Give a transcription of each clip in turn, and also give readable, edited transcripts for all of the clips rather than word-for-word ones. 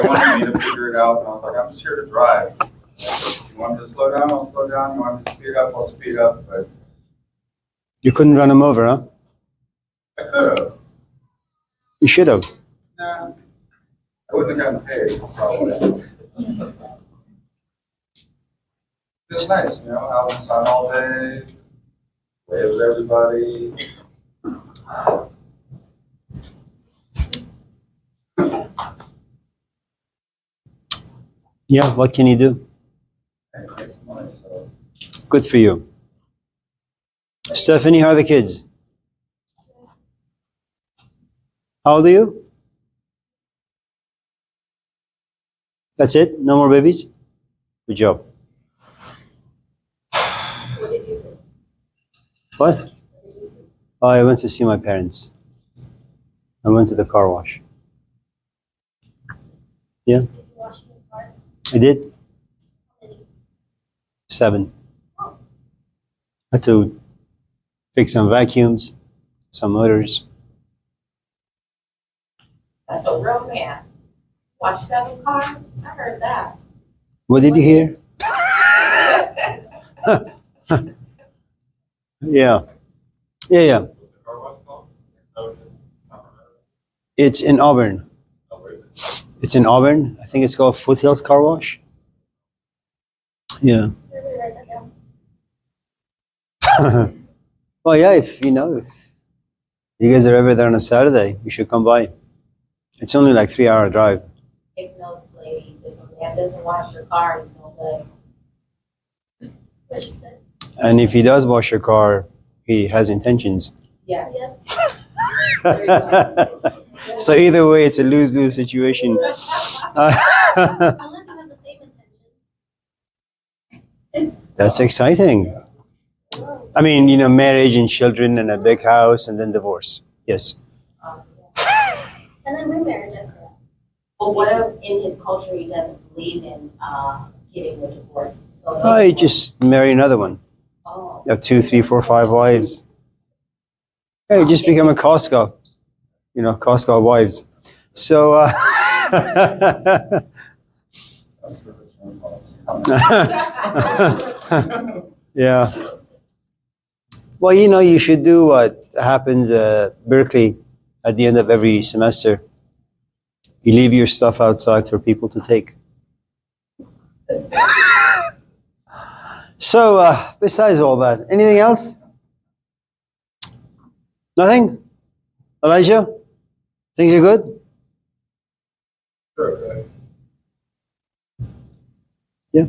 They wanted me to figure it out, and I was like, I'm just here to drive. If you want me to slow down, I'll slow down. You want me to speed up, I'll speed up. But You couldn't run him over, huh? I could have. You should have. Nah, I wouldn't have gotten paid, probably. It's nice, you know, out in the sun all day, wave at everybody. Yeah, what can you do? And get some money, so. Good for you. Stephanie, how are the kids? How old are you? That's it? No more babies? Good job. What did you do? What? Oh, I went to see my parents. I went to the car wash. Yeah, Did you wash your cars? I did. How many? 7. I had to fix some vacuums, some motors. That's a real man. Wash 7 cars? I heard that. What did you hear? Yeah. Yeah, yeah. What's the car wash called? It's in Auburn. It's in Auburn. I think it's called Foothills Car Wash. Yeah. Really write that down. Well, yeah, if you you guys are ever there on a Saturday, you should come by. It's only like 3-hour drive. Take notes, ladies. If a man doesn't wash your car, he's no good. What she said? And if he does wash your car, he has intentions. Yes. So either way, it's a lose-lose situation. Unless you have the same intentions. That's exciting. I mean, marriage and children and a big house and then divorce. Yes. And then remarriage after that. But what if in his culture he doesn't believe in getting a divorce? So Oh, you just marry another one. Oh. You have 2, 3, 4, 5 wives. Hey, just become a Costco. Costco wives. So, That's the return policy. yeah. Well, you should do what happens at Berkeley at the end of every semester. You leave your stuff outside for people to take. So, besides all that, anything else? Nothing? Elijah? Things are good? Sure, okay. Yeah.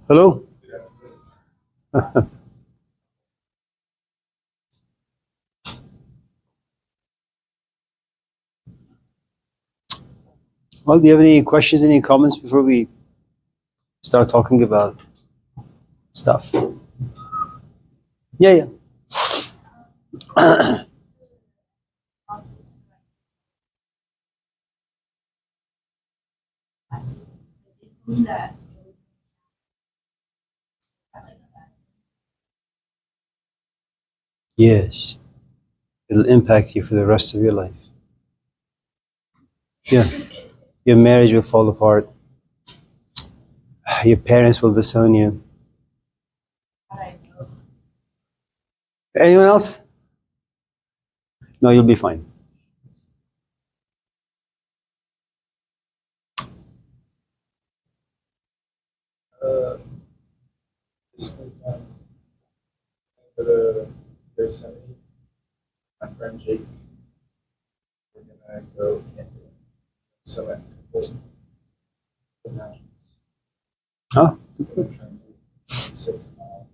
Hello? Well, do you have any questions, any comments before we start talking about stuff? Yeah. Yes. It'll impact you for the rest of your life. Yeah. Your marriage will fall apart. Your parents will disown you. Anyone else? No, you'll be fine. This weekend, for the Yosemite, my friend Jake, we're gonna go camping. So at the mountains. Oh. We're gonna try and do 6 miles.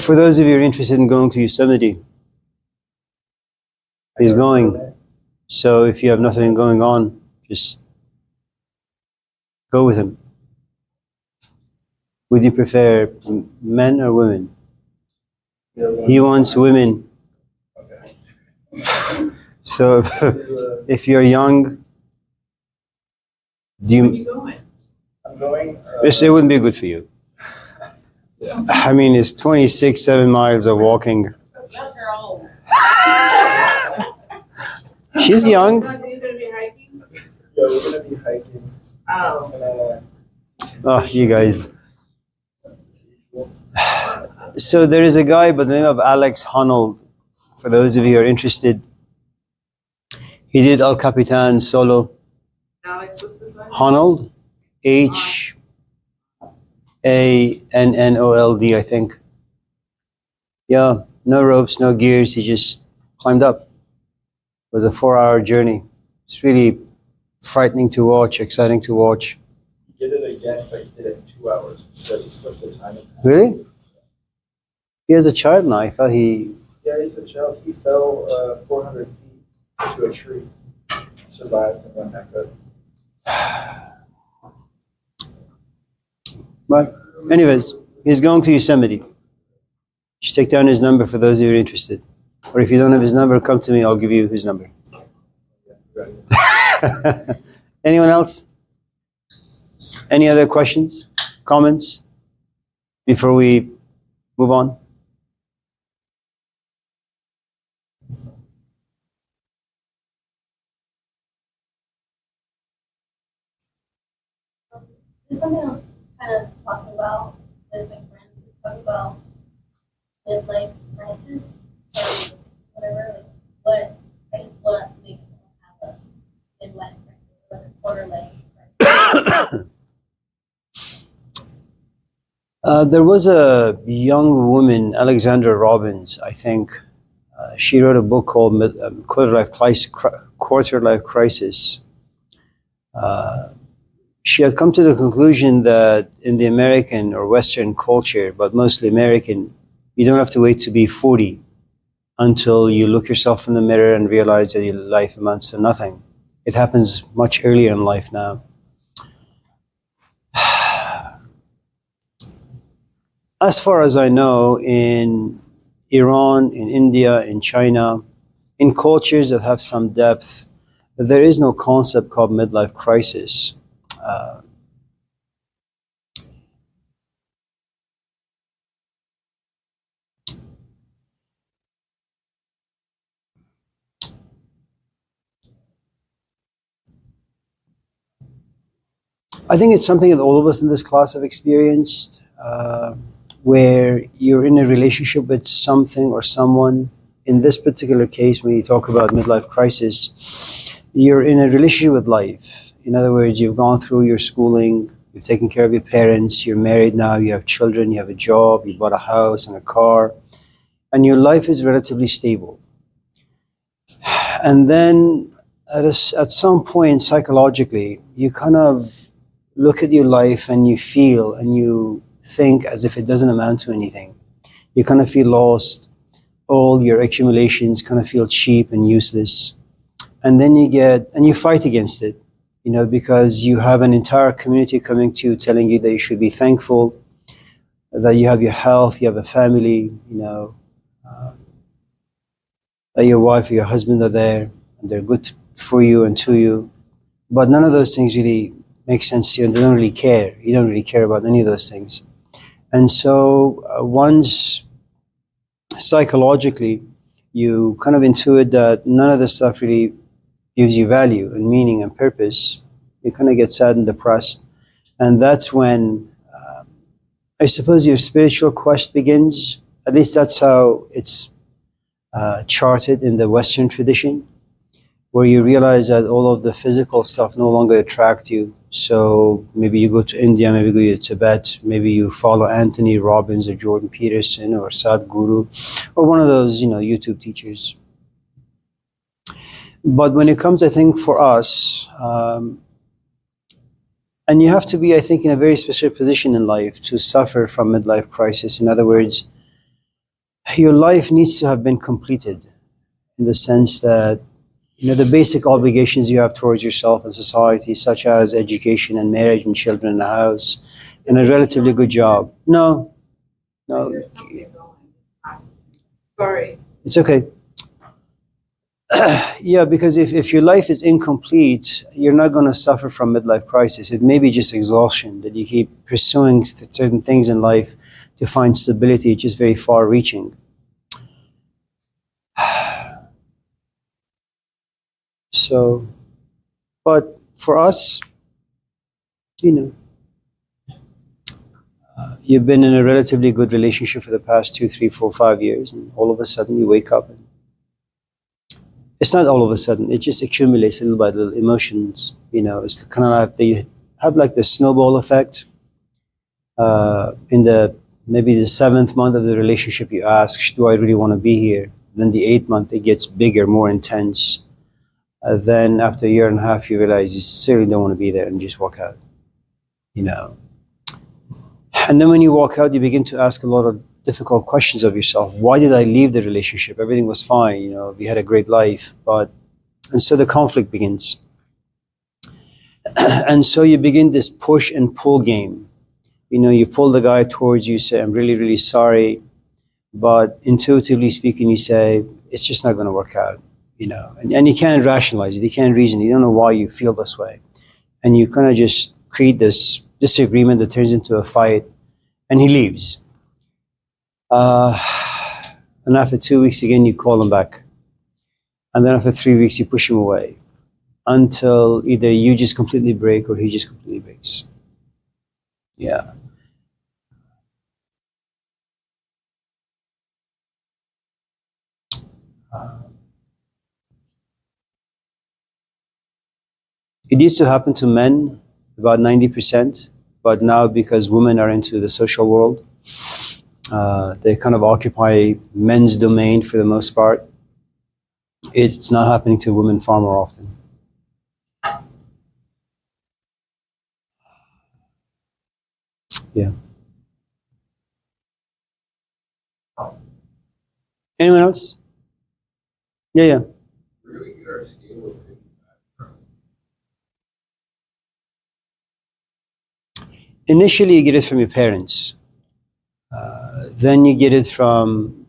For those of you who are interested in going to Yosemite, he's going. So if you have nothing going on, just go with him. Would you prefer men or women? He wants women. Okay. So if you're young, do you? going? I'm going. It wouldn't be good for you. I mean, it's 7 miles of walking. Young girl. She's young. You're gonna be hiking? Yeah, we're gonna be hiking. Oh. Oh, you guys. So there is a guy by the name of Alex Honnold. For those of you who are interested, he did El Capitan solo. Alex, what's this one? Honnold, Hannold, I think. Yeah, no ropes, no gears. He just climbed up. It was a 4-hour journey. It's really frightening to watch, exciting to watch. He did it again, but he did it in 2 hours. So he split the time in half. Really? He has a child now. I thought he. Yeah, he's a child. He fell 400 feet into a tree, survived, and went back up. But, anyways, he's going to Yosemite. Just take down his number for those of you who are interested. Or if you don't have his number, come to me. I'll give you his number. Anyone else? Any other questions, comments before we move on? There's something I'm kind of talking about with my friends. We talk about midlife crisis or whatever. Like, what makes someone have a midlife crisis or a quarter life crisis? There was a young woman, Alexandra Robbins, I think. She wrote a book called Quarter Life Crisis. She had come to the conclusion that in the American or Western culture, but mostly American, you don't have to wait to be 40 until you look yourself in the mirror and realize that your life amounts to nothing. It happens much earlier in life now. As far as I know, in Iran, in India, in China, in cultures that have some depth, there is no concept called midlife crisis. I think it's something that all of us in this class have experienced, where you're in a relationship with something or someone. In this particular case, when you talk about midlife crisis, you're in a relationship with life. In other words, you've gone through your schooling, you've taken care of your parents, you're married now, you have children, you have a job, you bought a house and a car, and your life is relatively stable. And then at some point psychologically, you kind of look at your life and you feel and you think as if it doesn't amount to anything. You kind of feel lost. All your accumulations kind of feel cheap and useless. And then you fight against it, because you have an entire community coming to you telling you that you should be thankful, that you have your health, you have a family, that your wife or your husband are there and they're good for you and to you. But none of those things really make sense to you and they don't really care. You don't really care about any of those things. And so once psychologically you kind of intuit that none of this stuff really gives you value and meaning and purpose, you kind of get sad and depressed. And that's when I suppose your spiritual quest begins. At least that's how it's charted in the Western tradition, where you realize that all of the physical stuff no longer attract you. So maybe you go to India, maybe you go to Tibet, maybe you follow Anthony Robbins or Jordan Peterson or Sadhguru or one of those, YouTube teachers. But when it comes, I think, for us, and you have to be, I think, in a very specific position in life to suffer from midlife crisis. In other words, your life needs to have been completed in the sense that the basic obligations you have towards yourself and society, such as education and marriage and children and a house and a relatively good job. No, Sorry. it's okay. Yeah, because if your life is incomplete, you're not going to suffer from midlife crisis. It may be just exhaustion that you keep pursuing certain things in life to find stability, which is very far reaching. So, but for us, you know, you've been in a relatively good relationship for the past 2, 3, 4, 5 years, and all of a sudden you wake up and it's not all of a sudden, it just accumulates little by little emotions. You know, it's kind of like they have like the snowball effect. In the maybe the 7th month of the relationship, you ask, do I really want to be here? Then the 8th month, it gets bigger, more intense. Then after a year and a half, you realize you certainly don't want to be there and just walk out, you know. And then when you walk out, you begin to ask a lot of difficult questions of yourself. Why did I leave the relationship? Everything was fine, you know, we had a great life, and so the conflict begins. And so you begin this push and pull game. You know, you pull the guy towards you, say, I'm really, really sorry. But intuitively speaking, you say, it's just not going to work out, you know. And you can't rationalize it. You can't reason. You don't know why you feel this way. And you kind of just create this disagreement that turns into a fight. And he leaves. And after 2 weeks again, you call him back. And then after 3 weeks, you push him away. Until either you just completely break or he just completely breaks. Yeah. It used to happen to men, about 90%, but now because women are into the social world, they kind of occupy men's domain for the most part. It's not happening to women far more often. Yeah. Anyone else? Yeah. Where do we get our scale of picking back from? Initially, you get it from your parents. Then you get it from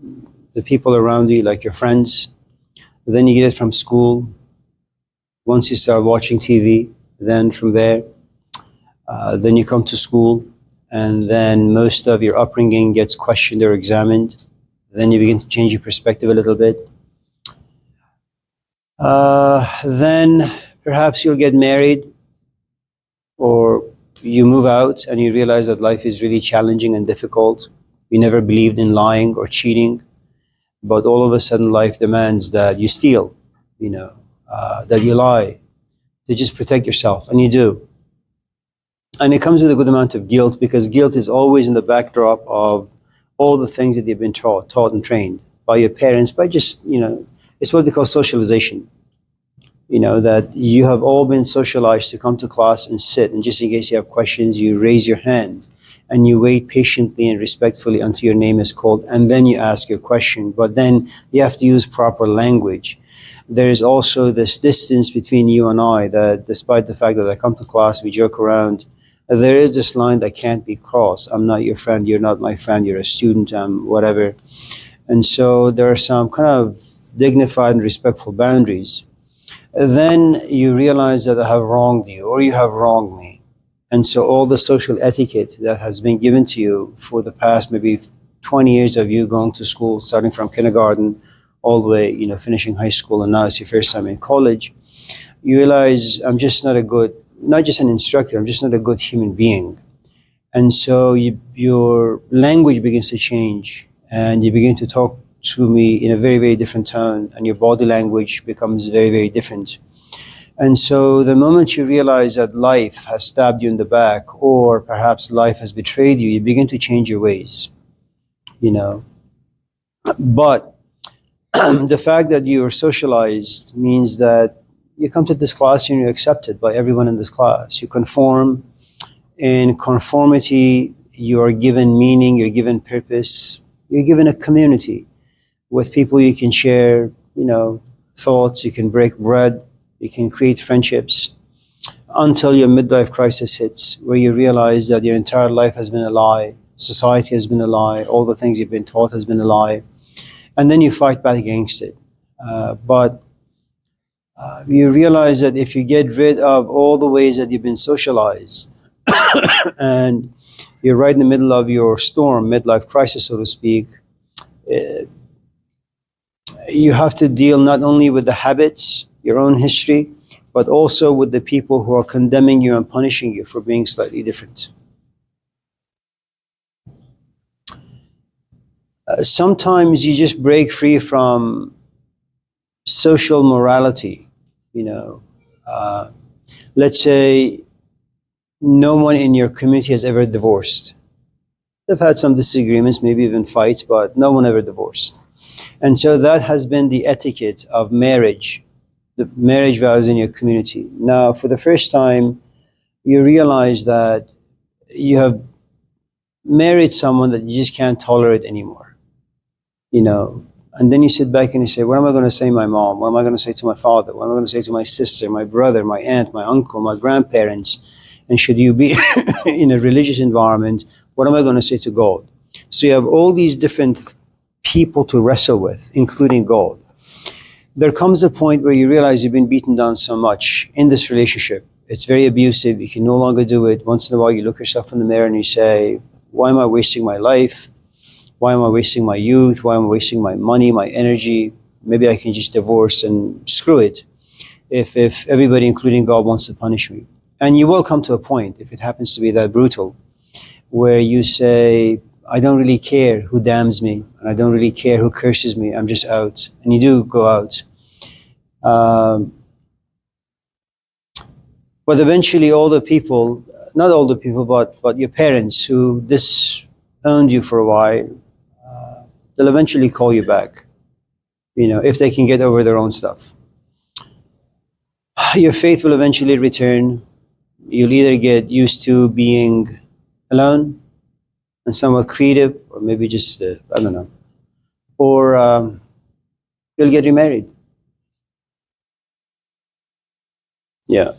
the people around you, like your friends. Then you get it from school. Once you start watching TV, then from there, then you come to school, and then most of your upbringing gets questioned or examined. Then you begin to change your perspective a little bit. Then perhaps you'll get married, or you move out and you realize that life is really challenging and difficult. You never believed in lying or cheating, but all of a sudden life demands that you steal, you know, that you lie to just protect yourself, and you do. And it comes with a good amount of guilt, because guilt is always in the backdrop of all the things that you've been taught and trained by your parents, by just, you know, it's what we call socialization. You know, that you have all been socialized to come to class and sit, and just in case you have questions, you raise your hand and you wait patiently and respectfully until your name is called, and then you ask your question. But then you have to use proper language. There is also this distance between you and I, that despite the fact that I come to class, we joke around, there is this line that can't be crossed. I'm not your friend, you're not my friend, you're a student, whatever. And so there are some kind of dignified and respectful boundaries. Then you realize that I have wronged you, or you have wronged me. And so all the social etiquette that has been given to you for the past maybe 20 years of you going to school, starting from kindergarten all the way, you know, finishing high school, and now it's your first time in college, you realize I'm just not a good, not just an instructor, I'm just not a good human being. And so your language begins to change, and you begin to talk to me in a very, very different tone, and your body language becomes very, very different. And so the moment you realize that life has stabbed you in the back, or perhaps life has betrayed you, you begin to change your ways, you know. But the fact that you are socialized means that you come to this class and you're accepted by everyone in this class. You conform. In conformity, you are given meaning, you're given purpose, you're given a community with people you can share, you know, thoughts, you can break bread, you can create friendships, until your midlife crisis hits, where you realize that your entire life has been a lie, society has been a lie, all the things you've been taught has been a lie, and then you fight back against it. But You realize that if you get rid of all the ways that you've been socialized, and you're right in the middle of your storm, midlife crisis, so to speak, you have to deal not only with the habits, your own history, but also with the people who are condemning you and punishing you for being slightly different. Sometimes you just break free from social morality. Let's say no one in your community has ever divorced. They've had some disagreements, maybe even fights, but no one ever divorced. And so that has been the etiquette of marriage, the marriage vows in your community. Now, for the first time, you realize that you have married someone that you just can't tolerate anymore. And then you sit back and you say, what am I going to say to my mom? What am I going to say to my father? What am I going to say to my sister, my brother, my aunt, my uncle, my grandparents? And should you be in a religious environment, what am I going to say to God? So you have all these different people to wrestle with, including God. There comes a point where you realize you've been beaten down so much in this relationship. It's very abusive. You can no longer do it. Once in a while, you look yourself in the mirror and you say, why am I wasting my life? Why am I wasting my youth? Why am I wasting my money, my energy? Maybe I can just divorce and screw it if everybody, including God, wants to punish me. And you will come to a point, if it happens to be that brutal, where you say, I don't really care who damns me, and I don't really care who curses me. I'm just out. And you do go out. But eventually all the people, not all the people, but your parents who disowned you for a while, they'll eventually call you back, if they can get over their own stuff. Your faith will eventually return. You'll either get used to being alone and somewhat creative, or maybe just, I don't know, or you'll get remarried. Yeah.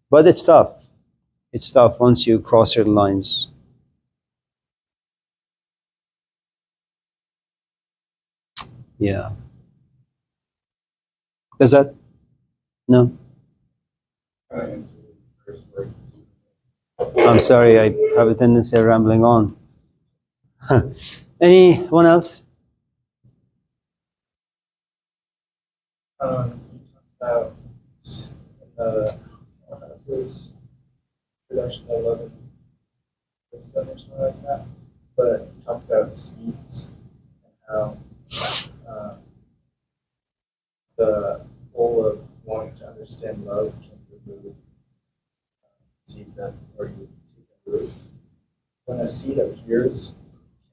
But it's tough. It's tough once you cross certain lines. Yeah. Does that? No? I'm sorry, I have a tendency of rambling on. Anyone else? You talked about his production of 11 wisdom or something like that, but you talked about seeds and how the goal of wanting to understand love can remove seeds that already taken root. When a seed appears,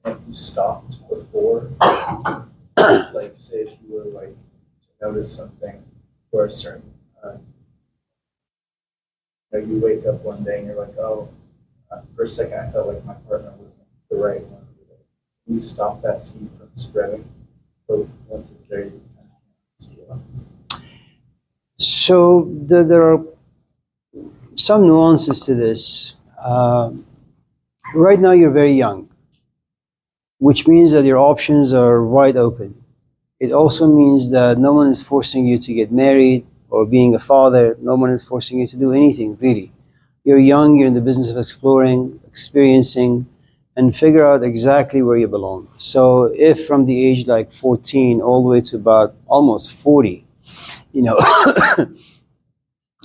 can it be stopped before? Like, say, if you were like to notice something for a certain you wake up one day and you're like, oh, for a second I felt like my partner wasn't the right one. Can you stop that seed from spreading? But once it's there, you kind of see it. So there are some nuances to this. Right now you're very young, which means that your options are wide open. It also means that no one is forcing you to get married or being a father. No one is forcing you to do anything, really. You're young, you're in the business of exploring, experiencing, and figure out exactly where you belong. So if from the age like 14 all the way to about almost 40,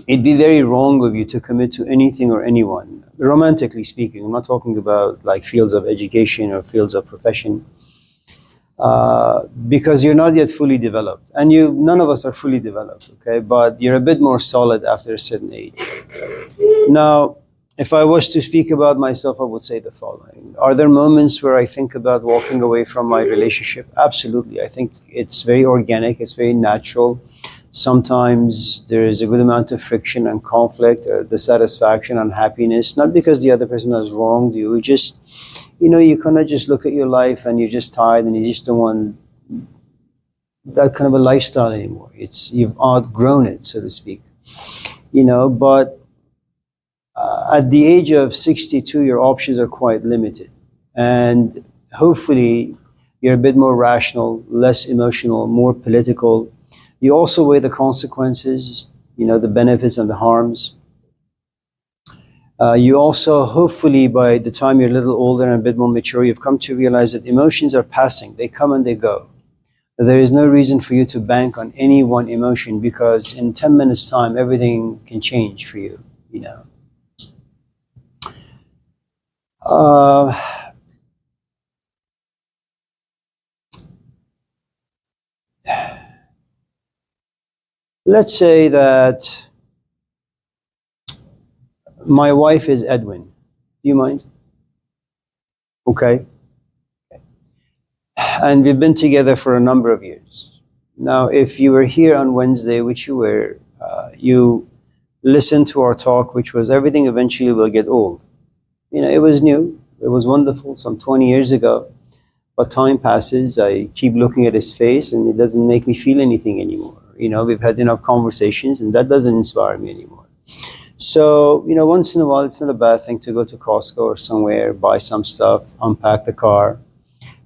it'd be very wrong of you to commit to anything or anyone, romantically speaking. I'm not talking about like fields of education or fields of profession, because you're not yet fully developed. And none of us are fully developed, okay? But you're a bit more solid after a certain age. Now, if I was to speak about myself, I would say the following. Are there moments where I think about walking away from my relationship? Absolutely. I think it's very organic, it's very natural. Sometimes there is a good amount of friction and conflict, or dissatisfaction, unhappiness, not because the other person has wronged you, just, you kind of just look at your life and you're just tired and you just don't want that kind of a lifestyle anymore. You've outgrown it, so to speak. But at the age of 62, your options are quite limited. And hopefully you're a bit more rational, less emotional, more political. You also weigh the consequences, the benefits and the harms. You also, hopefully, by the time you're a little older and a bit more mature, you've come to realize that emotions are passing. They come and they go. There is no reason for you to bank on any one emotion, because in 10 minutes' time, everything can change for you, Let's say that my wife is Edwin. Do you mind? Okay. And we've been together for a number of years. Now, if you were here on Wednesday, which you were, you listened to our talk, which was everything eventually will get old. It was new. It was wonderful some 20 years ago. But time passes. I keep looking at his face and it doesn't make me feel anything anymore. We've had enough conversations and that doesn't inspire me anymore. So, once in a while, it's not a bad thing to go to Costco or somewhere, buy some stuff, unpack the car,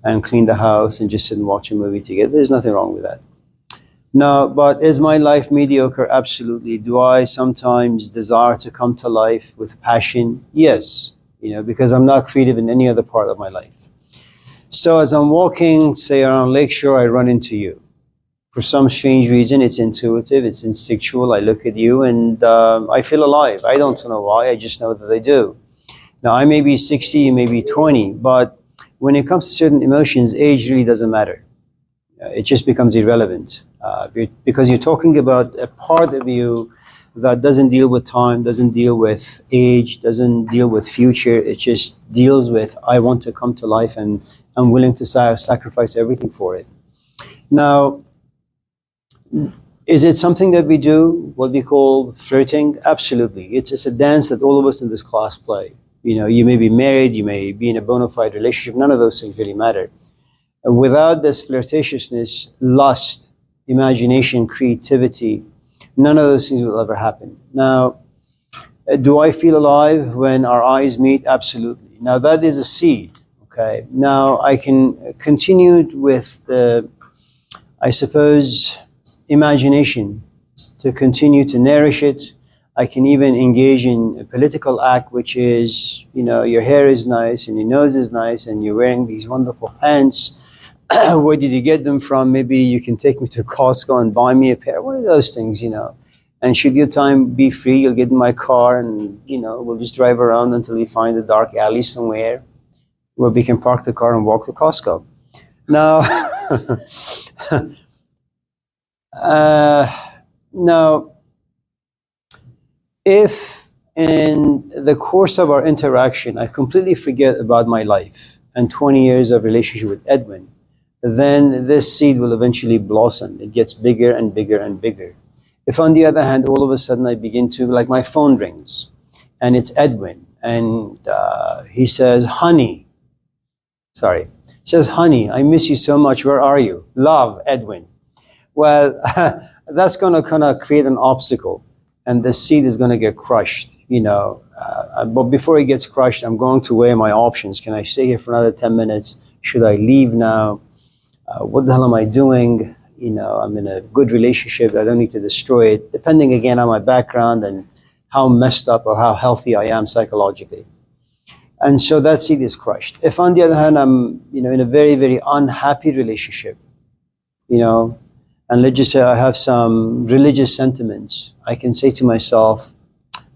and clean the house and just sit and watch a movie together. There's nothing wrong with that. No, but is my life mediocre? Absolutely. Do I sometimes desire to come to life with passion? Yes, because I'm not creative in any other part of my life. So as I'm walking, say around Lakeshore, I run into you. For some strange reason, it's intuitive, it's instinctual. I look at you and I feel alive. I don't know why, I just know that I do. Now, I may be 60, you may be 20, but when it comes to certain emotions, age really doesn't matter. It just becomes irrelevant because you're talking about a part of you that doesn't deal with time, doesn't deal with age, doesn't deal with future. It just deals with, I want to come to life and I'm willing to sacrifice everything for it. Now, is it something that we do, what we call flirting? Absolutely. It's a dance that all of us in this class play. You may be married, you may be in a bona fide relationship, none of those things really matter. Without this flirtatiousness, lust, imagination, creativity, none of those things will ever happen. Now, do I feel alive when our eyes meet? Absolutely. Now, that is a seed, okay? Now, I can continue with, I suppose, imagination to continue to nourish it. I can even engage in a political act, which is, your hair is nice and your nose is nice and you're wearing these wonderful pants. Where did you get them from? Maybe you can take me to Costco and buy me a pair. One of those things, And should your time be free, you'll get in my car and, we'll just drive around until we find a dark alley somewhere where we can park the car and walk to Costco. Now, now, if in the course of our interaction, I completely forget about my life and 20 years of relationship with Edwin, then this seed will eventually blossom. It gets bigger and bigger and bigger. If on the other hand, all of a sudden I begin to, like my phone rings and it's Edwin and he says, honey, I miss you so much. Where are you? Love, Edwin. Well, that's going to kind of create an obstacle and the seed is going to get crushed, But before it gets crushed, I'm going to weigh my options. Can I stay here for another 10 minutes? Should I leave now? What the hell am I doing? I'm in a good relationship. I don't need to destroy it, depending again on my background and how messed up or how healthy I am psychologically. And so that seed is crushed. If on the other hand, I'm, in a very, very unhappy relationship, and let's just say I have some religious sentiments, I can say to myself,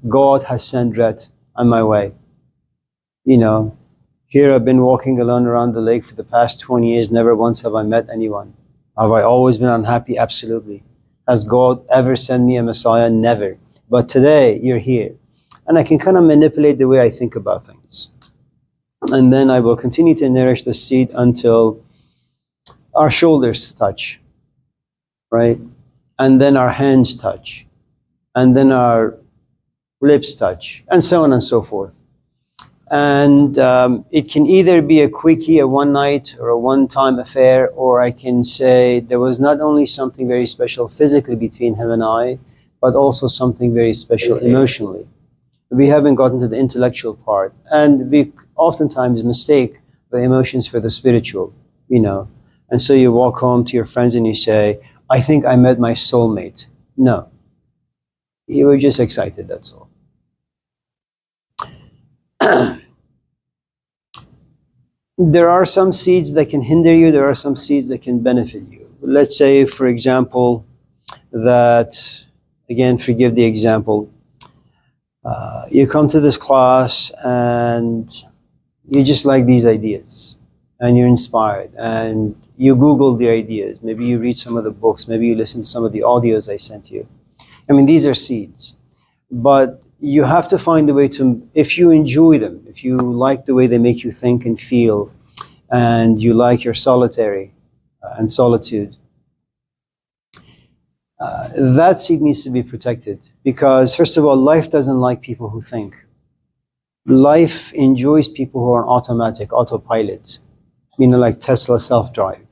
God has sent Rhett on my way. Here I've been walking alone around the lake for the past 20 years. Never once have I met anyone. Have I always been unhappy? Absolutely. Has God ever sent me a Messiah? Never. But today you're here. And I can kind of manipulate the way I think about things. And then I will continue to nourish the seed until our shoulders touch, right? And then our hands touch. And then our lips touch. And so on and so forth. And it can either be a quickie, a one night or a one-time affair, or I can say there was not only something very special physically between him and I, but also something very special emotionally. We haven't gotten to the intellectual part. And we oftentimes mistake the emotions for the spiritual, And so you walk home to your friends and you say, I think I met my soulmate. No. You were just excited, that's all. There are some seeds that can hinder you, there are some seeds that can benefit you. Let's say, for example, that, again, forgive the example, you come to this class and you just like these ideas and you're inspired and you Google the ideas, maybe you read some of the books, maybe you listen to some of the audios I sent you. I mean, these are seeds, but you have to find a way to, if you enjoy them, if you like the way they make you think and feel, and you like your solitary and solitude, that seed needs to be protected. Because, first of all, life doesn't like people who think. Life enjoys people who are on automatic, autopilot, like Tesla self-drive.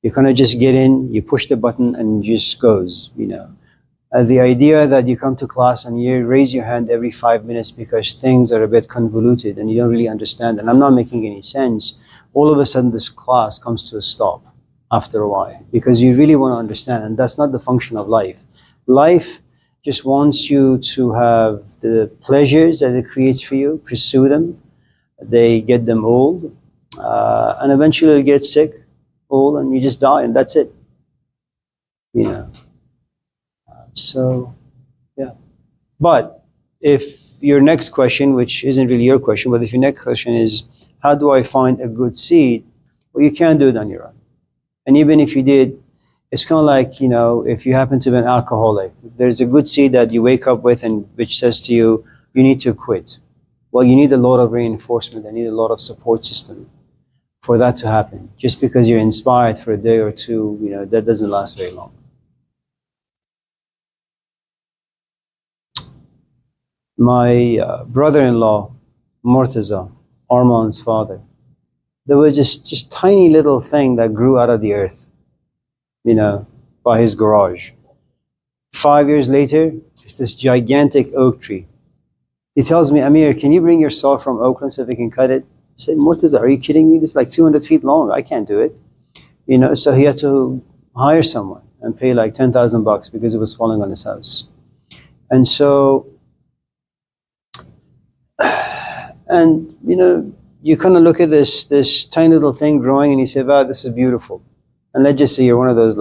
You kind of just get in, you push the button, and it just goes, The idea that you come to class and you raise your hand every 5 minutes because things are a bit convoluted and you don't really understand, and I'm not making any sense, all of a sudden this class comes to a stop after a while because you really want to understand, and that's not the function of life. Life just wants you to have the pleasures that it creates for you, pursue them, they get them old, and eventually you'll get sick, old, and you just die, and that's it. So, yeah. But if your next question, which isn't really your question, but if your next question is, how do I find a good seed? Well, you can't do it on your own. And even if you did, it's kind of like, if you happen to be an alcoholic, there's a good seed that you wake up with and which says to you, you need to quit. Well, you need a lot of reinforcement. You need a lot of support system for that to happen. Just because you're inspired for a day or two, that doesn't last very long. My brother-in-law, Murtaza, Arman's father, there was just tiny little thing that grew out of the earth, by his garage. 5 years later, it's this gigantic oak tree. He tells me, Amir, can you bring your saw from Oakland so we can cut it? I said, Murtaza, are you kidding me? This is like 200 feet long. I can't do it. So he had to hire someone and pay like $10,000 because it was falling on his house. And so, and you kind of look at this tiny little thing growing and you say, wow, this is beautiful. And let's just say you're one of those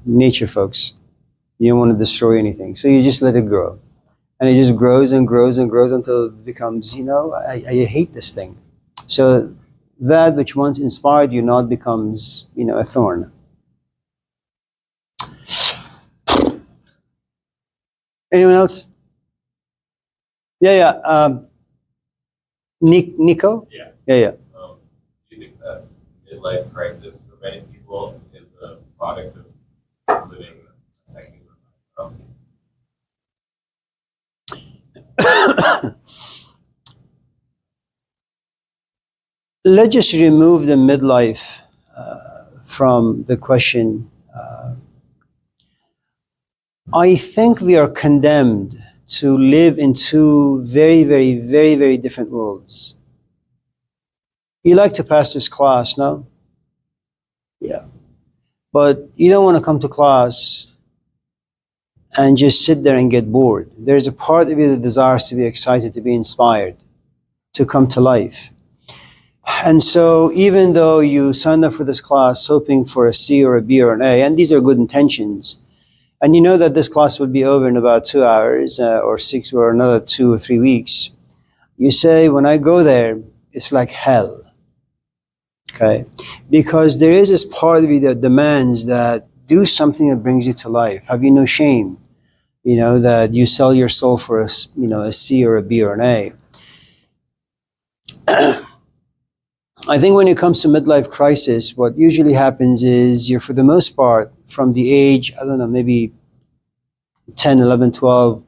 nature folks. You don't want to destroy anything. So you just let it grow. And it just grows and grows and grows until it becomes, I hate this thing. So that which once inspired you now becomes, a thorn. Anyone else? Yeah. Nico? Yeah. Yeah. Do you think that midlife crisis for many people is a product of living a secular lifestyle? Let's just remove the midlife from the question. I think we are condemned to live in two very, very, very, very different worlds. You like to pass this class, no? Yeah. But you don't want to come to class and just sit there and get bored. There's a part of you that desires to be excited, to be inspired, to come to life. And so even though you signed up for this class hoping for a C or a B or an A, and these are good intentions, and you know that this class would be over in about 2 hours or 6 or another 2 or 3 weeks, you say, when I go there, it's like hell. Okay? Because there is this part of you that demands that do something that brings you to life. Have you no shame? That you sell your soul for a C or a B or an A. I think when it comes to midlife crisis, what usually happens is you're, for the most part, from the age, I don't know, maybe 10, 11, 12,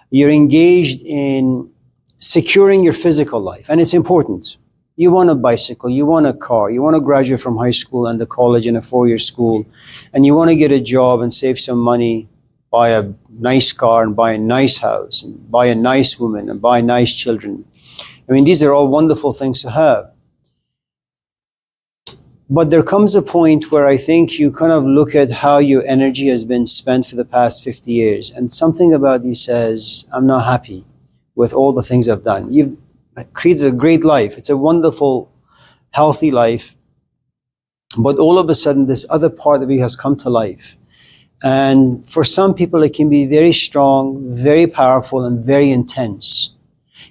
you're engaged in securing your physical life. And it's important. You want a bicycle, you want a car, you want to graduate from high school and the college in a 4-year school, and you want to get a job and save some money, buy a nice car and buy a nice house, and buy a nice woman and buy nice children. I mean, these are all wonderful things to have. But there comes a point where I think you kind of look at how your energy has been spent for the past 50 years, and something about you says, I'm not happy with all the things I've done. You've created a great life. It's a wonderful, healthy life. But all of a sudden, this other part of you has come to life. And for some people, it can be very strong, very powerful, and very intense.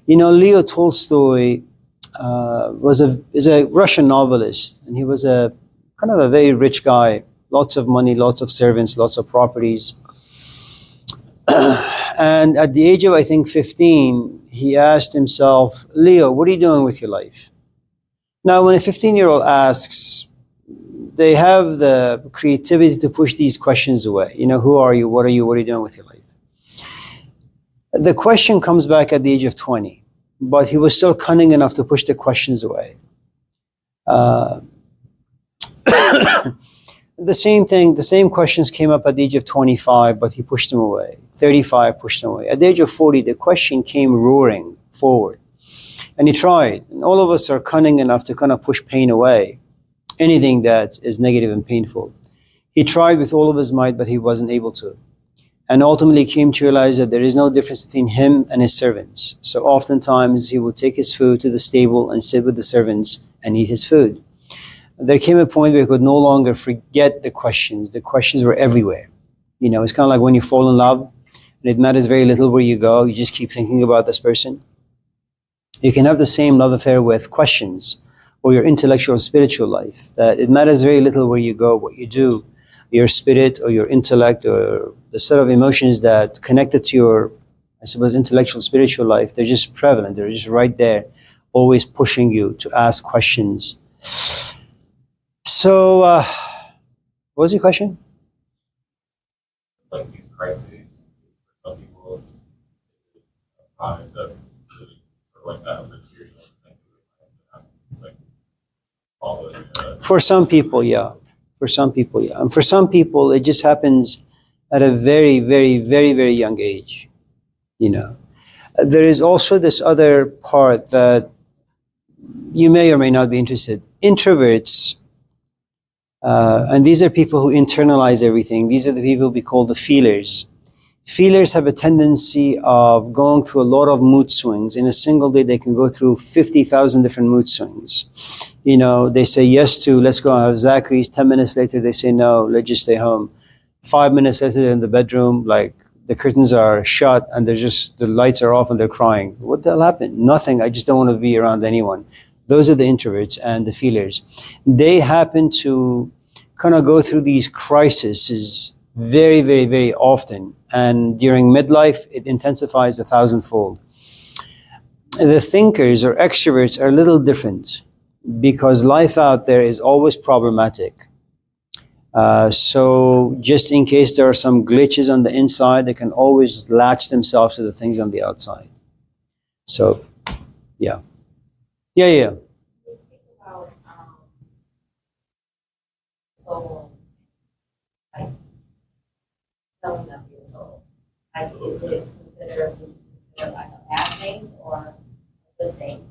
You know, Leo Tolstoy is a Russian novelist, and he was a kind of a very rich guy, lots of money, lots of servants, lots of properties. And at the age of, I think, 15, he asked himself, Leo, what are you doing with your life? Now, when a 15-year-old asks, they have the creativity to push these questions away. You know, who are you? What are you? What are you doing with your life? The question comes back at the age of 20, but he was still cunning enough to push the questions away. The same questions came up at the age of 25, but he pushed them away. 35, pushed them away. At the age of 40, the question came roaring forward. And he tried. And all of us are cunning enough to kind of push pain away. Anything that is negative and painful. He tried with all of his might, but he wasn't able to. And ultimately came to realize that there is no difference between him and his servants. So oftentimes he would take his food to the stable and sit with the servants and eat his food. There came a point where he could no longer forget the questions. The questions were everywhere. You know, it's kind of like when you fall in love and it matters very little where you go. You just keep thinking about this person. You can have the same love affair with questions or your intellectual spiritual life. That it matters very little where you go, what you do, your spirit or your intellect or the set of emotions that connected to your, I suppose, intellectual spiritual life. They're just prevalent. They're just right there, always pushing you to ask questions. So, what was your question? It's like these crises, for some people, it's a product of really sort of like that material like following For some people, yeah. For some people, yeah. And for some people, it just happens at a very, very, very, very young age. You know, there is also this other part that you may or may not be interested. Introverts, and these are people who internalize everything. These are the people we call the feelers. Feelers have a tendency of going through a lot of mood swings. In a single day, they can go through 50,000 different mood swings. You know, they say yes to, let's go have Zachary's. 10 minutes later, they say no, let's just stay home. 5 minutes later, they're in the bedroom, like the curtains are shut and the lights are off and they're crying. What the hell happened? Nothing. I just don't want to be around anyone. Those are the introverts and the feelers. They happen to kind of go through these crises very, very, very often. And during midlife, it intensifies 1,000-fold. The thinkers or extroverts are a little different because life out there is always problematic. So just in case there are some glitches on the inside, they can always latch themselves to the things on the outside. So, yeah. Yeah. We speak about soul, like selling of your soul. Like, is it considered like a bad thing or a good thing?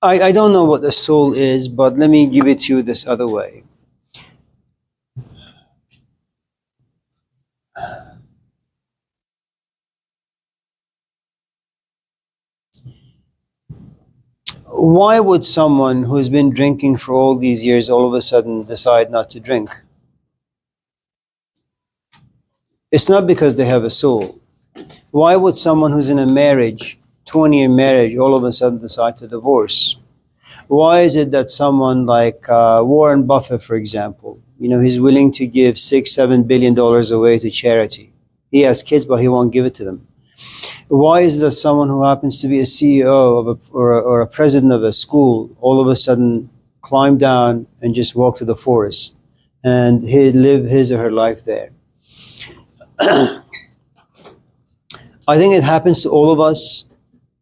I don't know what the soul is, but let me give it to you this other way. Why would someone who's been drinking for all these years all of a sudden decide not to drink? It's not because they have a soul. Why would someone who's in a marriage, 20-year marriage, all of a sudden decide to divorce? Why is it that someone like Warren Buffett, for example, you know, he's willing to give $6-7 billion away to charity? He has kids, but he won't give it to them. Why is it that someone who happens to be a CEO of or a president of a school all of a sudden climb down and just walk to the forest and live his or her life there? I think it happens to all of us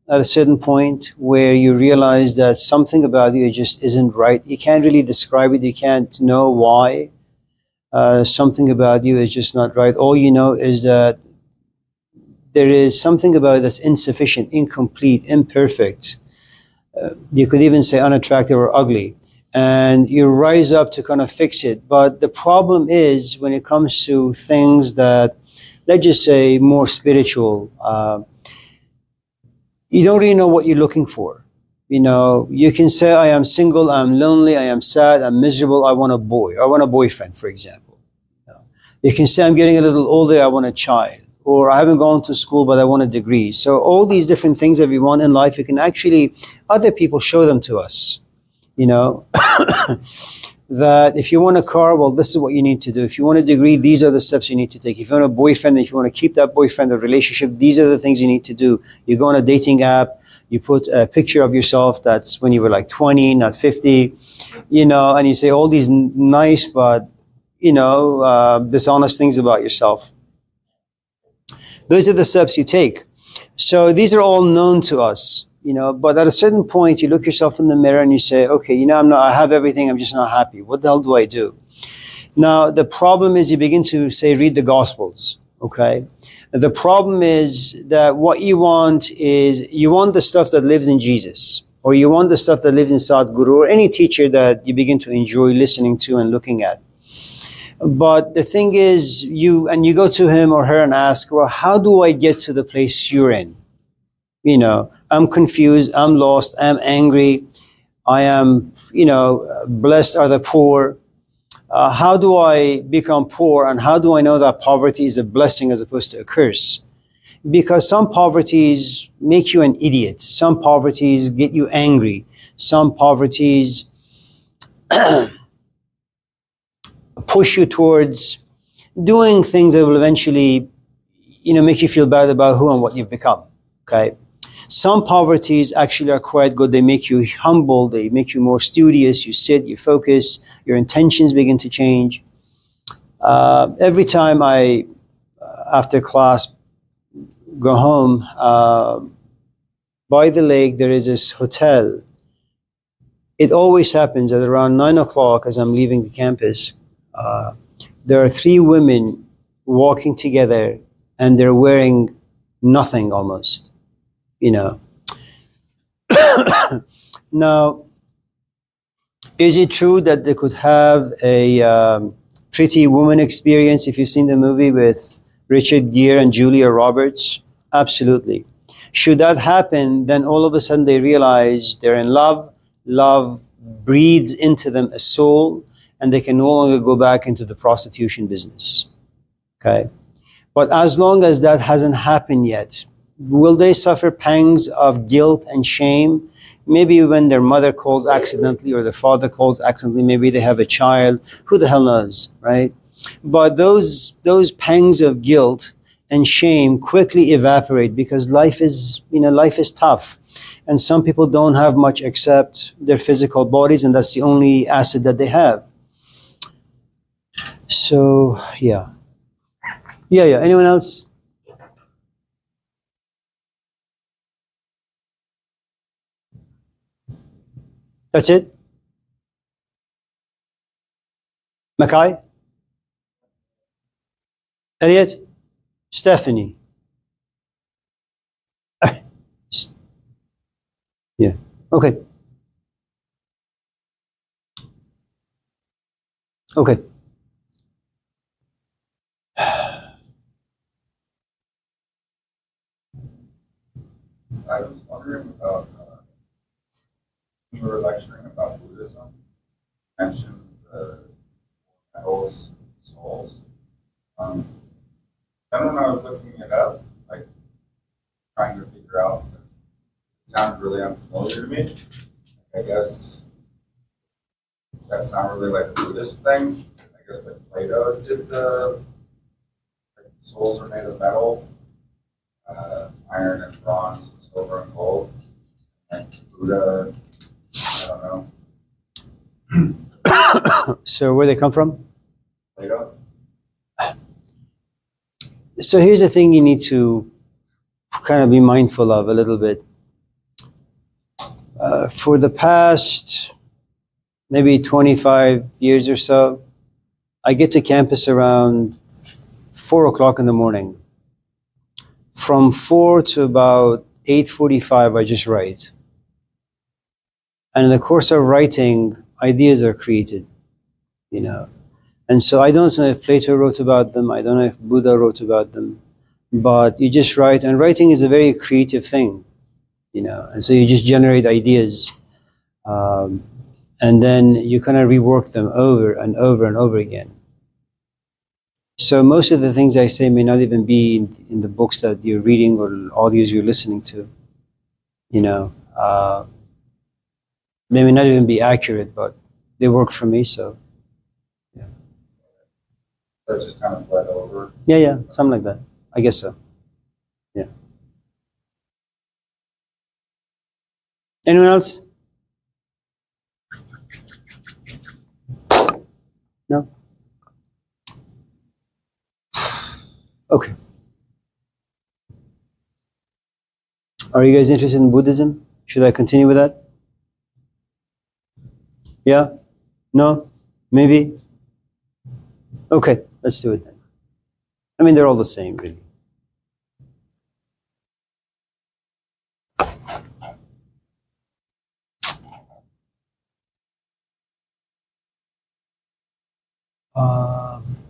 at a certain point where you realize that something about you just isn't right. You can't really describe it. You can't know why. Something about you is just not right. All you know is that there is something about it that's insufficient, incomplete, imperfect. You could even say unattractive or ugly. And you rise up to kind of fix it. But the problem is when it comes to things that, let's just say, more spiritual, you don't really know what you're looking for. You know, you can say, I am single, I'm lonely, I am sad, I'm miserable, I want a boy. I want a boyfriend, for example. You can say, I'm getting a little older, I want a child. Or I haven't gone to school, but I want a degree. So all these different things that we want in life, you can actually, other people show them to us. You know, that if you want a car, well, this is what you need to do. If you want a degree, these are the steps you need to take. If you want a boyfriend, if you want to keep that boyfriend or relationship, these are the things you need to do. You go on a dating app, you put a picture of yourself that's when you were like 20, not 50, you know, and you say all these nice, but, you know, dishonest things about yourself. Those are the steps you take. So these are all known to us. You know, but at a certain point, you look yourself in the mirror and you say, okay, you know, I have everything, I'm just not happy. What the hell do I do? Now, the problem is you begin to say, read the Gospels, okay? The problem is that what you want is, you want the stuff that lives in Jesus, or you want the stuff that lives in Sadhguru, or any teacher that you begin to enjoy listening to and looking at. But the thing is, you go to him or her and ask, well, how do I get to the place you're in? You know, I'm confused, I'm lost, I'm angry, I am, you know, blessed are the poor. How do I become poor, and how do I know that poverty is a blessing as opposed to a curse? Because some poverties make you an idiot. Some poverties get you angry. Some poverties push you towards doing things that will eventually, you know, make you feel bad about who and what you've become, okay? Some poverties actually are quite good. They make you humble. They make you more studious. You sit, you focus, your intentions begin to change. Every time I, after class, go home, by the lake, there is this hotel. It always happens at around 9 o'clock as I'm leaving the campus. There are 3 women walking together, and they're wearing nothing almost. You know. Now, is it true that they could have a pretty woman experience if you've seen the movie with Richard Gere and Julia Roberts? Absolutely. Should that happen, then all of a sudden they realize they're in love. Love breeds into them a soul, and they can no longer go back into the prostitution business. Okay? But as long as that hasn't happened yet, will they suffer pangs of guilt and shame? Maybe when their mother calls accidentally or their father calls accidentally, maybe they have a child. Who the hell knows, right? But those pangs of guilt and shame quickly evaporate because life is tough. And some people don't have much except their physical bodies, and that's the only asset that they have. So, yeah. Yeah. Anyone else? That's it? Mackay? Elliot? Stephanie? Yeah. Okay. Okay. I was wondering about, we were lecturing about Buddhism, mentioned the metals, souls. Then when I was looking it up, like trying to figure out, it sounded really unfamiliar to me. I guess that's not really like a Buddhist thing. I guess like Plato did like the souls are made of metal, iron and bronze and silver and gold. And Buddha, I don't know. So where they come from? Plato. So here's the thing you need to kind of be mindful of a little bit. For the past maybe 25 years or so, I get to campus around 4 o'clock in the morning. from 4 to about 8:45, I just write. And in the course of writing, ideas are created, you know. And so I don't know if Plato wrote about them, I don't know if Buddha wrote about them, but you just write, and writing is a very creative thing, you know. And so you just generate ideas, and then you kind of rework them over and over and over again. So most of the things I say may not even be in the books that you're reading or audios you're listening to, you know. They may not even be accurate, but they work for me, so. So it's just kind of bled over. Yeah, something like that. I guess so. Yeah. Anyone else? No? Okay. Are you guys interested in Buddhism? Should I continue with that? Yeah? No? Maybe? Okay, let's do it then. I mean, they're all the same, really.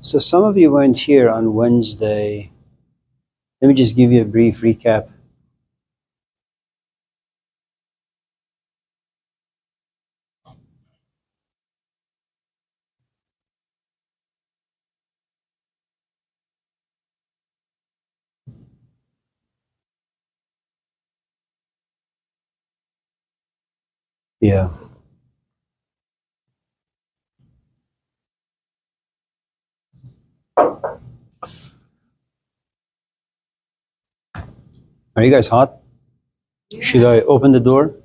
So some of you weren't here on Wednesday. Let me just give you a brief recap. Yeah. Are you guys hot? Should I open the door?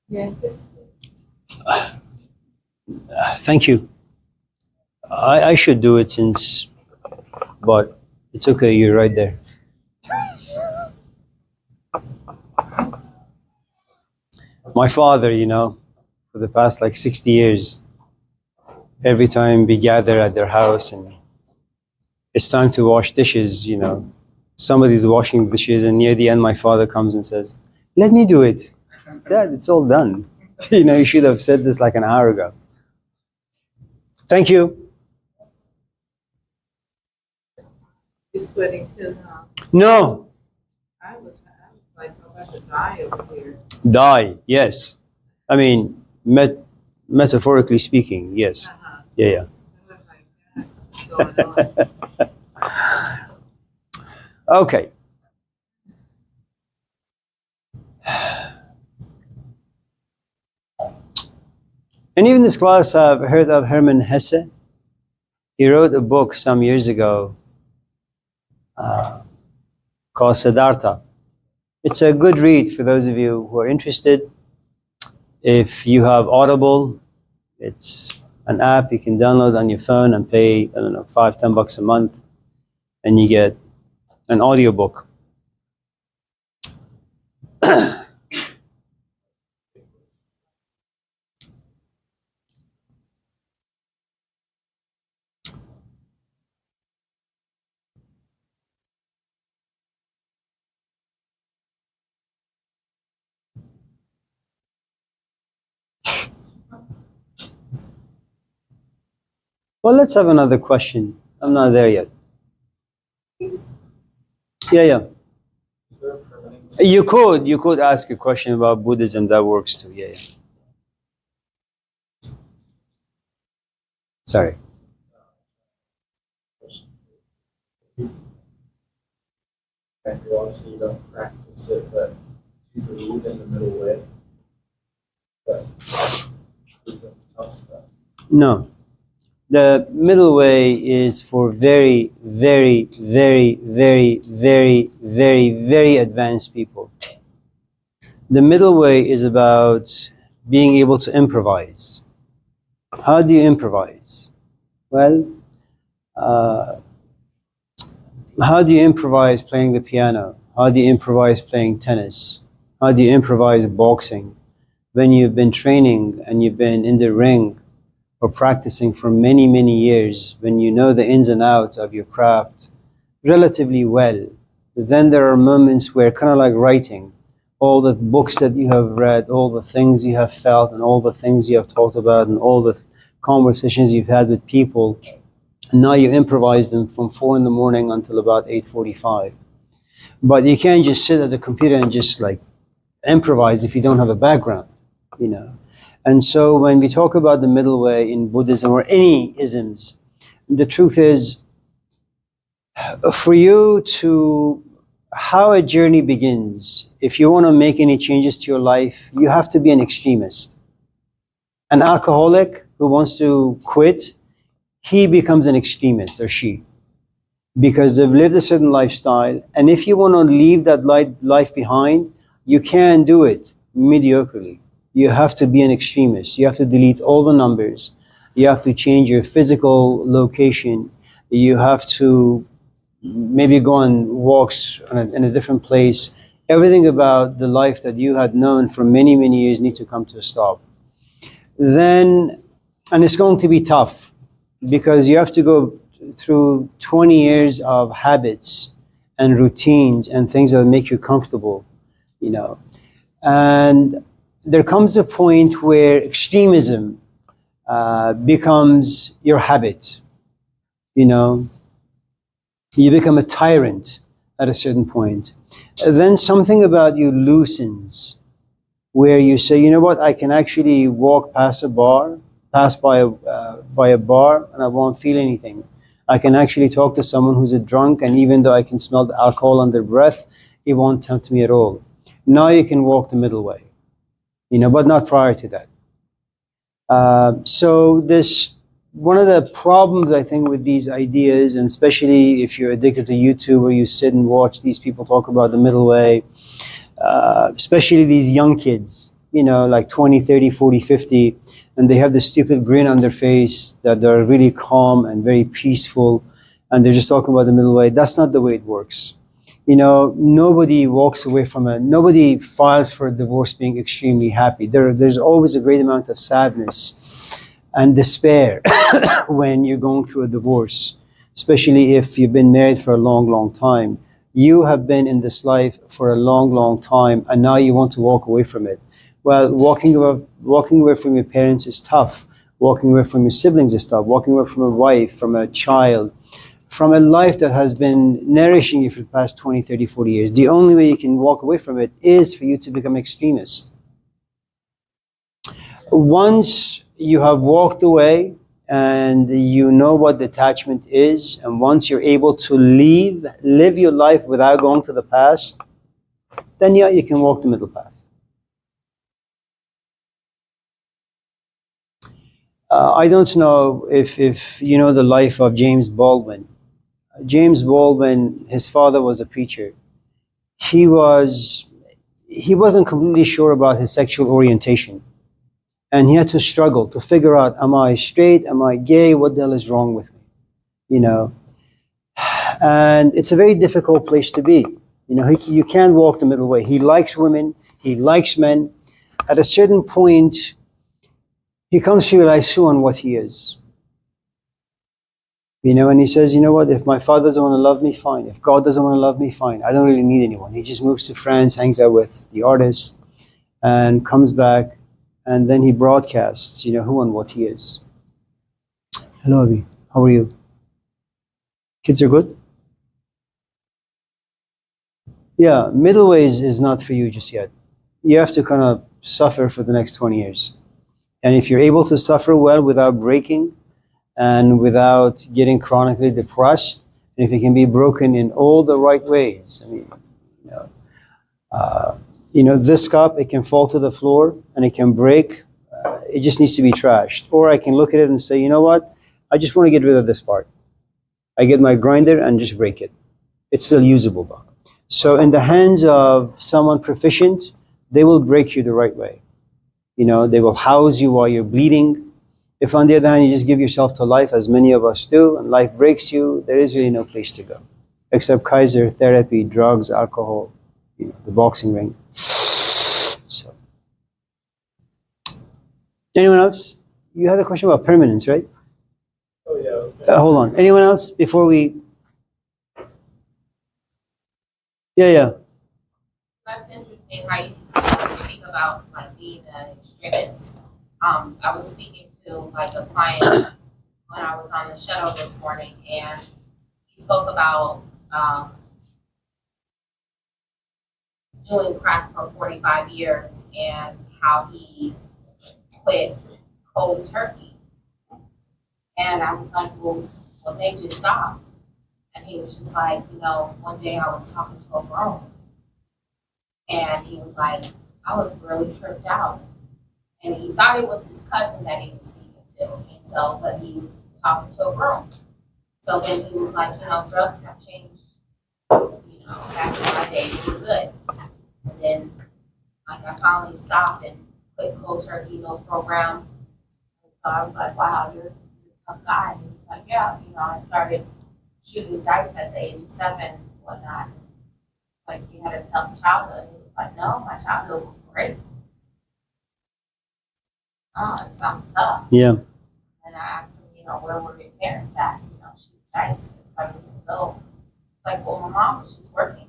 Yeah. Thank you. I should do it since, but it's okay, you're right there. My father, you know, for the past like 60 years, every time we gather at their house and it's time to wash dishes, you know, somebody's washing the dishes, and near the end, my father comes and says, "Let me do it." Dad, it's all done. You know, you should have said this like an hour ago. Thank you. You're sweating too, huh? No, I was like, I'm about to die over here. die, yes. I mean, metaphorically speaking, yes. Uh-huh. Yeah. I was like, God, what's going on? Okay. Any of this class have heard of Hermann Hesse? He wrote a book some years ago called Siddhartha. It's a good read for those of you who are interested. If you have Audible, it's an app you can download on your phone and pay, I don't know, $5-10 a month, and you get an audiobook. Well, let's have another question. I'm not there yet. Yeah. Is there a permanent? You could ask a question about Buddhism, that works too. Yeah. Sorry. And you obviously don't practice it, but you believe in the middle way. But Buddhism talks about. No. The middle way is for very, very, very, very, very, very, very advanced people. The middle way is about being able to improvise. How do you improvise? Well, how do you improvise playing the piano? How do you improvise playing tennis? How do you improvise boxing? When you've been training and you've been in the ring or practicing for many, many years, when you know the ins and outs of your craft, relatively well, then there are moments where, kind of like writing, all the books that you have read, all the things you have felt, and all the things you have talked about, and all the conversations you've had with people, and now you improvise them from 4 in the morning until about 8:45. But you can't just sit at the computer and just like improvise if you don't have a background, you know. And so when we talk about the middle way in Buddhism or any isms, the truth is, for you to, how a journey begins, if you want to make any changes to your life, you have to be an extremist. An alcoholic who wants to quit, he becomes an extremist, or she, because they've lived a certain lifestyle. And if you want to leave that life behind, you can't do it mediocrely. You have to be an extremist. You have to delete all the numbers. You have to change your physical location. You have to maybe go on walks in a different place. Everything about the life that you had known for many, many years need to come to a stop. Then, and it's going to be tough, because you have to go through 20 years of habits and routines and things that make you comfortable, you know. And there comes a point where extremism becomes your habit, you know. You become a tyrant at a certain point. Then something about you loosens, where you say, you know what, I can actually walk past a bar, pass by a bar, and I won't feel anything. I can actually talk to someone who's a drunk, and even though I can smell the alcohol on their breath, it won't tempt me at all. Now you can walk the middle way, you know, but not prior to that. So this, one of the problems I think with these ideas, and especially if you're addicted to YouTube, where you sit and watch these people talk about the middle way, especially these young kids, you know, like 20, 30, 40, 50, and they have this stupid grin on their face that they're really calm and very peaceful, and they're just talking about the middle way. That's not the way it works. You know, nobody walks away from nobody files for a divorce being extremely happy. There's always a great amount of sadness and despair when you're going through a divorce, especially if you've been married for a long, long time. You have been in this life for a long, long time, and now you want to walk away from it. Well, walking away from your parents is tough. Walking away from your siblings is tough. Walking away from a wife, from a child, from a life that has been nourishing you for the past 20, 30, 40 years. The only way you can walk away from it is for you to become extremist. Once you have walked away and you know what detachment is, and once you're able to live your life without going to the past, then yeah, you can walk the middle path. I don't know if you know the life of James Baldwin. James Baldwin, his father was a preacher. He wasn't completely sure about his sexual orientation. And he had to struggle to figure out, am I straight? Am I gay? What the hell is wrong with me? You know? And it's a very difficult place to be. You know, you can't walk the middle way. He likes women. He likes men. At a certain point, he comes to realize who and what he is. You know, and he says, you know what, if my father doesn't want to love me, fine. If God doesn't want to love me, fine. I don't really need anyone. He just moves to France, hangs out with the artist, and comes back, and then he broadcasts, you know, who and what he is. Hello, Abhi. How are you? Kids are good? Yeah, middle way is not for you just yet. You have to kind of suffer for the next 20 years. And if you're able to suffer well without breaking and without getting chronically depressed, and if it can be broken in all the right ways, I mean, you know, this cup, it can fall to the floor and it can break. It just needs to be trashed. Or I can look at it and say, you know what? I just want to get rid of this part. I get my grinder and just break it. It's still usable though. So in the hands of someone proficient, they will break you the right way. You know, they will house you while you're bleeding. If on the other hand, you just give yourself to life, as many of us do, and life breaks you, there is really no place to go. Except Kaiser, therapy, drugs, alcohol, you know, the boxing ring. So, anyone else? You had a question about permanence, right? Oh yeah, I was gonna Hold on. Anyone else before we? Yeah. That's interesting how you speak about like being an extremist. I was speaking to like a client when I was on the shuttle this morning, and he spoke about doing crack for 45 years and how he quit cold turkey. And I was like, well, what made you stop? And he was just like, one day I was talking to a grown, and he was like, I was really tripped out. And he thought it was his cousin that he was speaking to. And so, but he was talking to a grown. So then he was like, drugs have changed. Back in my day, they were good. And then, like, I finally stopped and quit cold turkey, no program. And so I was like, wow, you're a tough guy. And he was like, yeah, I started shooting dice at the age of 7 and whatnot. Like, you had a tough childhood. He was like, no, my childhood was great. Oh, it sounds tough. Yeah. And I asked him, where were your parents at? Shooting dice at 7 years old. Like, well, my mom was just working.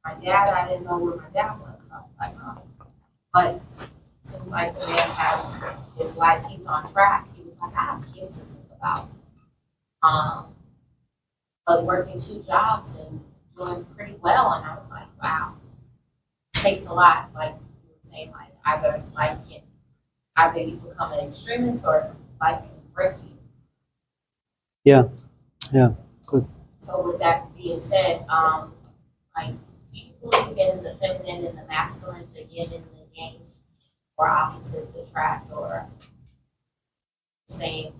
My dad, I didn't know where my dad was. So I was like, oh. But it seems like the man has his life, he's on track. He was like, I have kids to think about. But working 2 jobs and doing pretty well. And I was like, wow, it takes a lot. Like you were saying, like either you become an extremist or life can break you. Yeah. Good. So with that being said, like, do you believe in the feminine and the masculine, the yin and the yang, or opposites attract, or same?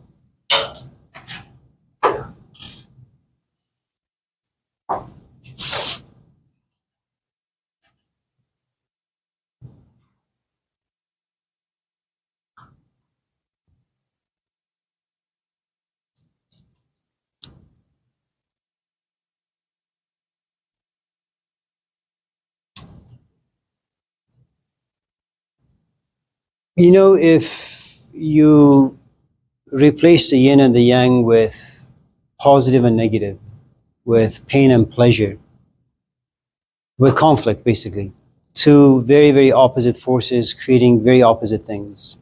If you replace the yin and the yang with positive and negative, with pain and pleasure, with conflict, basically, 2 very, very opposite forces creating very opposite things.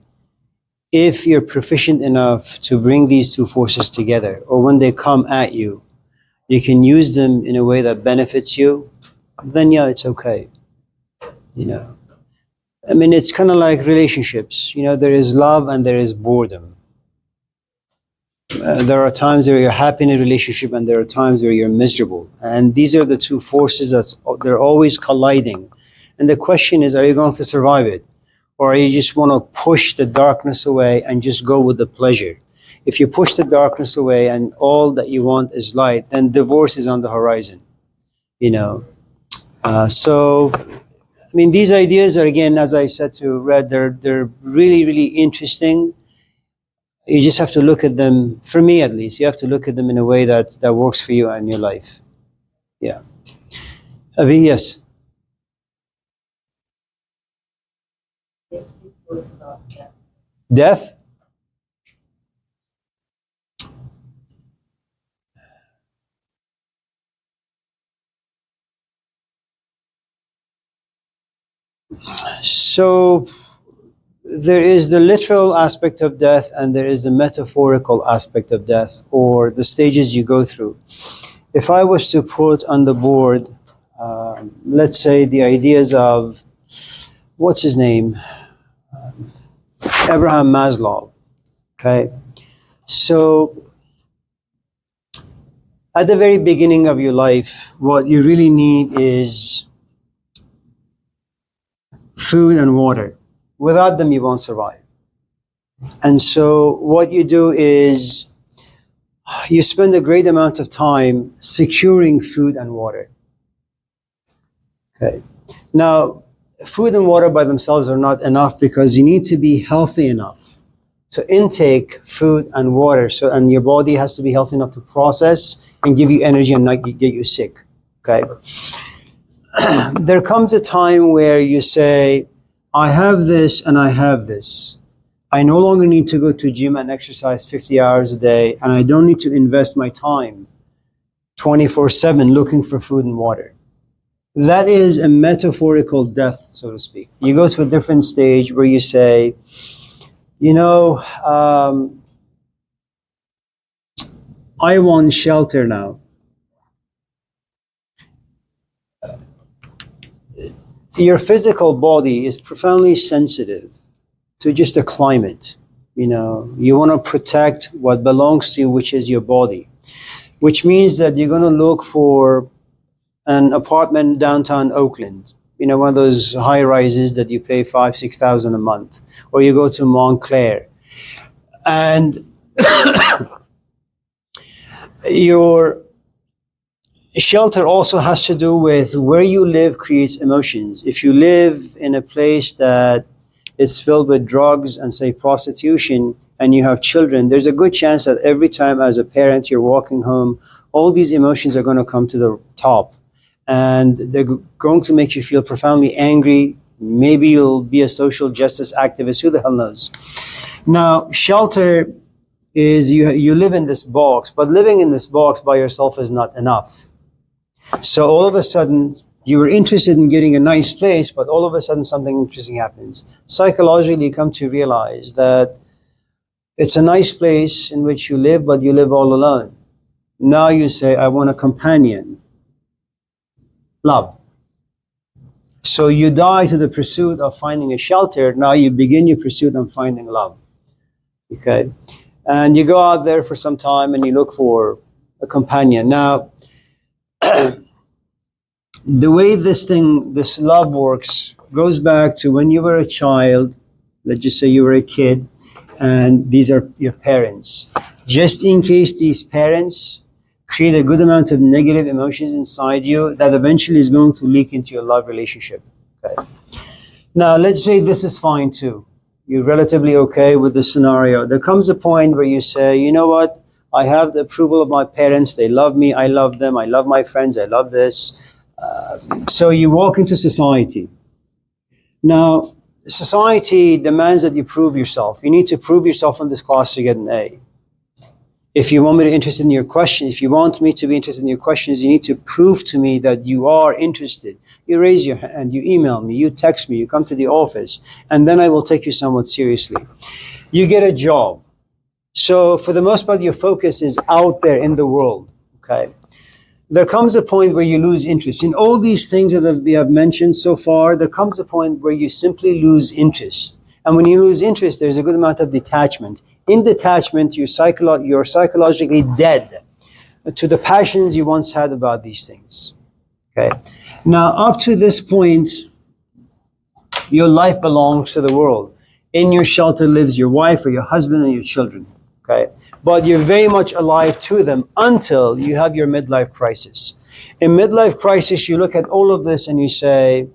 If you're proficient enough to bring these 2 forces together, or when they come at you, you can use them in a way that benefits you, then yeah, it's okay. I mean, it's kind of like relationships. There is love and there is boredom. There are times where you're happy in a relationship and there are times where you're miserable. And these are the 2 forces they're always colliding. And the question is, are you going to survive it? Or you just want to push the darkness away and just go with the pleasure? If you push the darkness away and all that you want is light, then divorce is on the horizon. So, I mean, these ideas are, again, as I said to Red, they're really, really interesting. You just have to look at them, for me at least, you have to look at them in a way that works for you and your life. Yeah. Avi, yes. Yes, speak to us about that. Death? So there is the literal aspect of death and there is the metaphorical aspect of death, or the stages you go through. If I was to put on the board, let's say the ideas of, what's his name? Abraham Maslow. Okay. So at the very beginning of your life, what you really need is food and water. Without them, you won't survive. And so what you do is you spend a great amount of time securing food and water. Okay. Now, food and water by themselves are not enough because you need to be healthy enough to intake food and water. And your body has to be healthy enough to process and give you energy and not get you sick. Okay. There comes a time where you say, I have this and I have this. I no longer need to go to gym and exercise 50 hours a day, and I don't need to invest my time 24/7 looking for food and water. That is a metaphorical death, so to speak. You go to a different stage where you say, you know, I want shelter now. Your physical body is profoundly sensitive to just the climate. You know, you want to protect what belongs to you, which is your body, which means that you're going to look for an apartment downtown Oakland, you know, one of those high rises that you pay 5,000-6,000 a month, or you go to Montclair. And your shelter also has to do with where you live creates emotions. If you live in a place that is filled with drugs and say prostitution and you have children, there's a good chance that every time as a parent you're walking home, all these emotions are going to come to the top. And they're going to make you feel profoundly angry. Maybe you'll be a social justice activist. Who the hell knows? Now, shelter is you live in this box, but living in this box by yourself is not enough. So all of a sudden, you were interested in getting a nice place, but all of a sudden something interesting happens. Psychologically, you come to realize that it's a nice place in which you live, but you live all alone. Now you say, I want a companion. Love. So you die to the pursuit of finding a shelter. Now you begin your pursuit of finding love. Okay? And you go out there for some time and you look for a companion. Now, the way this love works goes back to when you were a child. Let's just say you were a kid and these are your parents. Just in case these parents create a good amount of negative emotions inside you, that eventually is going to leak into your love relationship. Okay. Now, let's say this is fine too. You're relatively okay with the scenario. There comes a point where you say, you know what? I have the approval of my parents. They love me. I love them. I love my friends. I love this. So you walk into society. Now, society demands that you prove yourself. You need to prove yourself in this class to get an A. If you want me to be interested in your question, if you want me to be interested in your questions, you need to prove to me that you are interested. You raise your hand, you email me, you text me, you come to the office, and then I will take you somewhat seriously. You get a job. So for the most part, your focus is out there in the world, okay? There comes a point where you lose interest. In all these things that we have mentioned so far, there comes a point where you simply lose interest. And when you lose interest, there's a good amount of detachment. In detachment, you're psychologically dead to the passions you once had about these things. Okay. Now, up to this point, your life belongs to the world. In your shelter lives your wife or your husband and your children. Okay. But you're very much alive to them until you have your midlife crisis. In midlife crisis, you look at all of this and you say,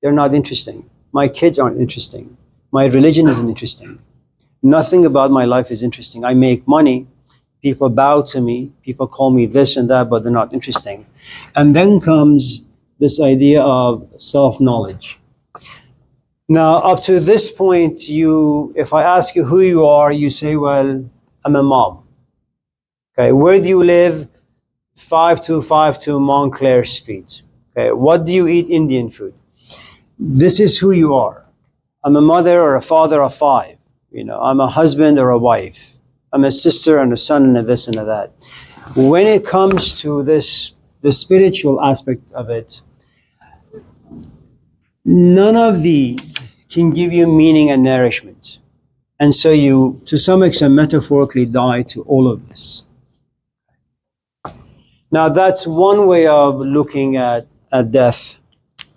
they're not interesting. My kids aren't interesting. My religion isn't interesting. Nothing about my life is interesting. I make money. People bow to me. People call me this and that, but they're not interesting. And then comes this idea of self-knowledge. Now, up to this point, if I ask you who you are, you say, well, I'm a mom. Okay, where do you live? 5252 Montclair Street. Okay, what do you eat? Indian food. This is who you are. I'm a mother or a father of 5. You know, I'm a husband or a wife. I'm a sister and a son and a this and a that. When it comes to the spiritual aspect of it, none of these can give you meaning and nourishment. And so you, to some extent, metaphorically die to all of this. Now, that's one way of looking at death.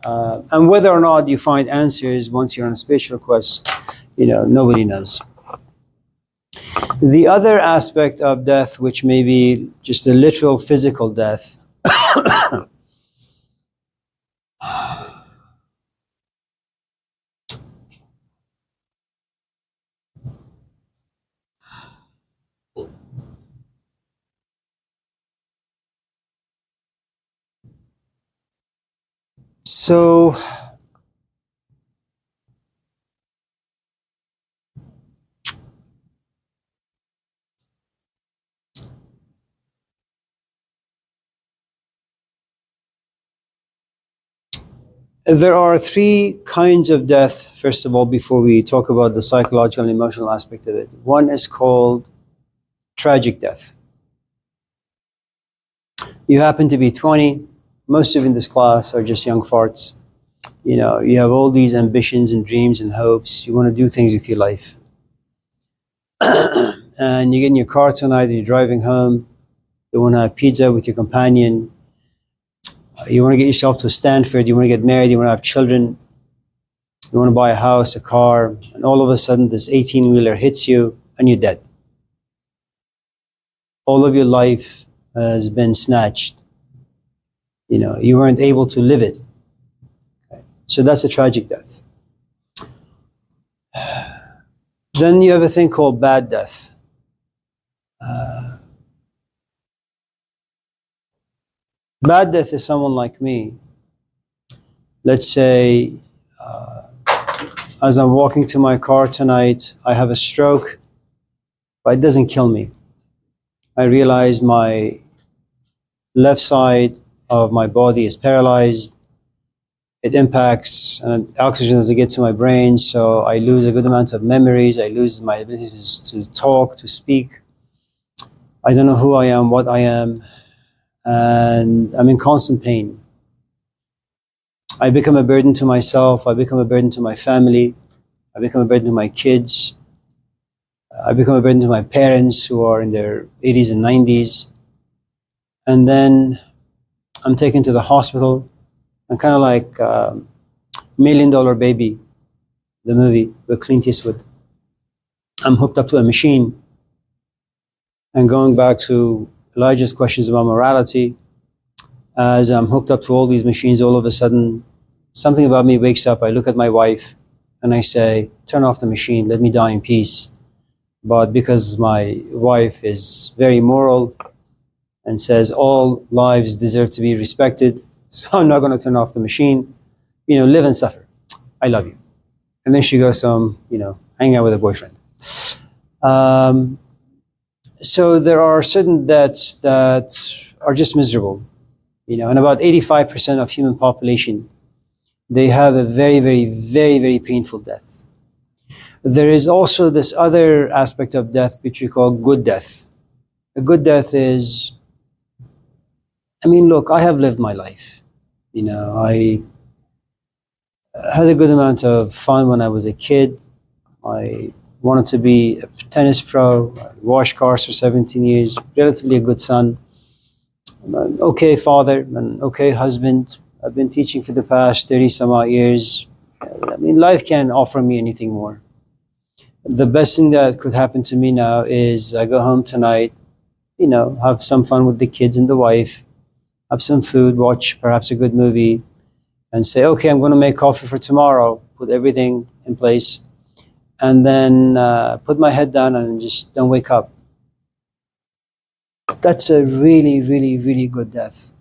And whether or not you find answers once you're on a spiritual quest, you know, nobody knows. The other aspect of death, which may be just a literal physical death, so There are three kinds of death, first of all, before we talk about the psychological and emotional aspect of it. One is called tragic death. You happen to be 20, most of you in this class are just young farts. You know, you have all these ambitions and dreams and hopes. You want to do things with your life. And you get in your car tonight and you're driving home. You want to have pizza with your companion. You want to get yourself to Stanford. You want to get married. You want to have children. You want to buy a house, a car. And all of a sudden, this 18-wheeler hits you and you're dead. All of your life has been snatched. You know, you weren't able to live it. Okay. So that's a tragic death. Then you have a thing called bad death. Bad death is someone like me. Let's say, as I'm walking to my car tonight, I have a stroke, but it doesn't kill me. I realize my left side of my body is paralyzed. It impacts and oxygen doesn't get to my brain, so I lose a good amount of memories. I lose my ability to talk, to speak. I don't know who I am, what I am, and I'm in constant pain. I become a burden to myself. I become a burden to my family. I become a burden to my kids. I become a burden to my parents who are in their 80s and 90s. And then I'm taken to the hospital. I'm kind of like $1 Million Baby, the movie with Clint Eastwood. I'm hooked up to a machine. And going back to Elijah's questions about morality, as I'm hooked up to all these machines, all of a sudden, something about me wakes up. I look at my wife and I say, turn off the machine, let me die in peace. But because my wife is very moral and says all lives deserve to be respected, so I'm not going to turn off the machine. You know, live and suffer. I love you. And then she goes home, you know, hang out with a boyfriend. So there are certain deaths that are just miserable. You know, and about 85% of human population, they have a very, very, very, very painful death. There is also this other aspect of death which we call good death. A good death is, I mean, look, I have lived my life. You know, I had a good amount of fun when I was a kid. I wanted to be a tennis pro. I washed cars for 17 years, relatively a good son. I'm an okay father, an okay husband. I've been teaching for the past 30 some odd years. I mean, life can't offer me anything more. The best thing that could happen to me now is I go home tonight, you know, have some fun with the kids and the wife, have some food, watch perhaps a good movie, and say, okay, I'm going to make coffee for tomorrow, put everything in place, and then put my head down and just don't wake up. That's a really, really, really good death,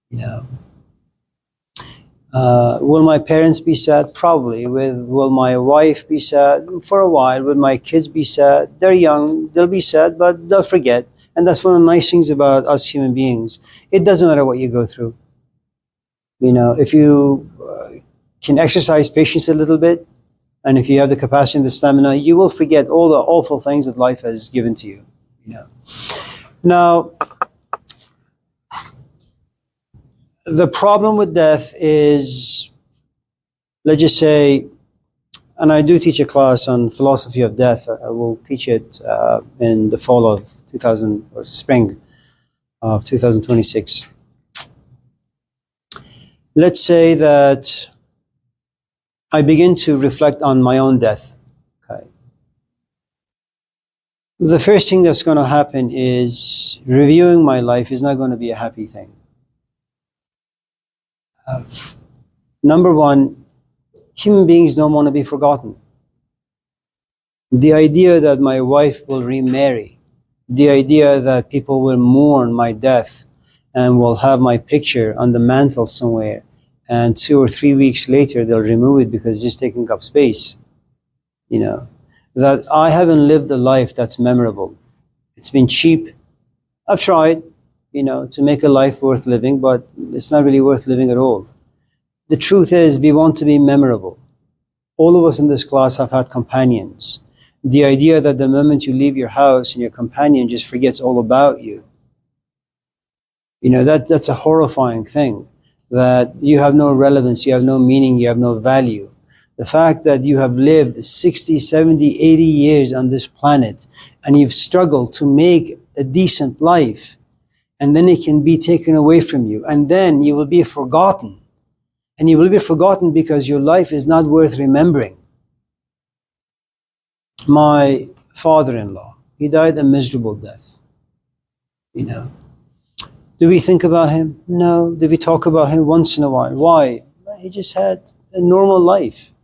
you know. Will my parents be sad? Probably. Will my wife be sad? For a while. Will my kids be sad? They're young, they'll be sad, but they'll forget. And that's one of the nice things about us human beings. It doesn't matter what you go through. You know, if you can exercise patience a little bit, and if you have the capacity and the stamina, you will forget all the awful things that life has given to you. You know. Now, the problem with death is, let's just say, and I do teach a class on philosophy of death. I will teach it in the fall of 2000, or spring of 2026. Let's say that I begin to reflect on my own death. Okay. The first thing that's going to happen is reviewing my life is not going to be a happy thing. Number one, human beings don't want to be forgotten. The idea that my wife will remarry, the idea that people will mourn my death and will have my picture on the mantle somewhere, and 2 or 3 weeks later they'll remove it because it's just taking up space. You know, that I haven't lived a life that's memorable. It's been cheap. I've tried, you know, to make a life worth living, but it's not really worth living at all. the truth is we want to be memorable. All of us in this class have had companions. The idea that the moment you leave your house and your companion just forgets all about you, that's a horrifying thing, that you have no relevance, you have no meaning, you have no value. The fact that you have lived 60, 70, 80 years on this planet and you've struggled to make a decent life, and then it can be taken away from you, and then you will be forgotten. And you will be forgotten because your life is not worth remembering. My father-in-law, he died a miserable death. Do we think about him? No. Do we talk about him once in a while? Why? He just had a normal life.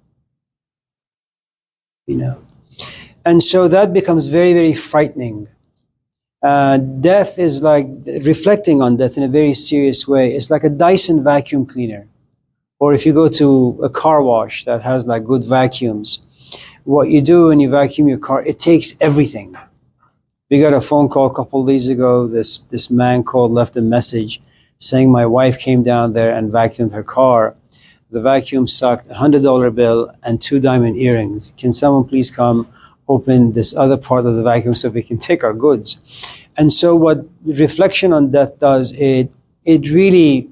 And so that becomes very, very frightening. Death is like, reflecting on death in a very serious way, it's like a Dyson vacuum cleaner. Or if you go to a car wash that has like good vacuums, what you do when you vacuum your car, it takes everything. We got a phone call a couple of days ago. This man called, left a message saying my wife came down there and vacuumed her car. The vacuum sucked a $100 bill and 2 diamond earrings. Can someone please come open this other part of the vacuum so we can take our goods? And so what reflection on death does, it really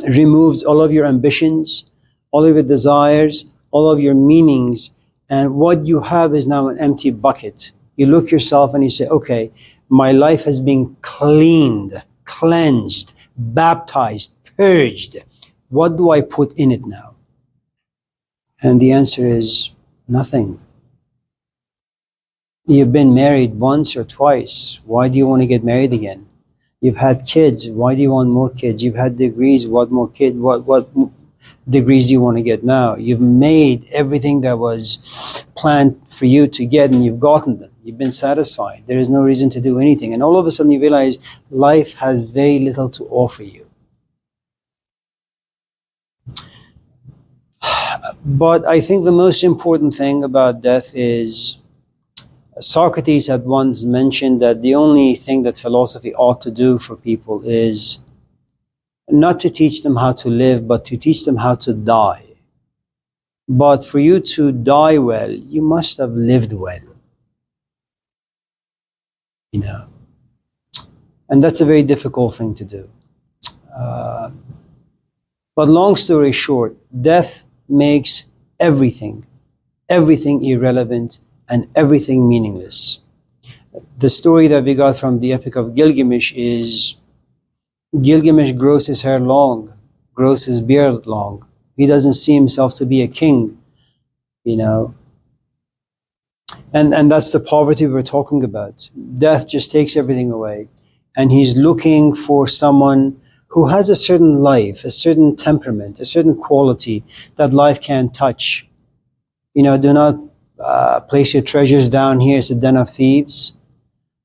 removes all of your ambitions, all of your desires, all of your meanings, and what you have is now an empty bucket. You look yourself and you say, okay, my life has been cleaned, cleansed, baptized, purged. What do I put in it now? And the answer is nothing. You've been married once or twice. Why do you want to get married again? You've had kids. Why do you want more kids? You've had degrees. What more kids? What degrees do you want to get now? You've made everything that was planned for you to get, and you've gotten them. You've been satisfied. There is no reason to do anything. And all of a sudden you realize life has very little to offer you. But I think the most important thing about death is Socrates had once mentioned that the only thing that philosophy ought to do for people is not to teach them how to live, but to teach them how to die. But for you to die well, you must have lived well. And that's a very difficult thing to do. But long story short, death makes everything irrelevant and everything meaningless. The story that we got from the Epic of Gilgamesh is Gilgamesh grows his hair long, grows his beard long. He doesn't see himself to be a king, And that's the poverty we're talking about. Death just takes everything away. And he's looking for someone who has a certain life, a certain temperament, a certain quality that life can't touch. Do not place your treasures down here. It's a den of thieves,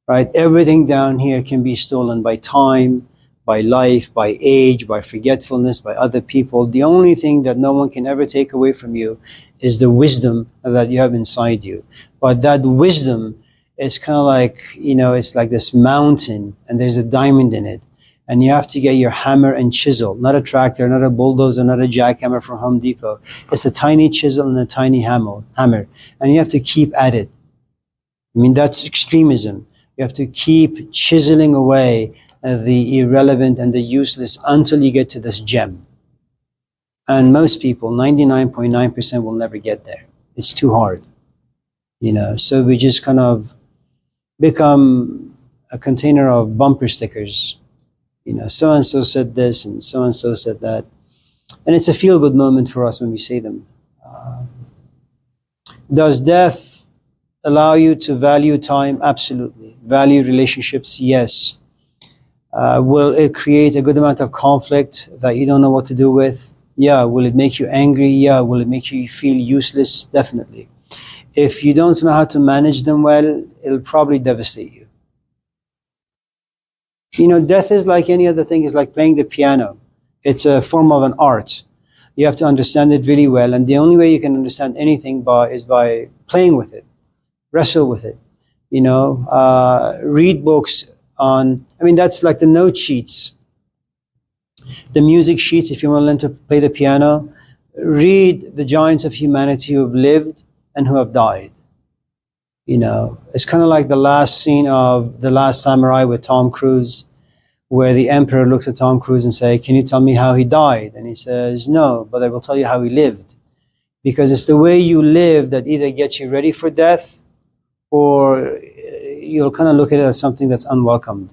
right? Everything down here can be stolen by time, by life, by age, by forgetfulness, by other people. The only thing that no one can ever take away from you is the wisdom that you have inside you. But that wisdom is kind of like, it's like this mountain and there's a diamond in it. And you have to get your hammer and chisel, not a tractor, not a bulldozer, not a jackhammer from Home Depot. It's a tiny chisel and a tiny hammer. And you have to keep at it. That's extremism. You have to keep chiseling away the irrelevant and the useless until you get to this gem. And most people, 99.9%, will never get there. It's too hard. So we just kind of become a container of bumper stickers. So-and-so said this and so-and-so said that. And it's a feel-good moment for us when we say them. Does death allow you to value time? Absolutely. Value relationships? Yes. Will it create a good amount of conflict that you don't know what to do with? Yeah. Will it make you angry? Yeah. Will it make you feel useless? Definitely. If you don't know how to manage them well, it'll probably devastate you. Death is like any other thing. It's like playing the piano. It's a form of an art. You have to understand it really well. And the only way you can understand anything is by playing with it, wrestle with it. Read books on, that's like the note sheets The music sheets, if you want to learn to play the piano, read the giants of humanity who have lived and who have died. You know, it's kind of like the last scene of The Last Samurai with Tom Cruise, where the emperor looks at Tom Cruise and say, "Can you tell me how he died?" And he says, "No, but I will tell you how he lived." Because it's the way you live that either gets you ready for death, or you'll kind of look at it as something that's unwelcomed.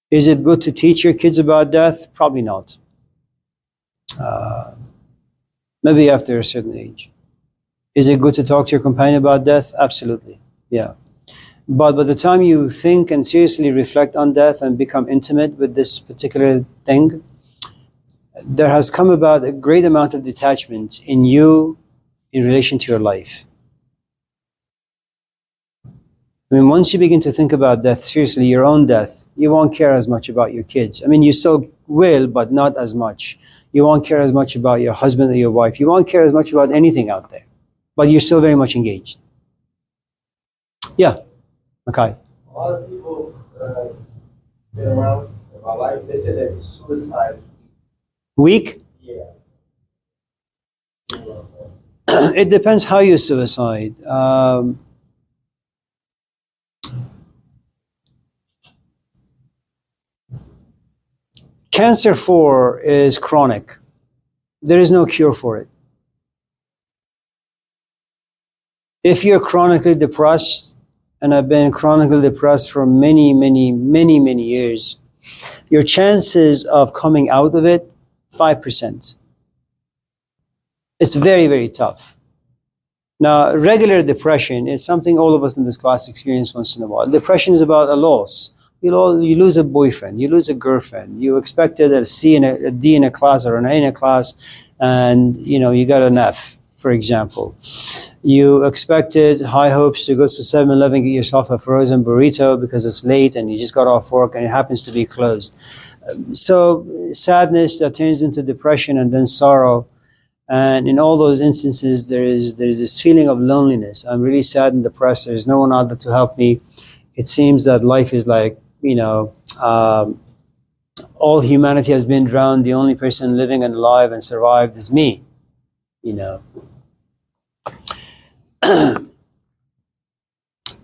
Is it good to teach your kids about death? Probably not. Maybe after a certain age. Is it good to talk to your companion about death? Absolutely, yeah. But by the time you think and seriously reflect on death and become intimate with this particular thing, there has come about a great amount of detachment in you in relation to your life. I mean, once you begin to think about death, seriously, your own death, you won't care as much about your kids. I mean, you still will, but not as much. You won't care as much about your husband or your wife. You won't care as much about anything out there, but you're still very much engaged. Yeah, okay. A lot of people been around in my life, they say that suicide. Weak? Yeah. It depends how you suicide. Cancer 4 is chronic. There is no cure for it. If you're chronically depressed, and I've been chronically depressed for many years, your chances of coming out of it, 5%. It's very tough. Now, regular depression is something all of us in this class experience once in a while. Depression is about a loss. You lose a boyfriend, you lose a girlfriend, you expected a C and a D in a class or an A in a class, and you got an F, for example. You expected high hopes to go to 7-Eleven, get yourself a frozen burrito because it's late and you just got off work and it happens to be closed. So sadness that turns into depression and then sorrow. And in all those instances, there is this feeling of loneliness. I'm really sad and depressed. There's no one out there to help me. It seems that life is like, all humanity has been drowned. The only person living and alive and survived is me,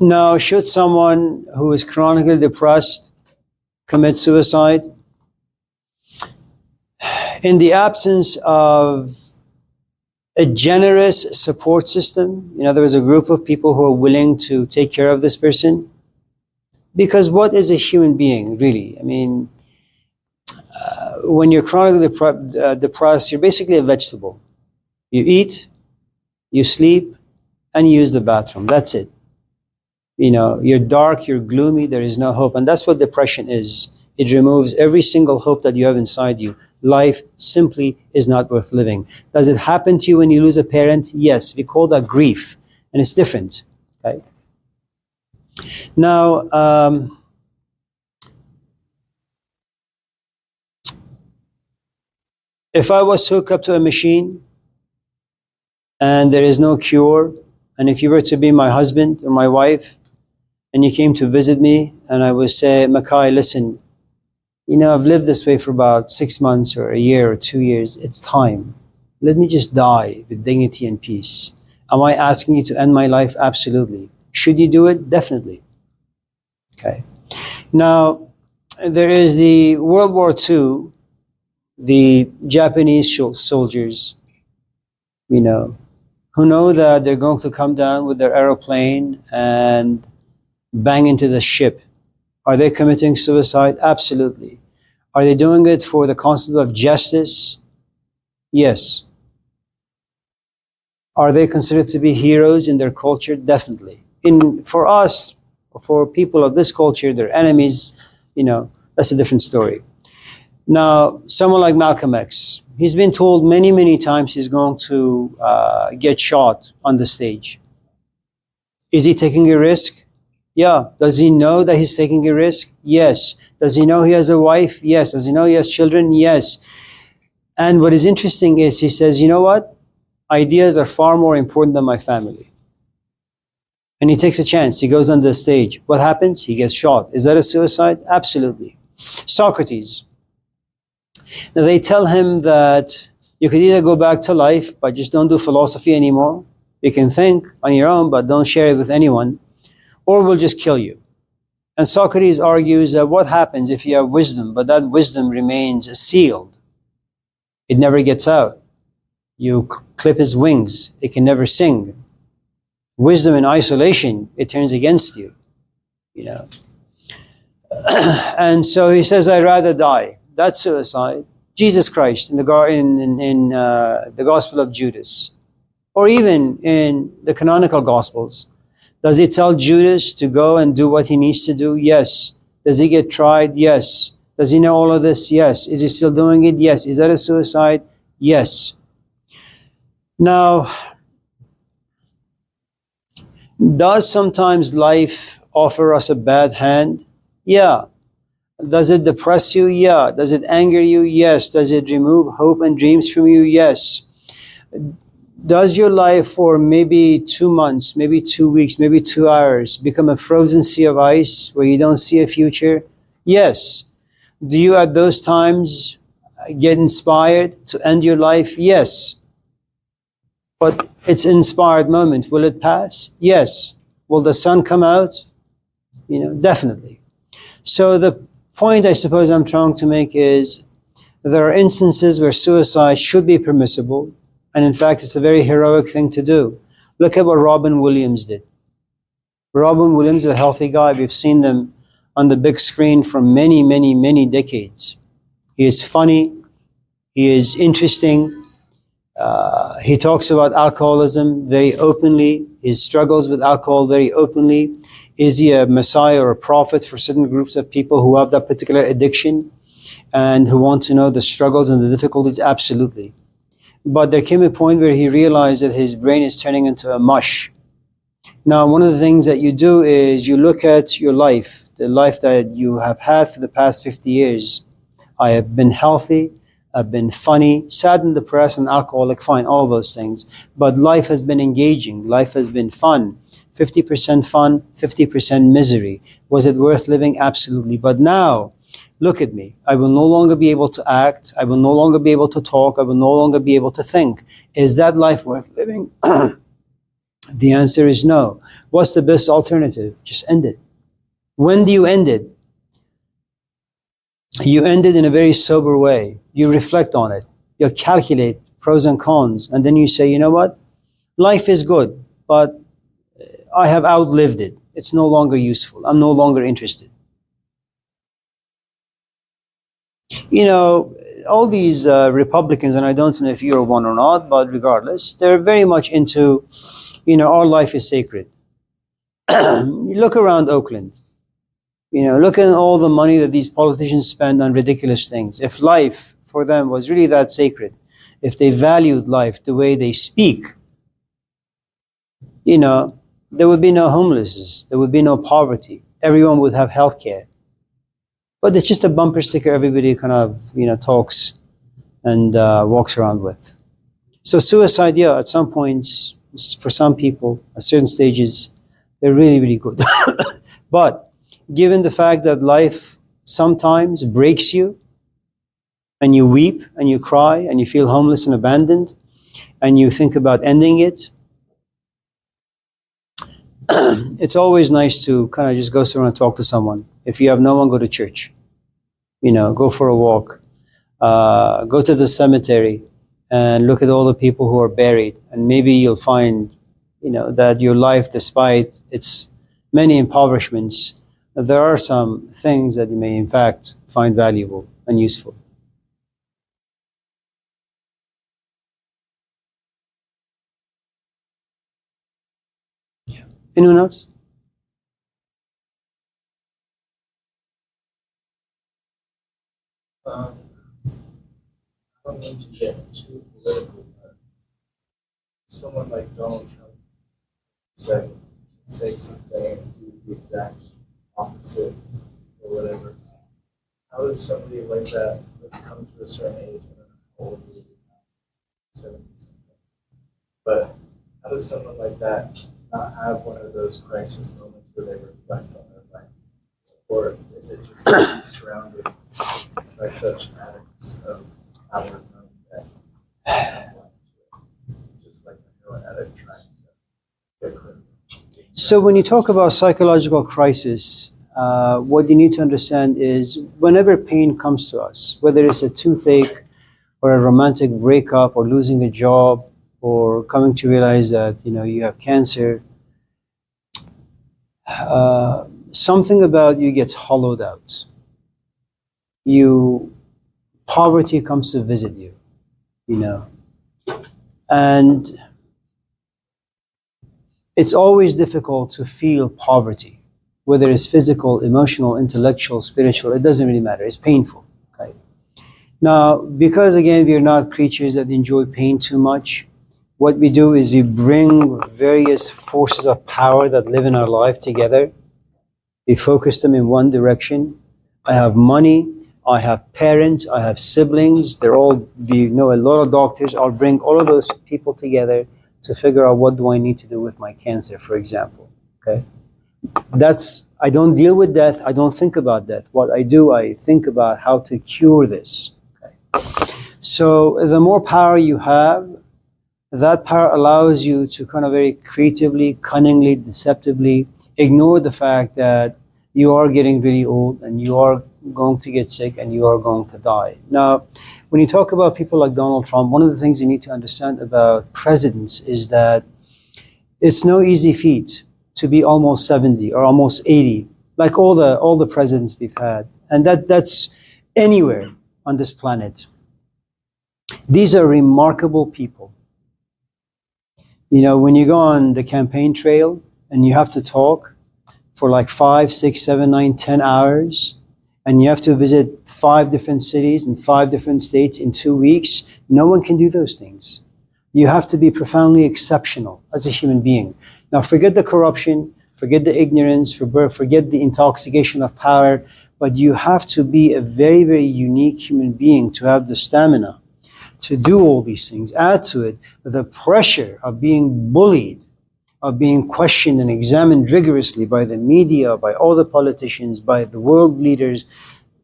Now, should someone who is chronically depressed commit suicide? In the absence of a generous support system, there is a group of people who are willing to take care of this person. Because what is a human being, really? I mean, when you're chronically depressed, you're basically a vegetable. You eat, you sleep, and you use the bathroom. That's it. You're dark, you're gloomy, there is no hope. And that's what depression is. It removes every single hope that you have inside you. Life simply is not worth living. Does it happen to you when you lose a parent? Yes, we call that grief, and it's different. Okay. Now, if I was hooked up to a machine and there is no cure, and if you were to be my husband or my wife, and you came to visit me, and I would say, Makai, listen, I've lived this way for about 6 months or a year or 2 years. It's time. Let me just die with dignity and peace. Am I asking you to end my life? Absolutely. Should you do it? Definitely. Okay. Now, there is the World War II, the Japanese soldiers, who know that they're going to come down with their aeroplane and bang into the ship. Are they committing suicide? Absolutely. Are they doing it for the concept of justice? Yes. Are they considered to be heroes in their culture? Definitely. For us, for people of this culture, they're enemies, that's a different story. Now, someone like Malcolm X, he's been told many times he's going to get shot on the stage. Is he taking a risk? Yeah. Does he know that he's taking a risk? Yes. Does he know he has a wife? Yes. Does he know he has children? Yes. And what is interesting is he says, you know what? Ideas are far more important than my family. and he takes a chance. He goes on the stage. What happens? He gets shot. Is that a suicide? Absolutely. Socrates. Now they tell him that you could either go back to life, but just don't do philosophy anymore. You can think on your own, but don't share it with anyone, or we'll just kill you. And Socrates argues that what happens if you have wisdom, but that wisdom remains sealed? It never gets out. You clip his wings, it can never sing. Wisdom in isolation, it turns against you, you know. And so he says, I'd rather die. That's suicide. Jesus Christ in the Gospel of Judas, or even in the canonical Gospels, does he tell Judas to go and do what he needs to do? Yes. Does he get tried? Yes. Does he know all of this? Yes. Is he still doing it? Yes. Is that a suicide? Yes. Now, does sometimes life offer us a bad hand? Yeah. Does it depress you? Yeah. Does it anger you? Yes. Does it remove hope and dreams from you? Yes. Does your life for maybe 2 months, maybe 2 weeks, maybe 2 hours become a frozen sea of ice where you don't see a future? Yes. Do you at those times get inspired to end your life? Yes. But it's an inspired moment. Will it pass? Yes. Will the sun come out? You know, definitely. So the point I suppose I'm trying to make is there are instances where suicide should be permissible. And in fact, it's a very heroic thing to do. Look at what Robin Williams did. Robin Williams is a healthy guy. We've seen them on the big screen for many, many, many decades. He is funny. He is interesting. He talks about alcoholism very openly. He struggles with alcohol very openly. Is he a messiah or a prophet for certain groups of people who have that particular addiction and who want to know the struggles and the difficulties? Absolutely. But there came a point where he realized that his brain is turning into a mush. Now, one of the things that you do is you look at your life, the life that you have had for the past 50 years. I have been healthy, I've been funny, sad and depressed and alcoholic, fine, all those things. But life has been engaging, life has been fun. 50% fun, 50% misery. Was it worth living? Absolutely. But now, look at me. I will no longer be able to act. I will no longer be able to talk. I will no longer be able to think. Is that life worth living? The answer is no. What's the best alternative? Just end it. When do you end it? You end it in a very sober way. You reflect on it. You calculate pros and cons. And then you say, you know what? Life is good, but I have outlived it. It's no longer useful. I'm no longer interested. You know, all these Republicans, and I don't know if you're one or not, but regardless, they're very much into, you know, our life is sacred. You look around Oakland. You know, look at all the money that these politicians spend on ridiculous things. If life for them was really that sacred, if they valued life the way they speak, you know, there would be no homelessness, there would be no poverty. Everyone would have health care. But it's just a bumper sticker everybody kind of, you know, talks and walks around with. So suicide, yeah, at some points, for some people, at certain stages, they're really, really good. But given the fact that life sometimes breaks you, and you weep, and you cry, and you feel homeless and abandoned, and you think about ending it, it's always nice to kind of just go somewhere and talk to someone. If you have no one, go to church. You know, go for a walk. Go to the cemetery and look at all the people who are buried. And maybe you'll find, you know, that your life, despite its many impoverishments, there are some things that you may in fact find valuable and useful. Yeah. Anyone else? I don't mean to get too political, but someone like Donald Trump say something and do the exact opposite or whatever. How does somebody like that that's come to a certain age, I don't know how old he is now, 70 something, but how does someone like that not have one of those crisis moments where they reflect on their life? Or is it just to be surrounded by such addicts of power and money that they have life to it? Just like a heroin addict trying to get rid of it. So when you talk about psychological crisis, what you need to understand is whenever pain comes to us, whether it's a toothache or a romantic breakup or losing a job or coming to realize that you have cancer, something about you gets hollowed out. Poverty comes to visit you, and it's always difficult to feel poverty, whether it's physical, emotional, intellectual, spiritual. It doesn't really matter. It's painful. Okay. Now, because again we are not creatures that enjoy pain too much, what we do is we bring various forces of power that live in our life together. We focus them in one direction. I have money, I have parents, I have siblings. We know a lot of doctors. I'll bring all of those people together to figure out what do I need to do with my cancer, for example. Okay, I don't deal with death. I don't think about death. What I do, I think about how to cure this. Okay, so the more power you have, that power allows you to kind of very creatively, cunningly, deceptively ignore the fact that you are getting really old and you are going to get sick and you are going to die. Now, when you talk about people like Donald Trump, one of the things you need to understand about presidents is that it's no easy feat to be almost 70 or almost 80, like all the presidents we've had. And that's anywhere on this planet. These are remarkable people. When you go on the campaign trail and you have to talk for like 5, 6, 7, 9, 10 hours, and you have to visit 5 different cities in 5 different states in 2 weeks, no one can do those things. You have to be profoundly exceptional as a human being. Now, forget the corruption, forget the ignorance, forget the intoxication of power, but you have to be a very, very unique human being to have the stamina to do all these things. Add to it the pressure of being bullied, of being questioned and examined rigorously by the media, by all the politicians, by the world leaders,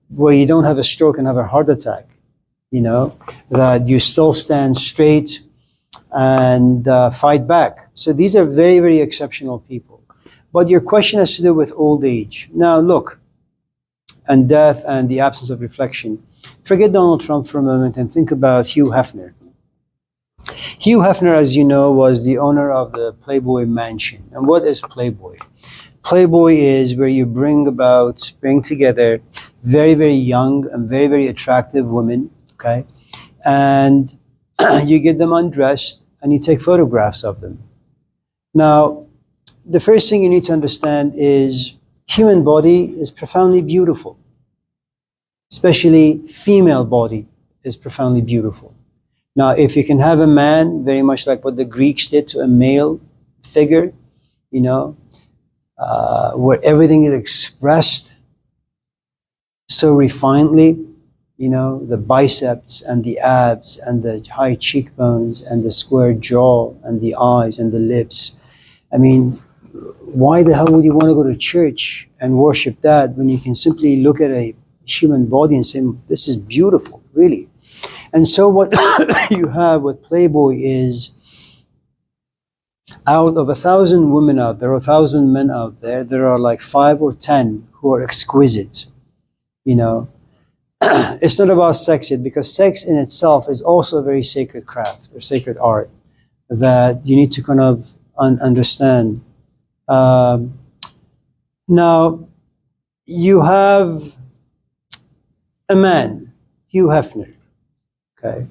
where you don't have a stroke and have a heart attack, that you still stand straight and fight back. So these are very, very exceptional people. But your question has to do with old age. Now look, and death and the absence of reflection. Forget Donald Trump for a moment and think about Hugh Hefner. Hugh Hefner, as you know, was the owner of the Playboy Mansion. And what is Playboy? Playboy is where you bring together very, very young and very, very attractive women, okay? And you get them undressed and you take photographs of them. Now, the first thing you need to understand is human body is profoundly beautiful. Especially female body is profoundly beautiful. Now, if you can have a man, very much like what the Greeks did to a male figure, where everything is expressed so refinedly, the biceps and the abs and the high cheekbones and the square jaw and the eyes and the lips. I mean, why the hell would you want to go to church and worship that when you can simply look at a human body and say, this is beautiful, really? And so what you have with Playboy is, out of 1,000 women out there, or 1,000 men out there, there are like 5 or 10 who are exquisite. It's not about sex yet, because sex in itself is also a very sacred craft or sacred art that you need to kind of understand. Now, you have a man, Hugh Hefner. Okay.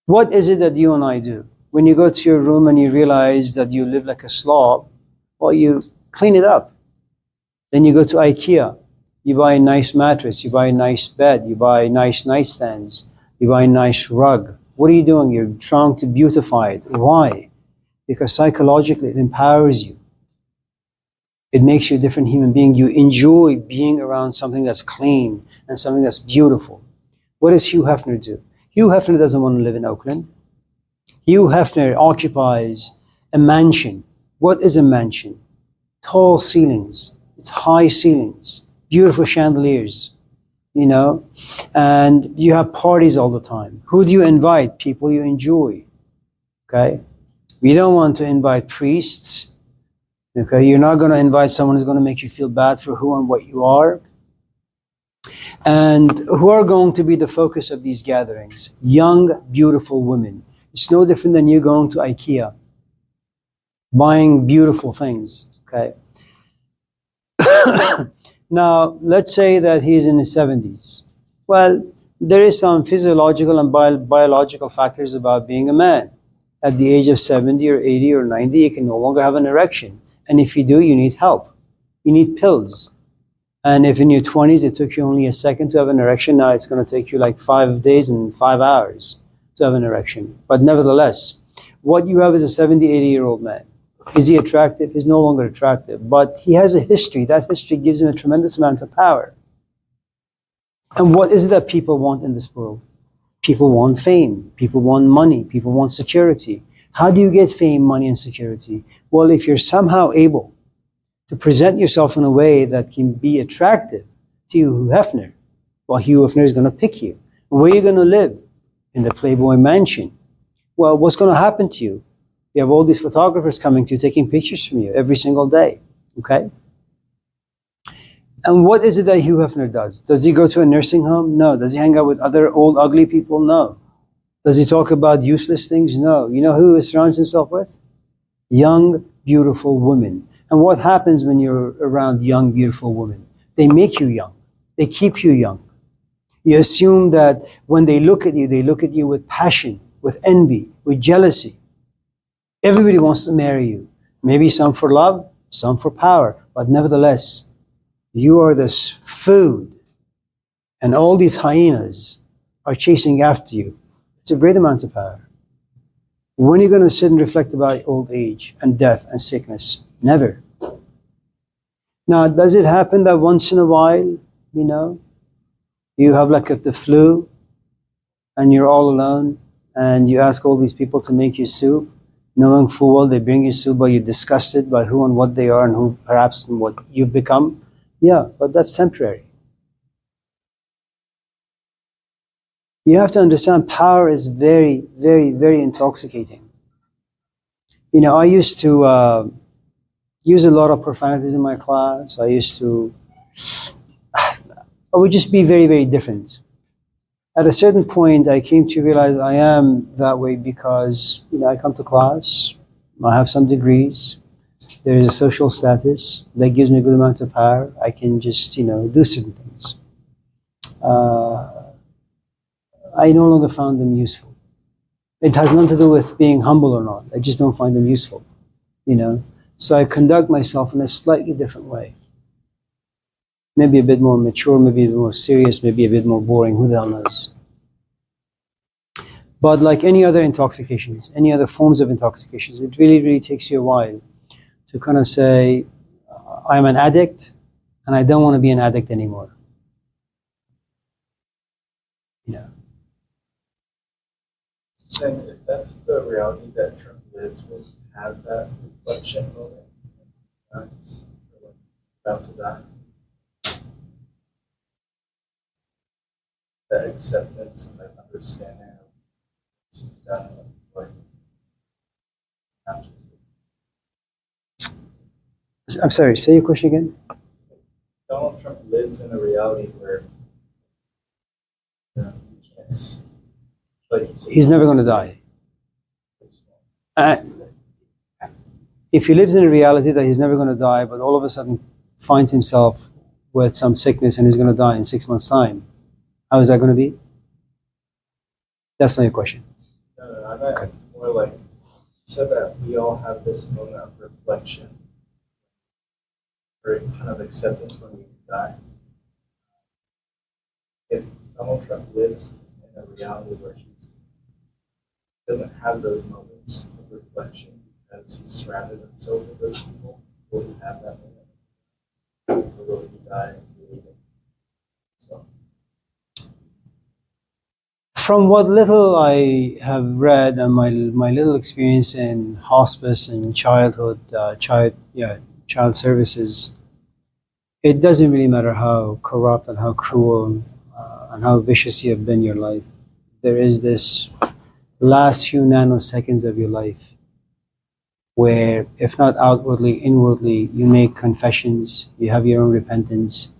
What is it that you and I do? When you go to your room and you realize that you live like a slob, well, you clean it up. Then you go to IKEA. You buy a nice mattress. You buy a nice bed. You buy nice nightstands. You buy a nice rug. What are you doing? You're trying to beautify it. Why? Because psychologically it empowers you. It makes you a different human being. You enjoy being around something that's clean and something that's beautiful. What does Hugh Hefner do? Hugh Hefner doesn't want to live in Oakland. Hugh Hefner occupies A mansion. What is a mansion? Tall ceilings. It's high ceilings. Beautiful chandeliers. You know, and you have parties all the time. Who do you invite? People you enjoy. Okay? You don't want to invite priests. Okay? You're not going to invite someone who's going to make you feel bad for who and what you are. And who are going to be the focus of these gatherings? Young, beautiful women. It's no different than you going to IKEA, buying beautiful things. Okay? Now, let's say that he's in his 70s. Well, there is some physiological and biological factors about being a man. At the age of 70 or 80 or 90, you can no longer have an erection. And if you do, you need help. You need pills. And if in your 20s it took you only a second to have an erection, now it's going to take you like 5 days and 5 hours to have an erection. But nevertheless, what you have is a 70, 80-year-old man. Is he attractive? He's no longer attractive. But he has a history. That history gives him a tremendous amount of power. And what is it that people want in this world? People want fame. People want money. People want security. How do you get fame, money, and security? Well, if you're somehow able to present yourself in a way that can be attractive to Hugh Hefner, well, Hugh Hefner is going to pick you. Where are you going to live? In the Playboy Mansion. Well, what's going to happen to you? You have all these photographers coming to you, taking pictures from you every single day. Okay? And what is it that Hugh Hefner does? Does he go to a nursing home? No. Does he hang out with other old, ugly people? No. Does he talk about useless things? No. You know who he surrounds himself with? Young, beautiful women. And what happens when you're around young, beautiful women? They make you young. They keep you young. You assume that when they look at you with passion, with envy, with jealousy. Everybody wants to marry you. Maybe some for love, some for power. But nevertheless, you are this food. And all these hyenas are chasing after you. It's a great amount of power. When are you going to sit and reflect about old age and death and sickness? Never. Now, does it happen that once in a while, you have like the flu and you're all alone and you ask all these people to make you soup, knowing full well they bring you soup, but you're disgusted by who and what they are and who perhaps and what you've become? Yeah, but that's temporary. You have to understand power is very, very, very intoxicating. I used to use a lot of profanities in my class. I would just be very, very different. At a certain point, I came to realize I am that way because, I come to class, I have some degrees, there is a social status that gives me a good amount of power. I can just, do certain things. I no longer found them useful. It has nothing to do with being humble or not. I just don't find them useful, So I conduct myself in a slightly different way. Maybe a bit more mature, maybe a bit more serious, maybe a bit more boring, who the hell knows. But like any other intoxications, any other forms of intoxications, it really, really takes you a while to kind of say, I'm an addict and I don't want to be an addict anymore. And if that's the reality that Trump lives with, have that reflection moment, that's about to die. That acceptance and that understanding of what he's done and what he's like. I'm sorry, say your question again. Donald Trump lives in a reality where you can't. Like you said, He's never going to die. If he lives in a reality that he's never going to die, but all of a sudden finds himself with some sickness and he's going to die in 6 months' time, how is that going to be? That's not your question. No, I meant more like you said that we all have this moment of reflection or kind of acceptance when we die. If Donald Trump lives in a reality where he doesn't have those moments of reflection because he's surrounded himself with those people, will he have that moment? Or will he die and leave it? So. From what little I have read and my little experience in hospice and childhood, child services, it doesn't really matter how corrupt and how cruel and how vicious you have been in your life. There is this last few nanoseconds of your life where, if not outwardly, inwardly, you make confessions, you have your own repentance,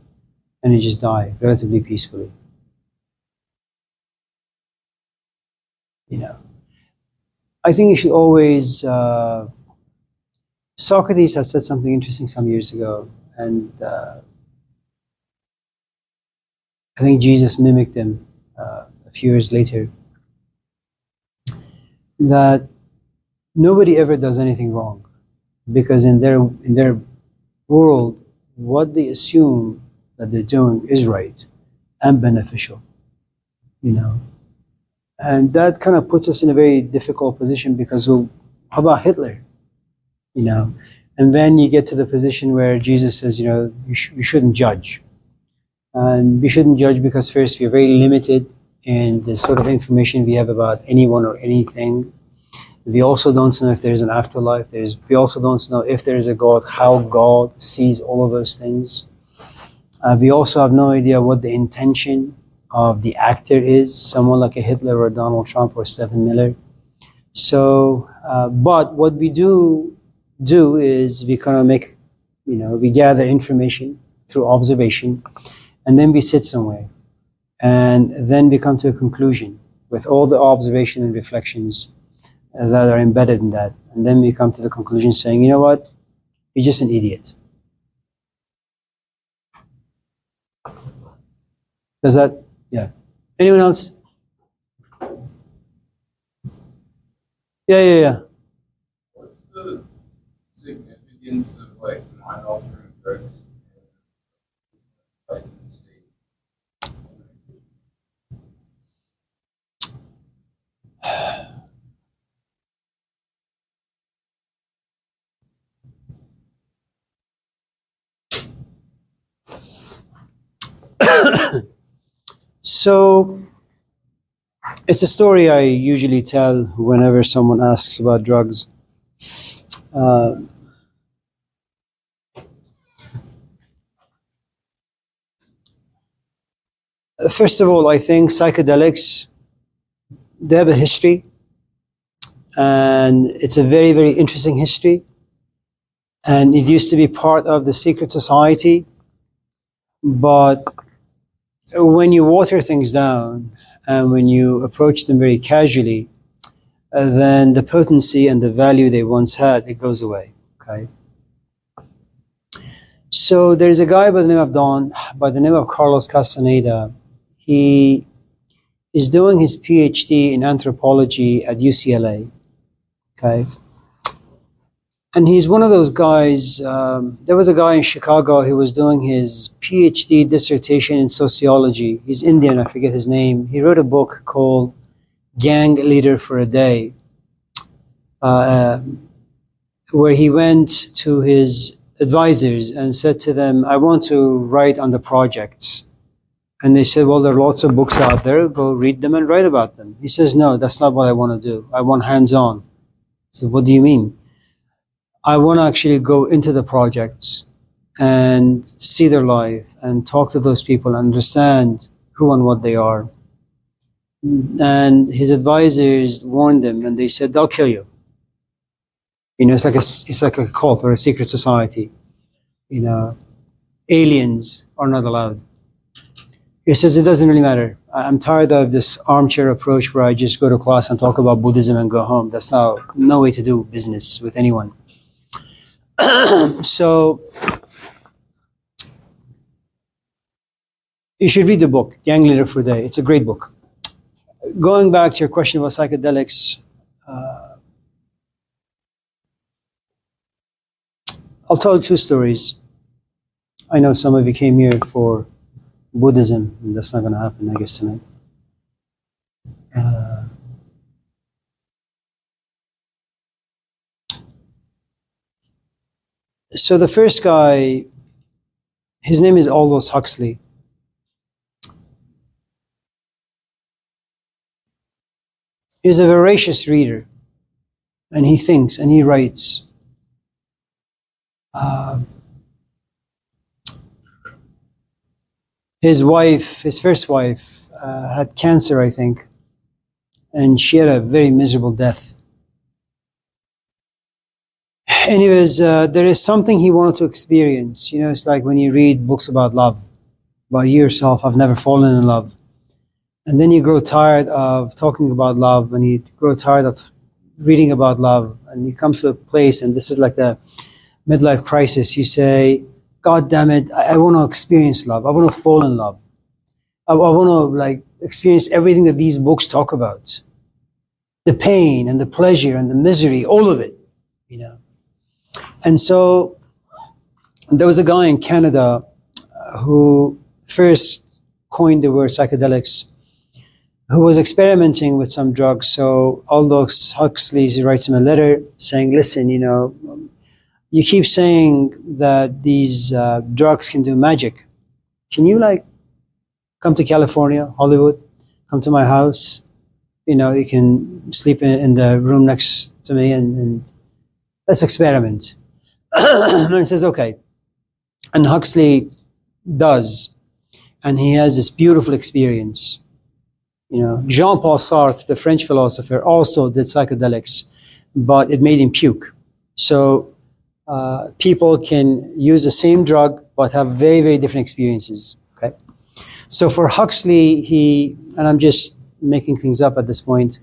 and you just die relatively peacefully. You know, I think you should always. Socrates had said something interesting some years ago, and I think Jesus mimicked him a few years later. That nobody ever does anything wrong, because in their world, what they assume that they're doing is right and beneficial. You know. And that kind of puts us in a very difficult position because, well, how about Hitler? You know, and then you get to the position where Jesus says, you know, you shouldn't judge. And we shouldn't judge because, first, we're very limited in the sort of information we have about anyone or anything. We also don't know if there's an afterlife. We also don't know if there is a God, how God sees all of those things. We also have no idea what the intention of the actor is, someone like a Hitler or Donald Trump or Stephen Miller. So, but what we do is we kind of make, you know, we gather information through observation, and then we sit somewhere, and then we come to a conclusion with all the observation and reflections that are embedded in that, and then we come to the conclusion saying, you know what, you're just an idiot. Does that? Yeah. Anyone else? Yeah. What's the significance of like mind-altering drugs like in the state? So, it's a story I usually tell whenever someone asks about drugs. First of all, I think psychedelics, they have a history, and it's a very, very interesting history. And it used to be part of the secret society, but when you water things down and when you approach them very casually, then the potency and the value they once had, it goes away. Okay. So there's a guy by the name of Carlos Castaneda. He is doing his PhD in anthropology at UCLA. Okay. And he's one of those guys, there was a guy in Chicago who was doing his PhD dissertation in sociology. He's Indian, I forget his name. He wrote a book called Gang Leader for a Day, where he went to his advisors and said to them, I want to write on the projects. And they said, well, there are lots of books out there. Go read them and write about them. He says, no, that's not what I want to do. I want hands-on. I said, what do you mean? I want to actually go into the projects and see their life and talk to those people, understand who and what they are. And his advisors warned him, and they said, they'll kill you. You know, it's like a cult or a secret society. You know, aliens are not allowed. He says, it doesn't really matter. I'm tired of this armchair approach where I just go to class and talk about Buddhism and go home. That's no way to do business with anyone. So you should read the book, Gang Leader for a Day. It's a great book. Going back to your question about psychedelics, I'll tell you two stories. I know some of you came here for Buddhism, and that's not going to happen, I guess, tonight. So the first guy, his name is Aldous Huxley. He's a voracious reader, and he thinks and he writes. His wife, his first wife, had cancer, I think, and she had a very miserable death. Anyways, there is something he wanted to experience. You know, it's like when you read books about love, about you yourself, I've never fallen in love. And then you grow tired of talking about love, and you grow tired of reading about love, and you come to a place, and this is like the midlife crisis. You say, God damn it, I want to experience love. I want to fall in love. I want to like experience everything that these books talk about. The pain and the pleasure and the misery, all of it, you know. And so there was a guy in Canada who first coined the word psychedelics, who was experimenting with some drugs. So Aldous Huxley writes him a letter saying, listen, you know, you keep saying that these drugs can do magic. Can you like come to California, Hollywood, come to my house? You know, you can sleep in the room next to me and let's experiment. And he says, okay. And Huxley does. And he has this beautiful experience. You know, Jean-Paul Sartre, the French philosopher, also did psychedelics, but it made him puke. So people can use the same drug, but have very, very different experiences. Okay. So for Huxley, and I'm just making things up at this point,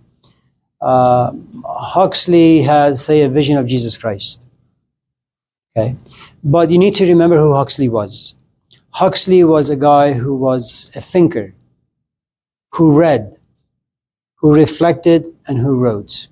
Huxley has, say, a vision of Jesus Christ. Okay. But you need to remember who Huxley was. Huxley was a guy who was a thinker, who read, who reflected, and who wrote.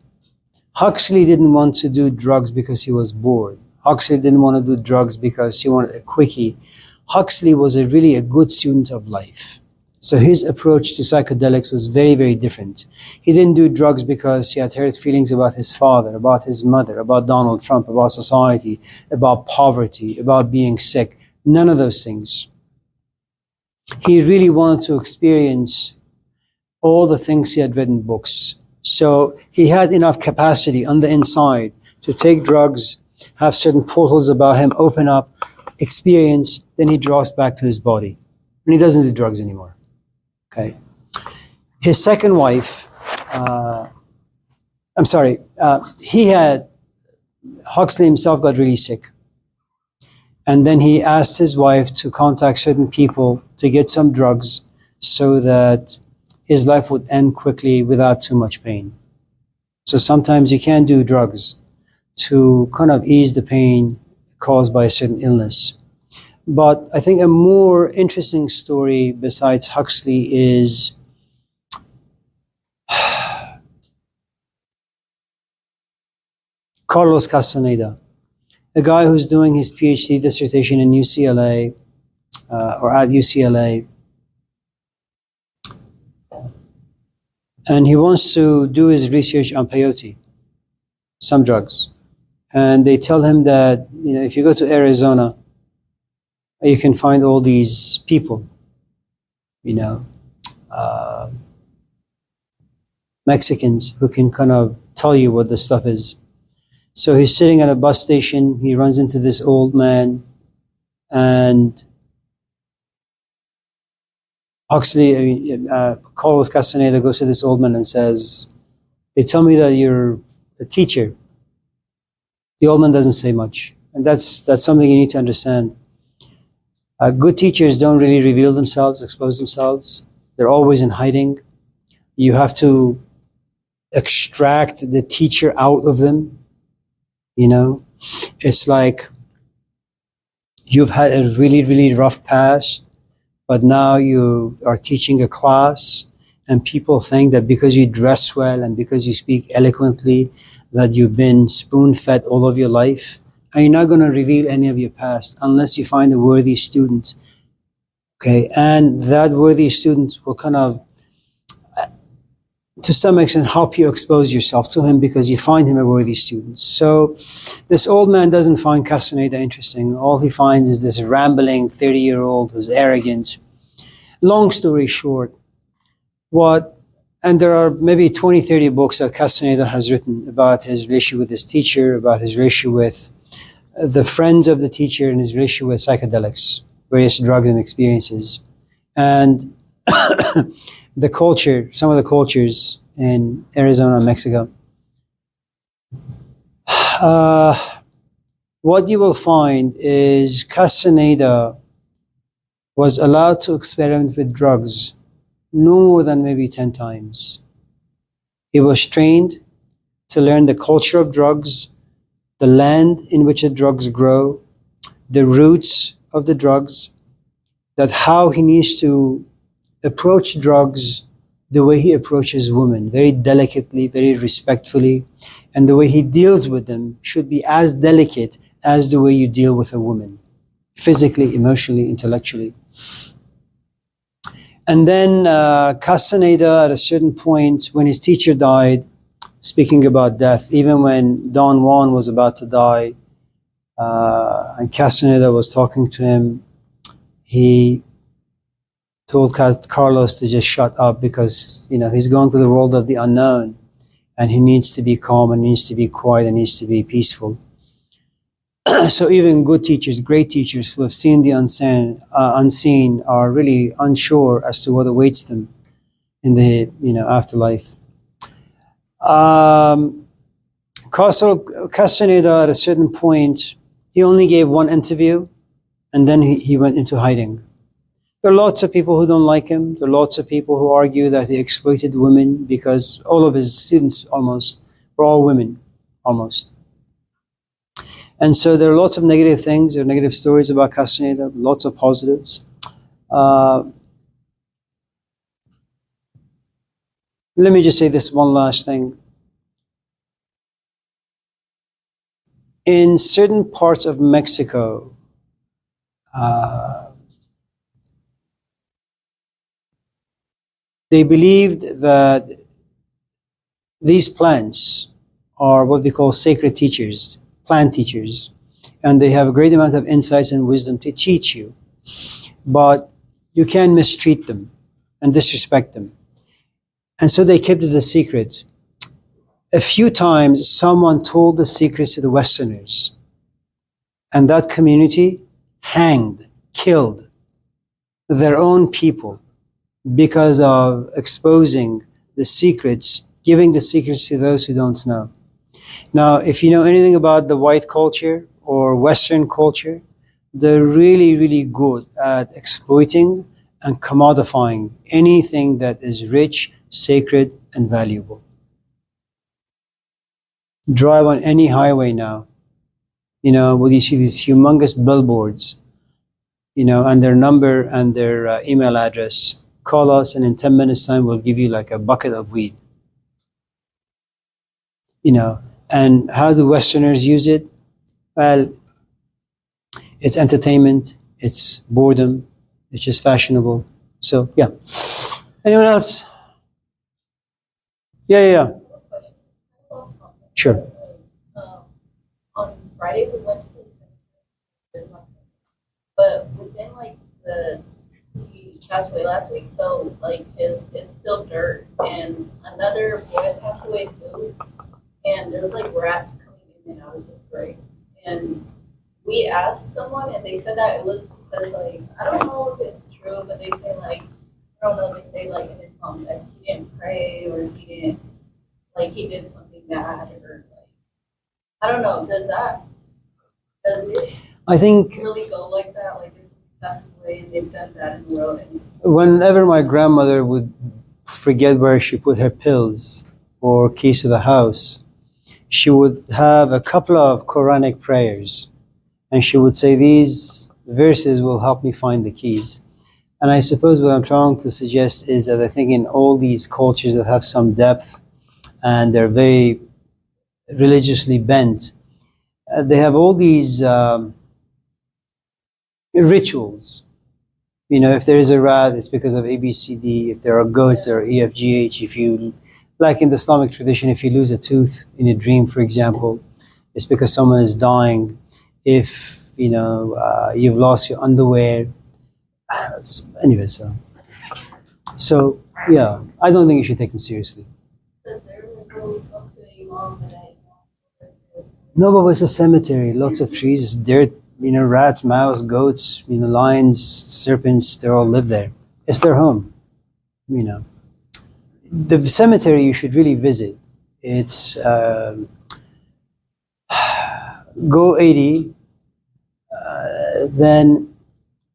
Huxley didn't want to do drugs because he was bored. Huxley didn't want to do drugs because he wanted a quickie. Huxley was really a good student of life. So his approach to psychedelics was very, very different. He didn't do drugs because he had hurt feelings about his father, about his mother, about Donald Trump, about society, about poverty, about being sick. None of those things. He really wanted to experience all the things he had read in books. So he had enough capacity on the inside to take drugs, have certain portals about him, open up, experience, then he draws back to his body. And he doesn't do drugs anymore. Okay. His second wife, Huxley himself got really sick. And then he asked his wife to contact certain people to get some drugs so that his life would end quickly without too much pain. So sometimes you can do drugs to kind of ease the pain caused by a certain illness. But I think a more interesting story besides Huxley is Carlos Castaneda, a guy who's doing his PhD dissertation in UCLA or at UCLA. And he wants to do his research on peyote, some drugs. And they tell him that, you know, if you go to Arizona, you can find all these people, you know, Mexicans who can kind of tell you what the stuff is. So he's sitting at a bus station, he runs into this old man, and Carlos Castaneda goes to this old man and says, they tell me that you're a teacher. The old man doesn't say much. And that's something you need to understand. Good teachers don't really reveal themselves, expose themselves. They're always in hiding. You have to extract the teacher out of them. You know, it's like you've had a really, really rough past, but now you are teaching a class and people think that because you dress well and because you speak eloquently, that you've been spoon-fed all of your life. And you're not going to reveal any of your past unless you find a worthy student. Okay, and that worthy student will kind of, to some extent, help you expose yourself to him because you find him a worthy student. So this old man doesn't find Castaneda interesting. All he finds is this rambling 30-year-old who's arrogant. Long story short, what and there are maybe 20, 30 books that Castaneda has written about his relationship with his teacher, about his relationship with the friends of the teacher, and his relationship with psychedelics, various drugs and experiences. And the culture, some of the cultures in Arizona and Mexico. What you will find is Castaneda was allowed to experiment with drugs no more than maybe 10 times. He was trained to learn the culture of drugs, the land in which the drugs grow, the roots of the drugs, that how he needs to approach drugs the way he approaches women, very delicately, very respectfully, and the way he deals with them should be as delicate as the way you deal with a woman, physically, emotionally, intellectually. And then Castaneda, at a certain point, when his teacher died, speaking about death, even when Don Juan was about to die, and Castaneda was talking to him, he told Carlos to just shut up because, he's going to the world of the unknown and he needs to be calm and needs to be quiet and needs to be peaceful. So even good teachers, great teachers who have seen the unseen are really unsure as to what awaits them in the afterlife. Castaneda, at a certain point, he only gave one interview and then he went into hiding. There are lots of people who don't like him. There are lots of people who argue that he exploited women because all of his students almost were all women, almost. And so there are lots of negative things, there are negative stories about Castaneda, lots of positives. Let me just say this one last thing. In certain parts of Mexico, they believed that these plants are what we call sacred teachers, plant teachers, and they have a great amount of insights and wisdom to teach you. But you can't mistreat them and disrespect them. And so they kept it a secret. A few times, someone told the secrets to the Westerners, and that community hanged, killed their own people because of exposing the secrets, giving the secrets to those who don't know. Now, if you know anything about the white culture or Western culture, they're really, really good at exploiting and commodifying anything that is rich, sacred, and valuable. Drive on any highway now, where you see these humongous billboards, and their number and their email address. Call us, and in 10 minutes' time, we'll give you like a bucket of weed. And how do Westerners use it? Well, it's entertainment, it's boredom, it's just fashionable. So, yeah. Anyone else? Yeah. Sure. On Friday, we went to the cemetery, but within he passed away last week, so it's still dirt, and another boy passed away too, and there was rats coming in and out of his grave, and we asked someone, and they said that it was because I don't know if it's true, but they say I don't know, they say in Islam that he didn't pray or he didn't he did something bad or I don't know. Does it I think really go like that? This passes away and they've done that in the world. And whenever my grandmother would forget where she put her pills or keys to the house, she would have a couple of Quranic prayers, and she would say, these verses will help me find the keys. And I suppose what I'm trying to suggest is that I think in all these cultures that have some depth and they're very religiously bent, they have all these rituals. If there is a rat, it's because of A, B, C, D. If there are goats, there are E, F, G, H. If you, like in the Islamic tradition, if you lose a tooth in a dream, for example, it's because someone is dying. If, you've lost your underwear. Anyway, so Yeah, I don't think you should take them seriously. Because they're gonna go talk to a mom and a No, but it's a cemetery. Lots of trees, it's dirt. You know, rats, mouse, goats. You know, lions, serpents. They all live there. It's their home. You know, the cemetery you should really visit. It's go 80. Then,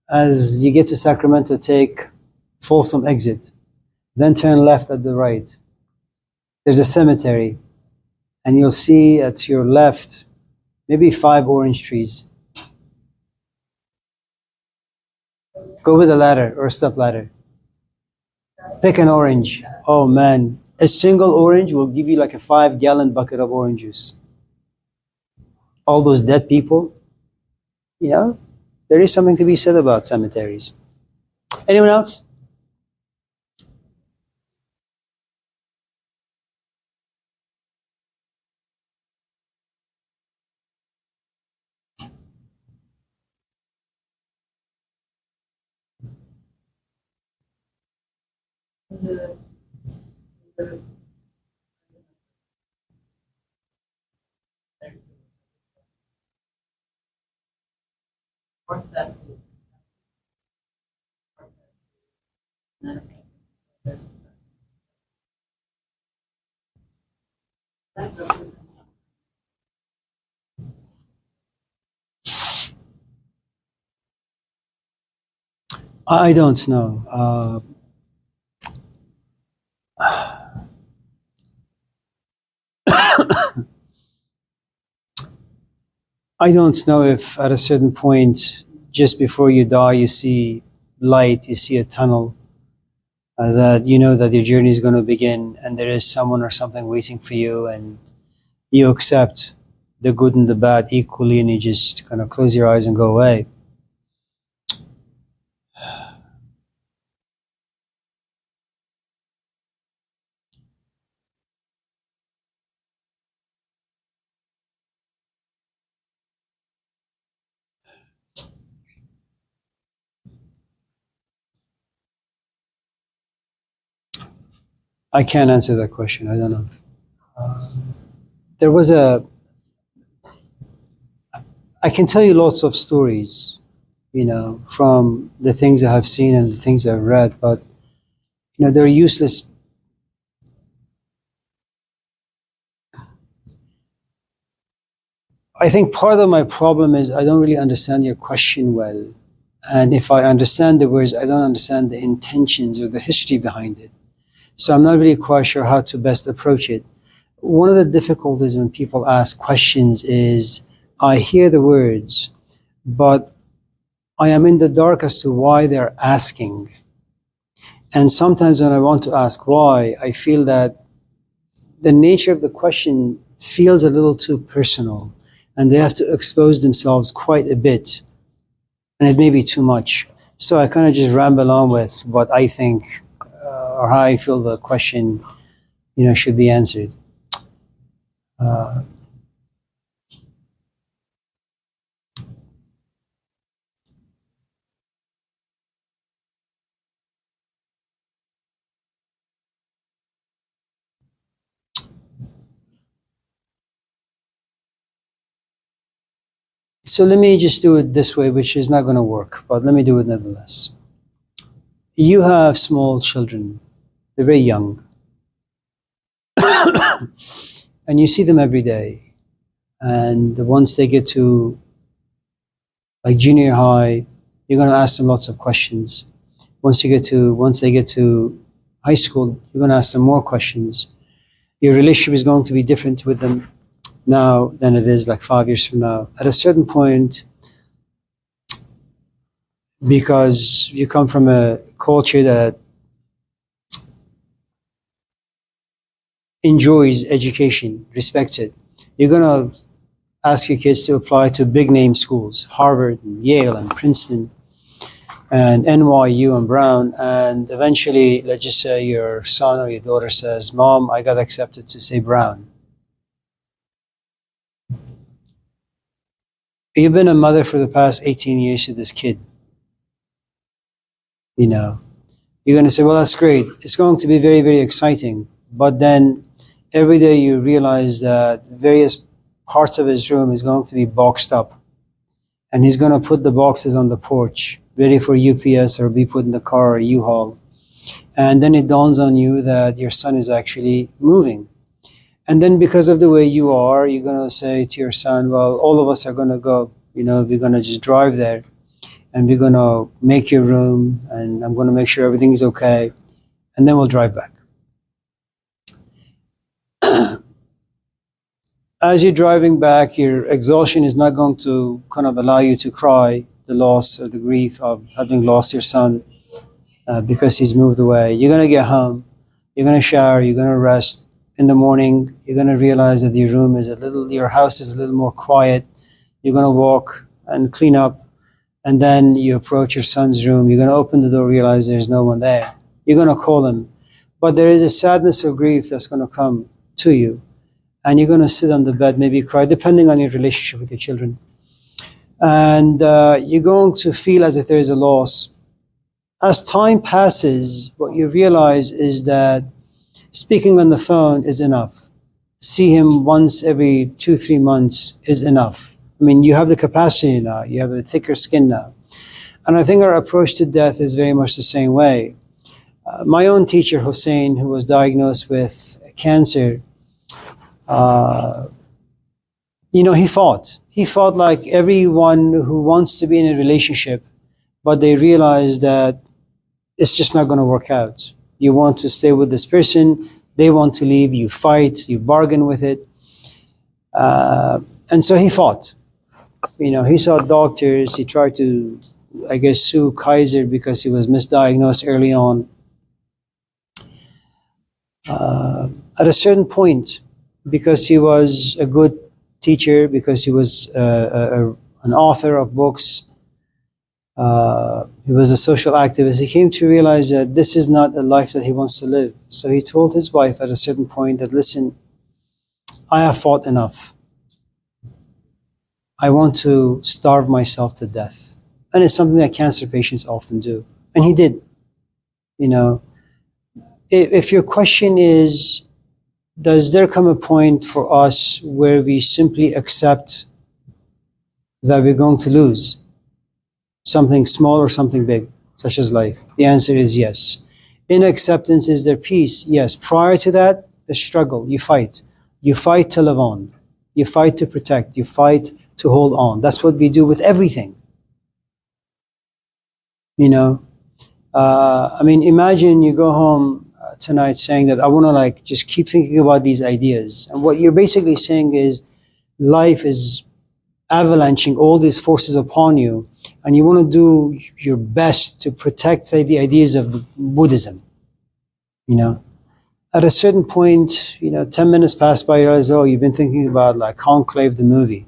as you get to Sacramento, take Folsom exit. Then turn left at the right. There's a cemetery, and you'll see at your left maybe 5 orange trees. Go with a ladder or a step ladder. Pick an orange. Oh man, a single orange will give you like a 5-gallon bucket of orange juice. All those dead people, you know, there is something to be said about cemeteries. Anyone else? I don't know. I don't know if at a certain point, just before you die, you see light, you see a tunnel, that you know that your journey is going to begin, and there is someone or something waiting for you, and you accept the good and the bad equally, and you just kind of close your eyes and go away. I can't answer that question. I don't know. There was I can tell you lots of stories, you know, from the things I have seen and the things I've read, but, you know, they're useless. I think part of my problem is I don't really understand your question well. And if I understand the words, I don't understand the intentions or the history behind it. So I'm not really quite sure how to best approach it. One of the difficulties when people ask questions is I hear the words, but I am in the dark as to why they're asking. And sometimes when I want to ask why, I feel that the nature of the question feels a little too personal, and they have to expose themselves quite a bit, and it may be too much. So I kind of just ramble on with what I think or how I feel the question, you know, should be answered. So let me just do it this way, which is not going to work, but let me do it nevertheless. You have small children, they're very young, and you see them every day. And once they get to like junior high, you're going to ask them lots of questions. Once they get to high school, you're going to ask them more questions. Your relationship is going to be different with them now than it is like 5 years from now. At a certain point, because you come from a culture that enjoys education, respects it, you're going to ask your kids to apply to big name schools, Harvard and Yale and Princeton and NYU and Brown. And eventually, let's just say your son or your daughter says, Mom, I got accepted to say Brown. You've been a mother for the past 18 years to this kid, you know, You're going to say, well, that's great. It's going to be very, very exciting. But then every day you realize that various parts of his room is going to be boxed up. And he's going to put the boxes on the porch, ready for UPS or be put in the car or U-Haul. And then it dawns on you that your son is actually moving. And then because of the way you are, you're going to say to your son, well, all of us are going to go. We're going to just drive there. And we're going to make your room. And I'm going to make sure everything's okay. And then we'll drive back. As you're driving back, your exhaustion is not going to kind of allow you to cry the loss or the grief of having lost your son because he's moved away. You're going to get home, you're going to shower, you're going to rest. In the morning, you're going to realize that your house is a little more quiet. You're going to walk and clean up, and then you approach your son's room. You're going to open the door, realize there's no one there. You're going to call him. But there is a sadness or grief that's going to come to you. And you're going to sit on the bed, maybe cry, depending on your relationship with your children. And you're going to feel as if there is a loss. As time passes, what you realize is that speaking on the phone is enough. See him once every 2-3 months is enough. I mean, you have the capacity now. You have a thicker skin now. And I think our approach to death is very much the same way. My own teacher, Hussein, who was diagnosed with cancer, he fought. He fought like everyone who wants to be in a relationship, but they realize that it's just not going to work out. You want to stay with this person, they want to leave, you fight, you bargain with it. And so he fought. He saw doctors, he tried to, sue Kaiser because he was misdiagnosed early on. At a certain point, because he was a good teacher, because he was an author of books, he was a social activist, he came to realize that this is not a life that he wants to live. So he told his wife at a certain point that, listen, I have fought enough. I want to starve myself to death. And it's something that cancer patients often do. And he did. If your question is, does there come a point for us where we simply accept that we're going to lose something small or something big, such as life? The answer is yes. In acceptance, is there peace? Yes. Prior to that, the struggle. You fight. You fight to live on. You fight to protect. You fight to hold on. That's what we do with everything. Imagine you go home tonight saying that I want to just keep thinking about these ideas. And what you're basically saying is life is avalanching all these forces upon you, and you want to do your best to protect, say, the ideas of Buddhism. At a certain point, 10 minutes pass by, you realize, you've been thinking about Conclave the movie.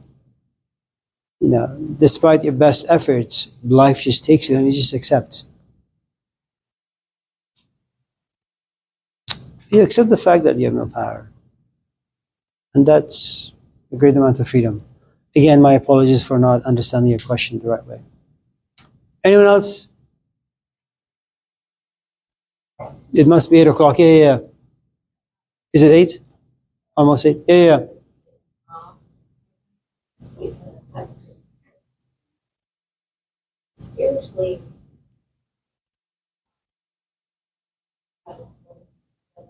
Despite your best efforts, life just takes it and you just accept. You accept the fact that you have no power. And that's a great amount of freedom. Again, my apologies for not understanding your question the right way. Anyone else? It must be 8 o'clock. Yeah. Is it 8? Almost 8? Yeah. Spiritually,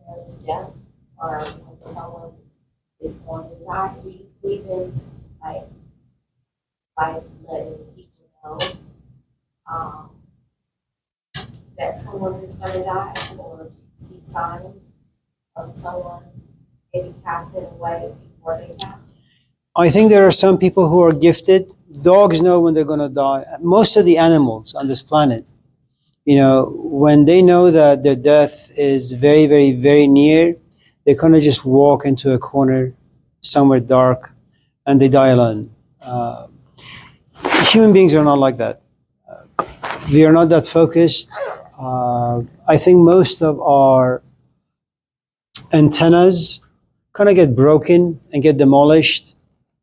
there's death, or when someone is going to die, do you believe in letting people know that someone is going to die, or do you see signs of someone maybe passing away before they pass? I think there are some people who are gifted. Dogs know when they're going to die. Most of the animals on this planet, when they know that their death is very, very, very near, they kind of just walk into a corner somewhere dark and they die alone. Human beings are not like that. We are not that focused. I think most of our antennas kind of get broken and get demolished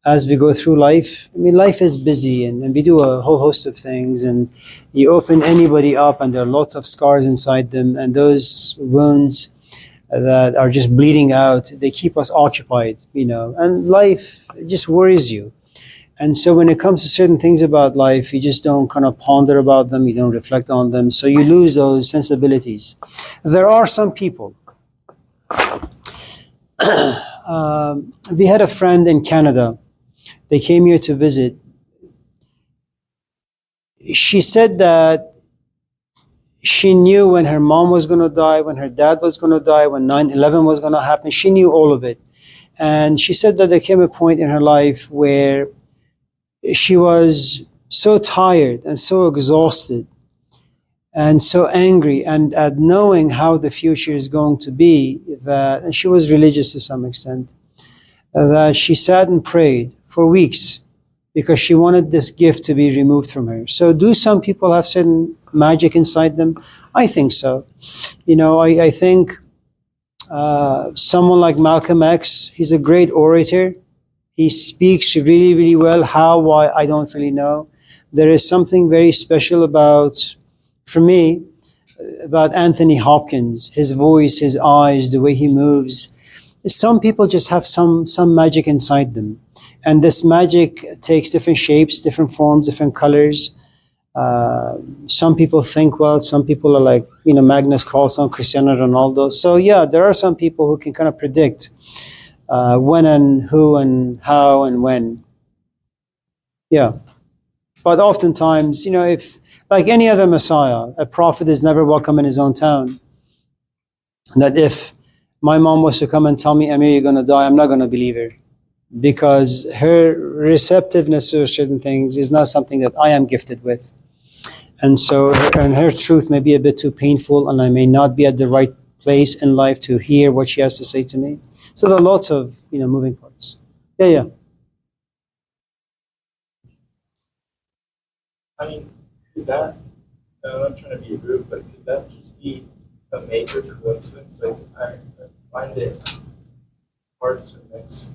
as we go through life. I mean, life is busy and we do a whole host of things, and you open anybody up and there are lots of scars inside them, and those wounds that are just bleeding out, they keep us occupied, and life just worries you. And so when it comes to certain things about life, you just don't kind of ponder about them, you don't reflect on them, so you lose those sensibilities. There are some people. We had a friend in Canada. They came here to visit. She said that she knew when her mom was going to die, when her dad was going to die, when 9/11 was going to happen. She knew all of it. And she said that there came a point in her life where she was so tired and so exhausted and so angry and at knowing how the future is going to be, that, and she was religious to some extent, that she sat and prayed for weeks because she wanted this gift to be removed from her. So do some people have certain magic inside them? I think so. I think someone like Malcolm X, he's a great orator. He speaks really, really well. How, why, I don't really know. There is something very special about, for me, about Anthony Hopkins, his voice, his eyes, the way he moves. Some people just have some magic inside them. And this magic takes different shapes, different forms, different colors. Some people think well, some people are like, Magnus Carlsen, Cristiano Ronaldo. So yeah, there are some people who can kind of predict when and who and how and when. Yeah. But oftentimes, if, like any other Messiah, a prophet is never welcome in his own town. That if my mom was to come and tell me, Amir, you're going to die, I'm not going to believe her. Because her receptiveness to certain things is not something that I am gifted with. And so her truth may be a bit too painful, and I may not be at the right place in life to hear what she has to say to me. So there are lots of, moving parts. Yeah. I mean, could that, I'm not trying to be rude, but could that just be a major coincidence? Like, I find it hard to mix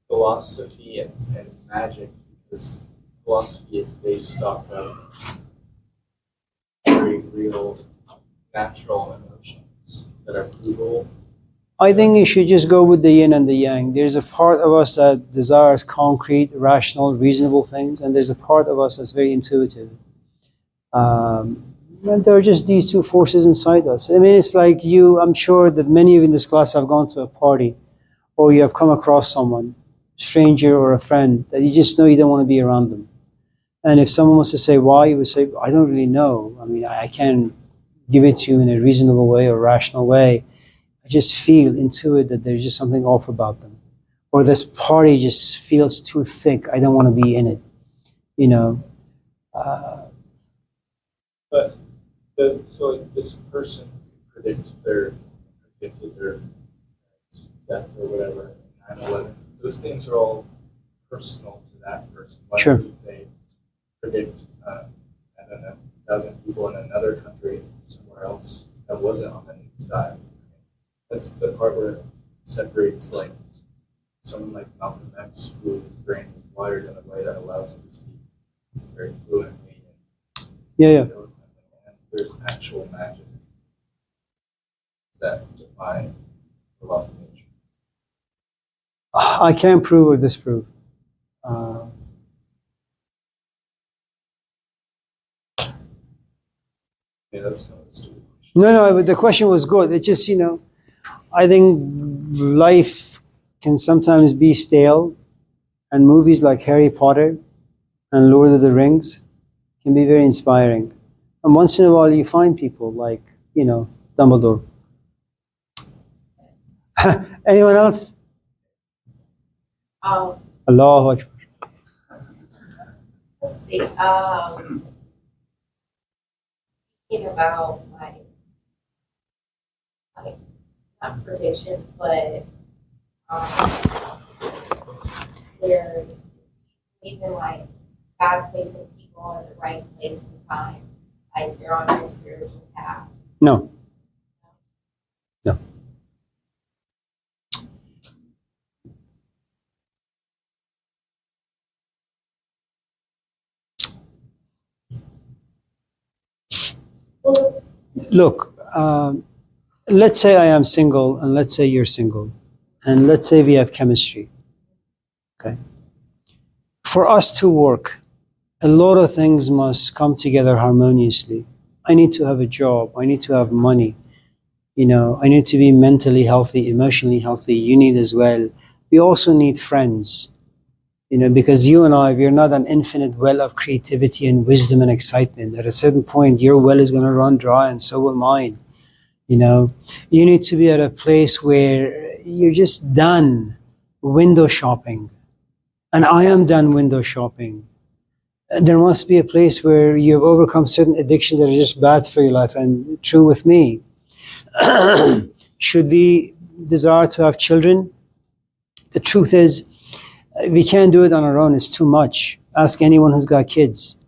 philosophy and magic, because philosophy is based off of very real, natural emotions that are provable. I think you should just go with the yin and the yang. There's a part of us that desires concrete, rational, reasonable things, and there's a part of us that's very intuitive. And there are just these two forces inside us. I mean, it's like I'm sure that many of you in this class have gone to a party, or you have come across someone, stranger or a friend, that you just know you don't want to be around them. And if someone wants to say why, you would say, I don't really know. I mean, I can't give it to you in a reasonable way or rational way. I just feel, intuit that there's just something off about them. Or this party just feels too thick. I don't want to be in it. But so this person predicted their death or whatever, 9/11. Those things are all personal to that person. Why Sure. would they predict, I don't know, 1,000 people in another country somewhere else that wasn't on the news died? That's the part where it separates, like, someone like Malcolm X, who his brain is wired in a way that allows him to speak very fluently. Yeah. And there's actual magic that define the laws of nature. I can't prove or disprove. Yeah, that's kind of a stupid question. No, but the question was good. It just, I think life can sometimes be stale, and movies like Harry Potter and Lord of the Rings can be very inspiring. And once in a while you find people like, Dumbledore. Anyone else? Allahu Akbar. Let's see, thinking about like not predictions, but where even like God placing people in the right place and time, like you're on your spiritual path. No. Look, let's say I am single, and let's say you're single, and let's say we have chemistry. Okay. For us to work, a lot of things must come together harmoniously. I need to have a job. I need to have money. You know, I need to be mentally healthy, emotionally healthy. You need as well. We also need friends. You know, because you and I, we're not an infinite well of creativity and wisdom and excitement. At a certain point, your well is going to run dry, and so will mine. You know, you need to be at a place where you're just done window shopping. And I am done window shopping. There must be a place where you've overcome certain addictions that are just bad for your life, and true with me. Should we desire to have children? The truth is, we can't do it on our own. It's too much. Ask anyone who's got kids.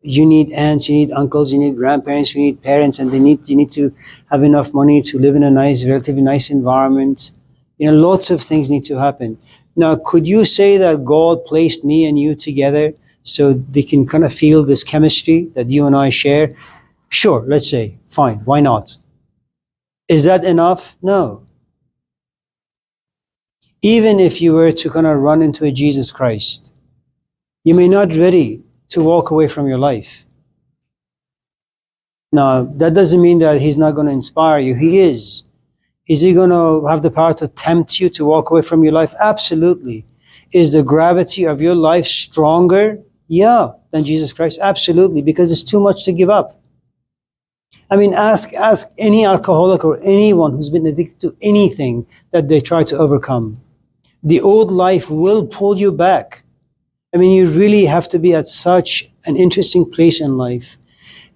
You need aunts, you need uncles, you need grandparents, you need parents, and you need to have enough money to live in a nice, relatively nice environment. You know, lots of things need to happen. Now, could you say that God placed me and you together so they can kind of feel this chemistry that you and I share? Sure, let's say, fine, why not? Is that enough? No. Even if you were to kind of run into a Jesus Christ, you may not be ready to walk away from your life. Now, that doesn't mean that he's not going to inspire you. He is. Is he going to have the power to tempt you to walk away from your life? Absolutely. Is the gravity of your life stronger? Yeah, than Jesus Christ? Absolutely, because it's too much to give up. I mean, ask any alcoholic or anyone who's been addicted to anything that they try to overcome. The old life will pull you back. I mean, you really have to be at such an interesting place in life,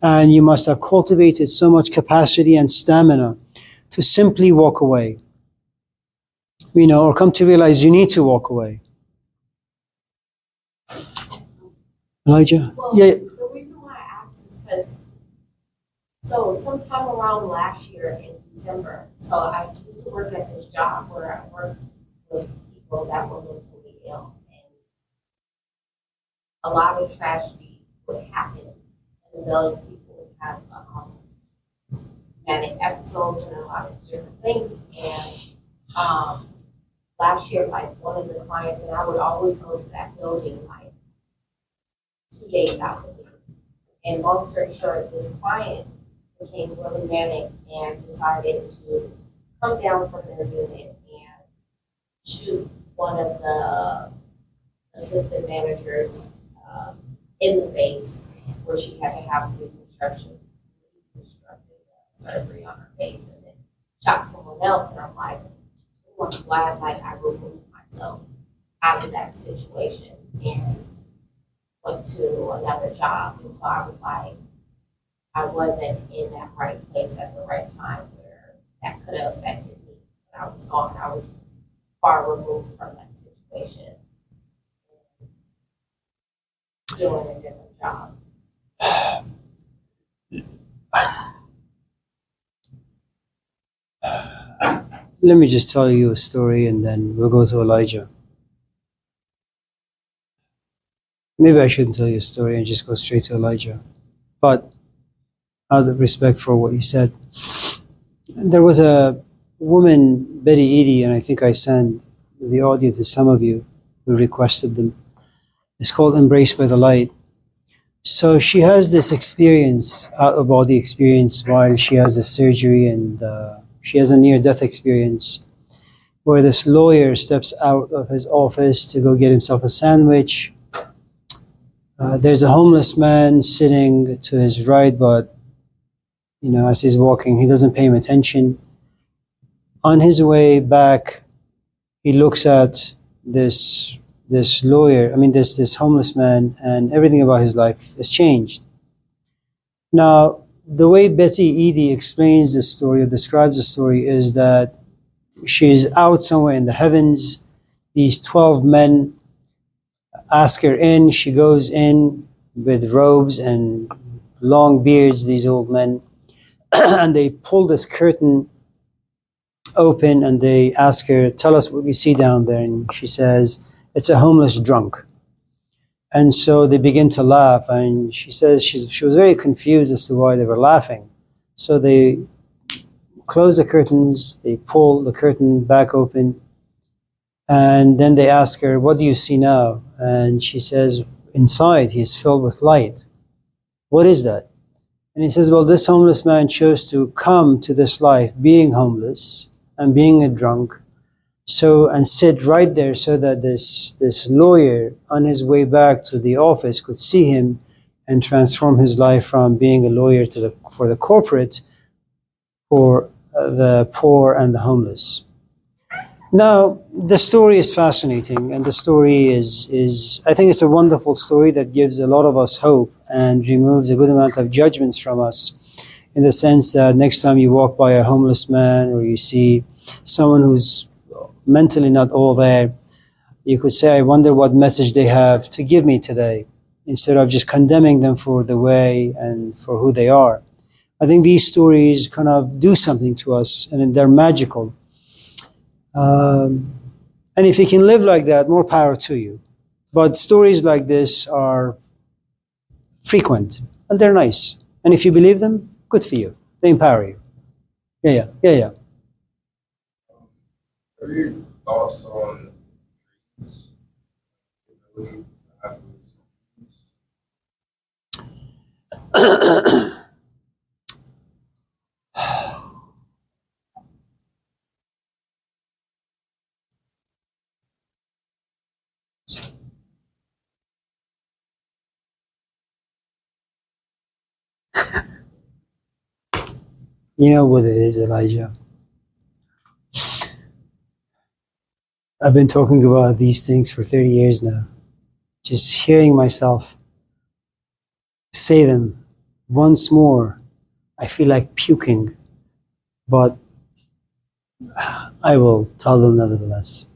and you must have cultivated so much capacity and stamina to simply walk away, you know, or come to realize you need to walk away. Elijah? Well, Yeah. the reason why I asked is because, so sometime around last year in December, so I used to work at this job where I worked with people that were mentally ill, and a lot of tragedies would happen, and the people would have manic episodes and a lot of different things. And last year, like one of the clients, and I would always go to that building like 2 days out of the week. And long story short, this client became really manic and decided to come down from their unit and shoot one of the assistant managers in the face, where she had to have reconstructive surgery on her face, and then shot someone else. And I'm like, oh, I'm glad like I removed myself out of that situation and went to another job. And so I was like, I wasn't in that right place at the right time where that could have affected me. But I was gone. I was far removed from that situation, doing a different job. Let me just tell you a story, and then we'll go to Elijah. Maybe I shouldn't tell you a story and just go straight to Elijah. But out of respect for what you said, there was a woman, Betty Eady, and I think I sent the audio to some of you who requested them. It's called Embraced by the Light. So she has this experience, out-of-body experience, while she has a surgery, and she has a near-death experience where this lawyer steps out of his office to go get himself a sandwich. There's a homeless man sitting to his right, but you know, as he's walking, he doesn't pay him attention. On his way back, he looks at this lawyer, this homeless man, and everything about his life has changed. Now, the way Betty Eady explains the story or describes the story is that she's out somewhere in the heavens. These 12 men ask her in. She goes in with robes and long beards, these old men, and they pull this curtain open and they ask her, tell us what you see down there. And she says, it's a homeless drunk. And so they begin to laugh, and she says she was very confused as to why they were laughing. So they close the curtains, they pull the curtain back open, and then they ask her, "What do you see now?" And she says, "Inside, he's filled with light." "What is that?" And he says, "Well, this homeless man chose to come to this life being homeless and being a drunk, and sit right there so that this lawyer on his way back to the office could see him and transform his life from being a lawyer for the corporate for the poor and the homeless." Now, the story is fascinating, and the story is I think it's a wonderful story that gives a lot of us hope and removes a good amount of judgments from us, in the sense that next time you walk by a homeless man or you see someone who's mentally not all there, you could say, "I wonder what message they have to give me today," instead of just condemning them for the way and for who they are. I think these stories kind of do something to us, and they're magical. And if you can live like that, more power to you. But stories like this are frequent, and they're nice. And if you believe them, good for you. They empower you. Yeah. What are your thoughts on dreams? The ability to have lucid dreams? You know what it is, Elijah. I've been talking about these things for 30 years now. Just hearing myself say them once more, I feel like puking, but I will tell them nevertheless.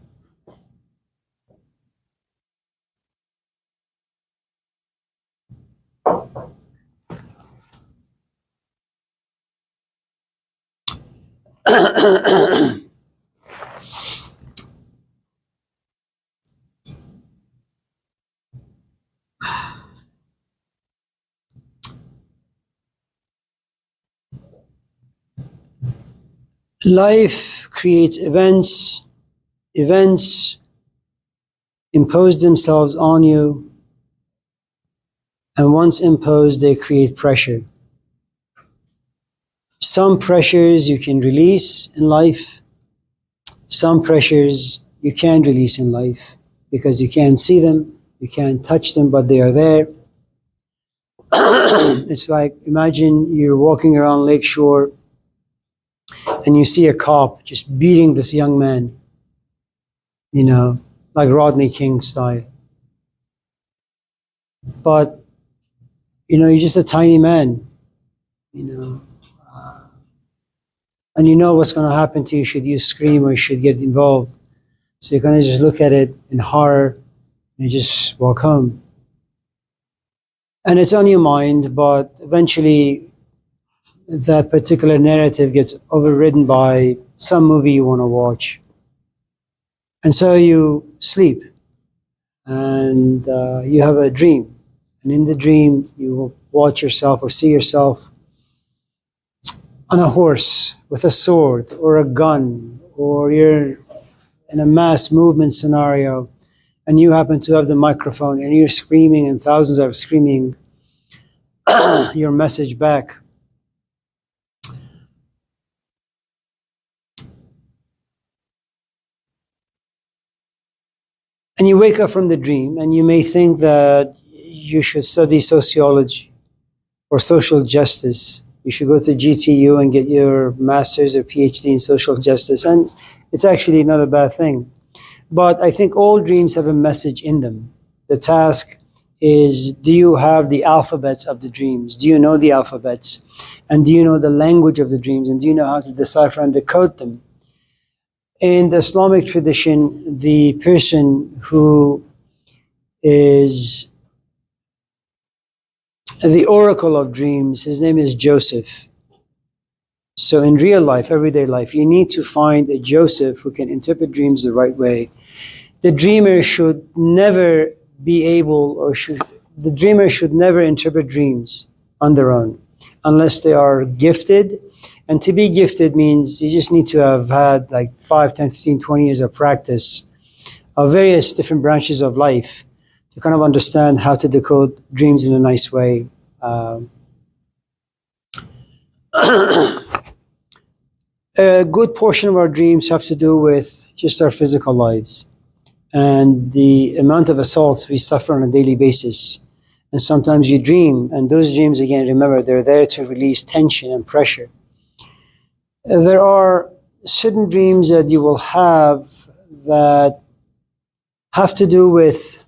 Life creates events. Events impose themselves on you, and once imposed, they create pressure. Some pressures you can release in life. Some pressures you can't release in life because you can't see them, you can't touch them, but they are there. It's like, imagine you're walking around Lakeshore and you see a cop just beating this young man, like Rodney King style. But, you're just a tiny man, and you know what's going to happen to you should you scream or should get involved. So you're going to just look at it in horror and just walk home. And it's on your mind, but eventually that particular narrative gets overridden by some movie you want to watch. And so you sleep and you have a dream. And in the dream, you will watch yourself or see yourself on a horse with a sword or a gun, or you're in a mass movement scenario and you happen to have the microphone and you're screaming and thousands are screaming your message back. And you wake up from the dream and you may think that you should study sociology or social justice. You should go to GTU and get your master's or PhD in social justice. And it's actually not a bad thing. But I think all dreams have a message in them. The task is, do you have the alphabets of the dreams? Do you know the alphabets? And do you know the language of the dreams? And do you know how to decipher and decode them? In the Islamic tradition, the person who is the oracle of dreams, his name is Joseph. So in real life, everyday life, you need to find a Joseph who can interpret dreams the right way. The dreamer should never be able, the dreamer should never interpret dreams on their own. unless they are gifted. And to be gifted means you just need to have had like 5, 10, 15, 20 years of practice of various different branches of life to kind of understand how to decode dreams in a nice way. A good portion of our dreams have to do with just our physical lives and the amount of assaults we suffer on a daily basis. And sometimes you dream, and those dreams, again, remember, they're there to release tension and pressure. There are certain dreams that you will have that have to do with,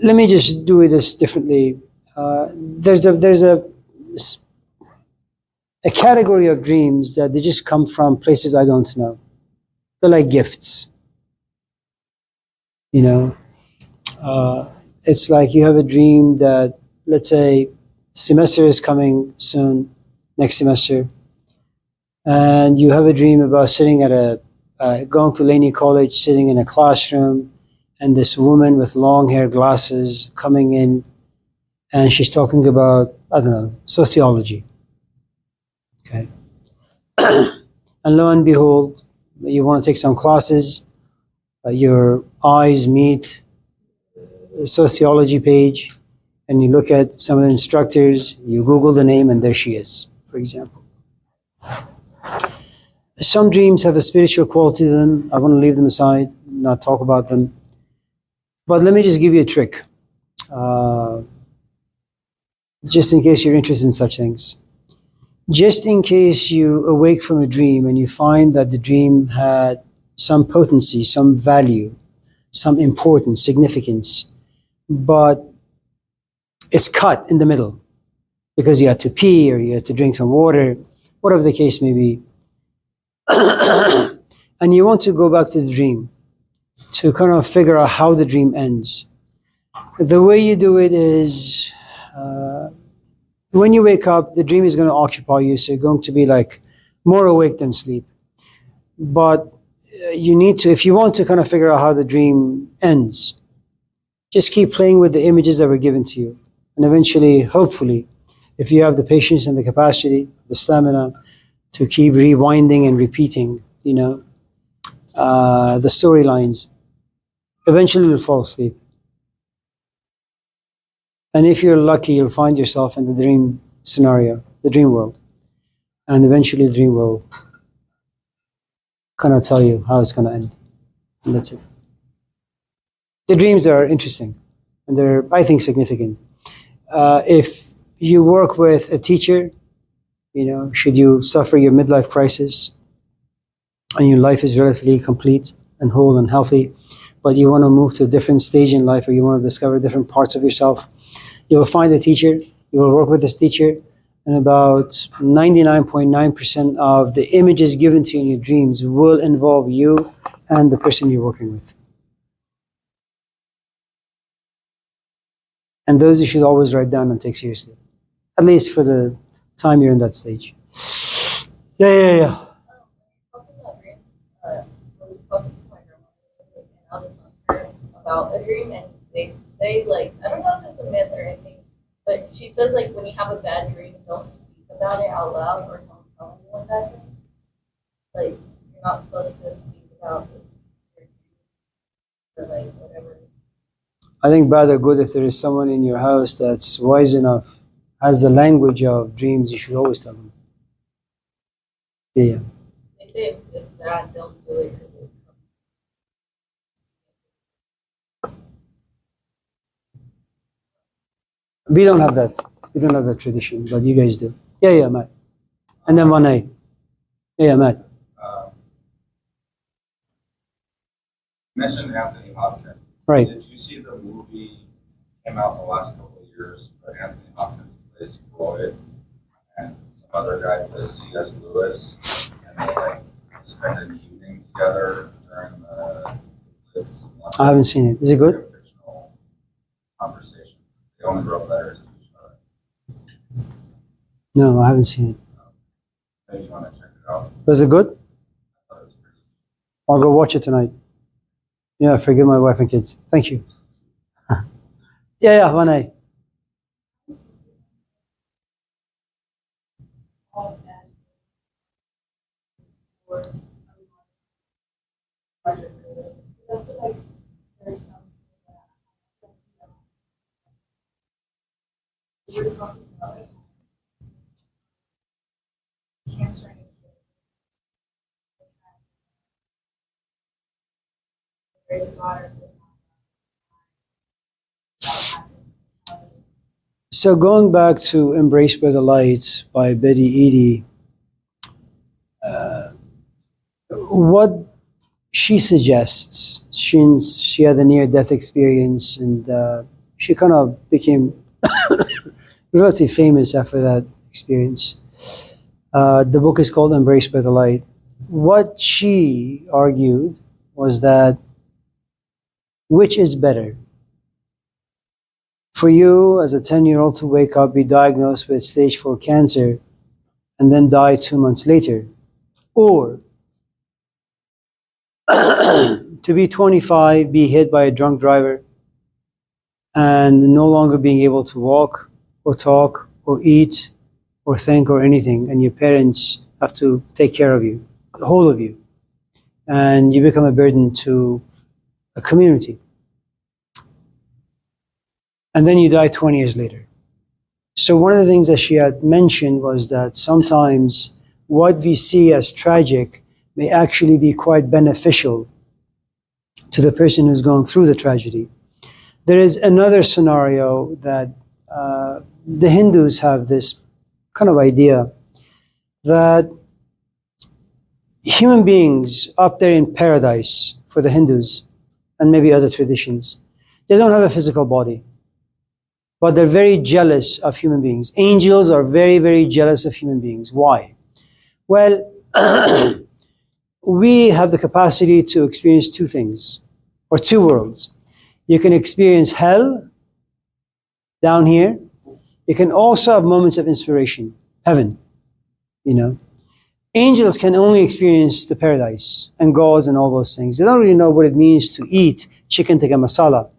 let me just do this differently. There's a category of dreams that they just come from places I don't know. They're like gifts. You know, it's like you have a dream that, let's say, semester is coming soon, next semester, and you have a dream about sitting at going to Laney College, sitting in a classroom, and this woman with long hair, glasses coming in, and she's talking about, I don't know, sociology. Okay. And lo and behold, you want to take some classes, your eyes meet the sociology page, and you look at some of the instructors, you Google the name, and there she is, for example. Some dreams have a spiritual quality to them. I want to leave them aside, not talk about them. But let me just give you a trick, just in case you're interested in such things. Just in case you awake from a dream and you find that the dream had some potency, some value, some importance, significance, but it's cut in the middle because you had to pee or you had to drink some water, whatever the case may be, and you want to go back to the dream to kind of figure out how the dream ends. The way you do it is, when you wake up, the dream is going to occupy you, so you're going to be like more awake than sleep. But you need to, if you want to kind of figure out how the dream ends, just keep playing with the images that were given to you. And eventually, hopefully, if you have the patience and the capacity, the stamina to keep rewinding and repeating, you know, the storylines, eventually you'll fall asleep. And if you're lucky, you'll find yourself in the dream scenario, the dream world. And eventually the dream will kind of tell you how it's going to end. And that's it. The dreams are interesting and they're, I think, significant. If you work with a teacher, you know, should you suffer your midlife crisis and your life is relatively complete and whole and healthy, but you want to move to a different stage in life or you want to discover different parts of yourself, you will find a teacher, you will work with this teacher, and about 99.9% of the images given to you in your dreams will involve you and the person you're working with. And those you should always write down and take seriously, at least for the time you're in that stage. Yeah. Talking about dreams, I was talking to my grandmother and I was telling her about a dream, and they say, like, I don't know if it's a myth or anything, but she says, like, when you have a bad dream, don't speak about it out loud or don't tell anyone that dream. Like, you're not supposed to speak about your dream or, like, whatever. I think bad or good, if there is someone in your house that's wise enough, has the language of dreams, you should always tell them. Yeah. They say if it's bad, don't do it. We don't have that. We don't have that tradition, but you guys do. Yeah, Matt. And then one A. Yeah, Matt. You mentioned Anthony Hopkins. Right. Did you see the movie came out in the last couple of years, but Anthony Hopkins plays Freud and some other guy plays C.S. Lewis, and they like spend an evening together during the blitz. I haven't seen it. Is it good? Fictional conversation. They only wrote letters to each other. No, I haven't seen it. Maybe you want to check it out. Was it good? I thought it was pretty. I'll go watch it tonight. Yeah, forgive my wife and kids. Thank you. Yeah, 1A. or larger group. I feel like there's some we were talking about like cancer and there's a lot of So going back to Embraced by the Light by Betty Eady, what she suggests, she had a near-death experience, and she kind of became relatively famous after that experience. The book is called Embraced by the Light. What she argued was that which is better? For you as a 10-year-old to wake up, be diagnosed with stage 4 cancer, and then die 2 months later, or to be 25, be hit by a drunk driver, and no longer being able to walk or talk or eat or think or anything, and your parents have to take care of you, the whole of you, and you become a burden to a community. And then you die 20 years later. So one of the things that she had mentioned was that sometimes what we see as tragic may actually be quite beneficial to the person who's going through the tragedy. There is another scenario that the Hindus have this kind of idea that human beings up there in paradise for the Hindus and maybe other traditions, they don't have a physical body, but they're very jealous of human beings. Angels are very, very jealous of human beings. Why? Well, we have the capacity to experience two things, or two worlds. You can experience hell down here. You can also have moments of inspiration, heaven, you know. Angels can only experience the paradise and gods and all those things. They don't really know what it means to eat chicken tikka masala.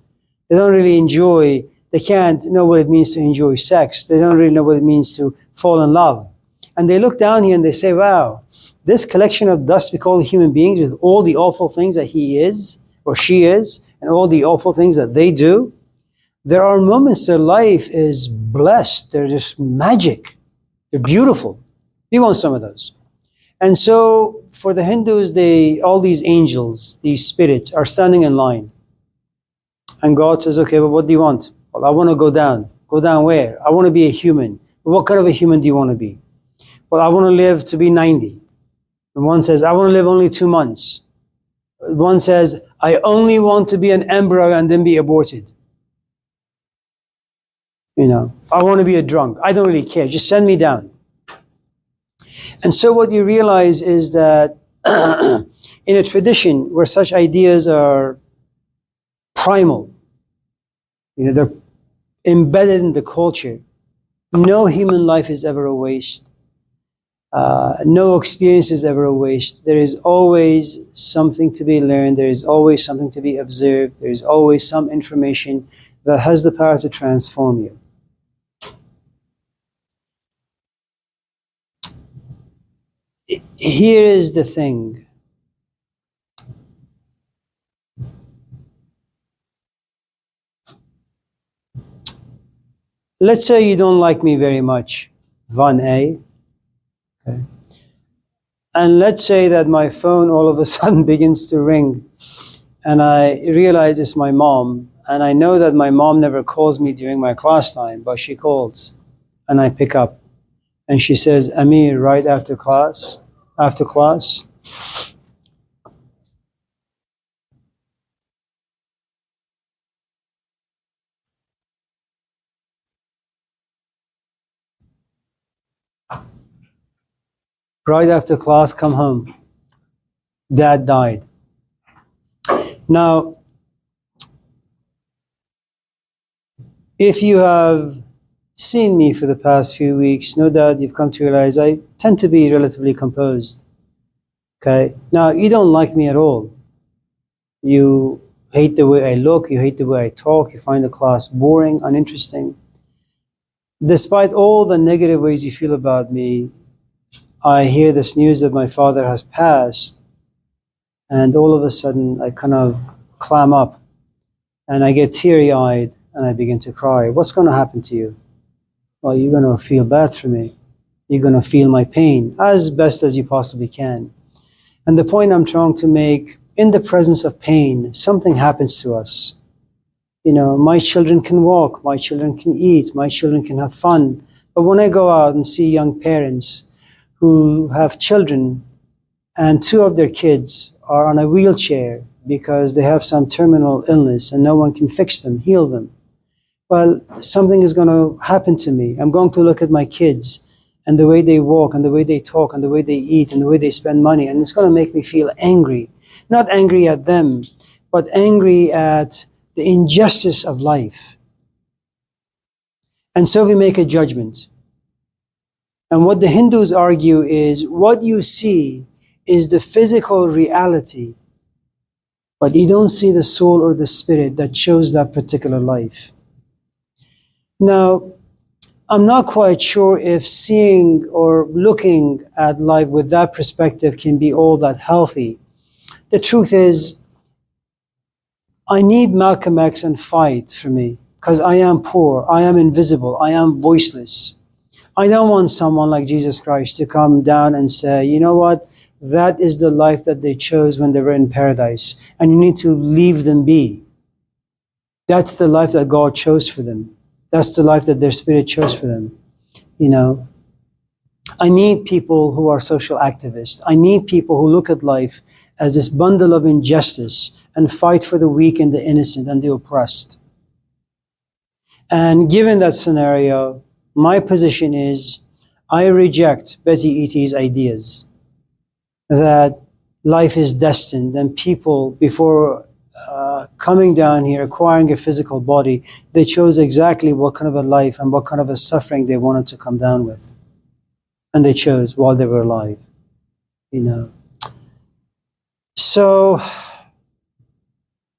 They don't really enjoy, they can't know what it means to enjoy sex. They don't really know what it means to fall in love. And they look down here and they say, wow, this collection of dust we call human beings with all the awful things that he is or she is and all the awful things that they do, there are moments their life is blessed. They're just magic. They're beautiful. We want some of those. And so for the Hindus, all these angels, these spirits are standing in line. And God says, okay, well, what do you want? Well, I want to go down. Go down where? I want to be a human. Well, what kind of a human do you want to be? Well, I want to live to be 90. And one says, I want to live only 2 months. One says, I only want to be an embryo and then be aborted. You know, I want to be a drunk. I don't really care. Just send me down. And so what you realize is that in a tradition where such ideas are primal, you know, they're embedded in the culture, no human life is ever a waste. No experience is ever a waste. There is always something to be learned. There is always something to be observed. There is always some information that has the power to transform you. Here is the thing. Let's say you don't like me very much, Van A. Okay. And let's say that my phone all of a sudden begins to ring and I realize it's my mom, and I know that my mom never calls me during my class time, but she calls and I pick up and she says, Amir, right after class, come home. Dad died. Now, if you have seen me for the past few weeks, no doubt you've come to realize I tend to be relatively composed. Okay? Now, you don't like me at all. You hate the way I look, you hate the way I talk, you find the class boring, uninteresting. Despite all the negative ways you feel about me, I hear this news that my father has passed, and all of a sudden I kind of clam up and I get teary-eyed and I begin to cry. What's going to happen to you? Well, you're going to feel bad for me. You're going to feel my pain as best as you possibly can. And the point I'm trying to make, in the presence of pain, something happens to us. You know, my children can walk, my children can eat, my children can have fun. But when I go out and see young parents who have children and two of their kids are on a wheelchair because they have some terminal illness and no one can fix them, heal them, well, something is going to happen to me. I'm going to look at my kids and the way they walk and the way they talk and the way they eat and the way they spend money, and it's going to make me feel angry. Not angry at them, but angry at the injustice of life. And so we make a judgment. And what the Hindus argue is what you see is the physical reality, but you don't see the soul or the spirit that chose that particular life. Now, I'm not quite sure if seeing or looking at life with that perspective can be all that healthy. The truth is, I need Malcolm X and fight for me because I am poor, I am invisible, I am voiceless. I don't want someone like Jesus Christ to come down and say, you know what, that is the life that they chose when they were in paradise, and you need to leave them be. That's the life that God chose for them. That's the life that their spirit chose for them. You know, I need people who are social activists. I need people who look at life as this bundle of injustice and fight for the weak and the innocent and the oppressed. And given that scenario, my position is I reject Betty Eaty's ideas that life is destined and people, before coming down here, acquiring a physical body, they chose exactly what kind of a life and what kind of a suffering they wanted to come down with. And they chose while they were alive, you know. So,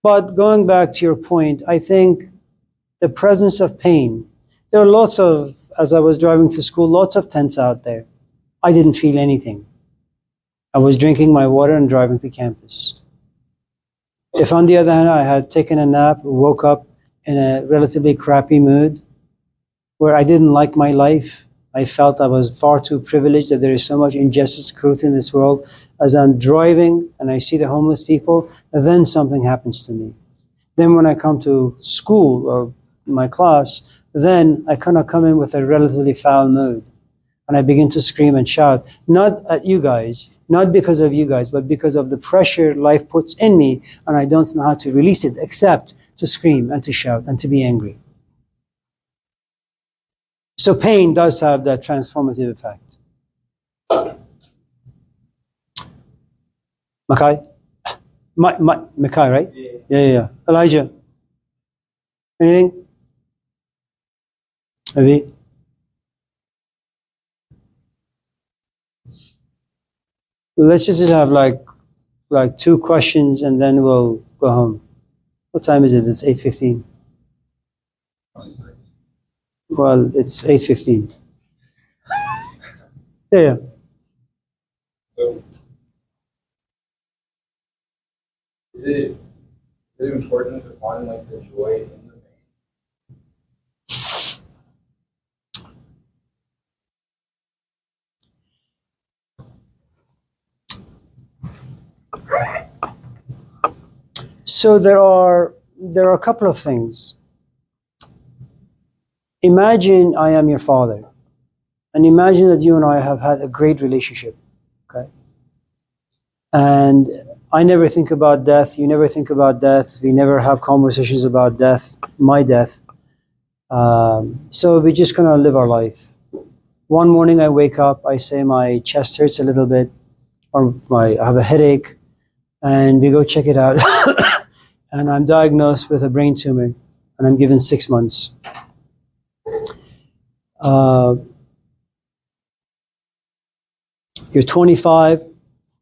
but going back to your point, I think the presence of pain, there are lots of, as I was driving to school, lots of tents out there. I didn't feel anything. I was drinking my water and driving to campus. If on the other hand, I had taken a nap, woke up in a relatively crappy mood, where I didn't like my life, I felt I was far too privileged, that there is so much injustice, cruelty in this world, as I'm driving and I see the homeless people, then something happens to me. Then when I come to school or my class, then I kind of come in with a relatively foul mood. And I begin to scream and shout, not at you guys, not because of you guys, but because of the pressure life puts in me, and I don't know how to release it except to scream and to shout and to be angry. So pain does have that transformative effect. Makai? Makai, right? Yeah. Elijah? Anything? Avi? Let's just have like 2 questions and then we'll go home. What time is it? It's 8:15. 26. Well, it's 8:15. Yeah. So, is it important to find like the joy in the pain? So there are a couple of things. Imagine I am your father, and imagine that you and I have had a great relationship, okay? And I never think about death, you never think about death, we never have conversations about death, my death. So we just kind of live our life. One morning I wake up, I say my chest hurts a little bit, or I have a headache, and we go check it out. And I'm diagnosed with a brain tumor, and I'm given 6 months. You're 25,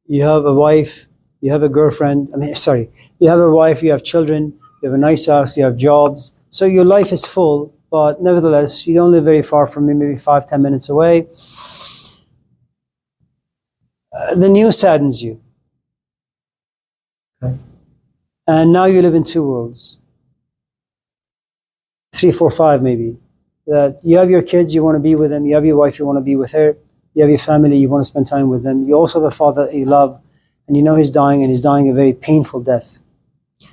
you have a wife, you have a girlfriend, you have a wife, you have children, you have a nice house, you have jobs. So your life is full, but nevertheless, you don't live very far from me, maybe 5-10 minutes away. the news saddens you. Okay? And now you live in two worlds. 3, 4, 5 maybe. That you have your kids, you want to be with them. You have your wife, you want to be with her. You have your family, you want to spend time with them. You also have a father that you love, and you know he's dying, and he's dying a very painful death.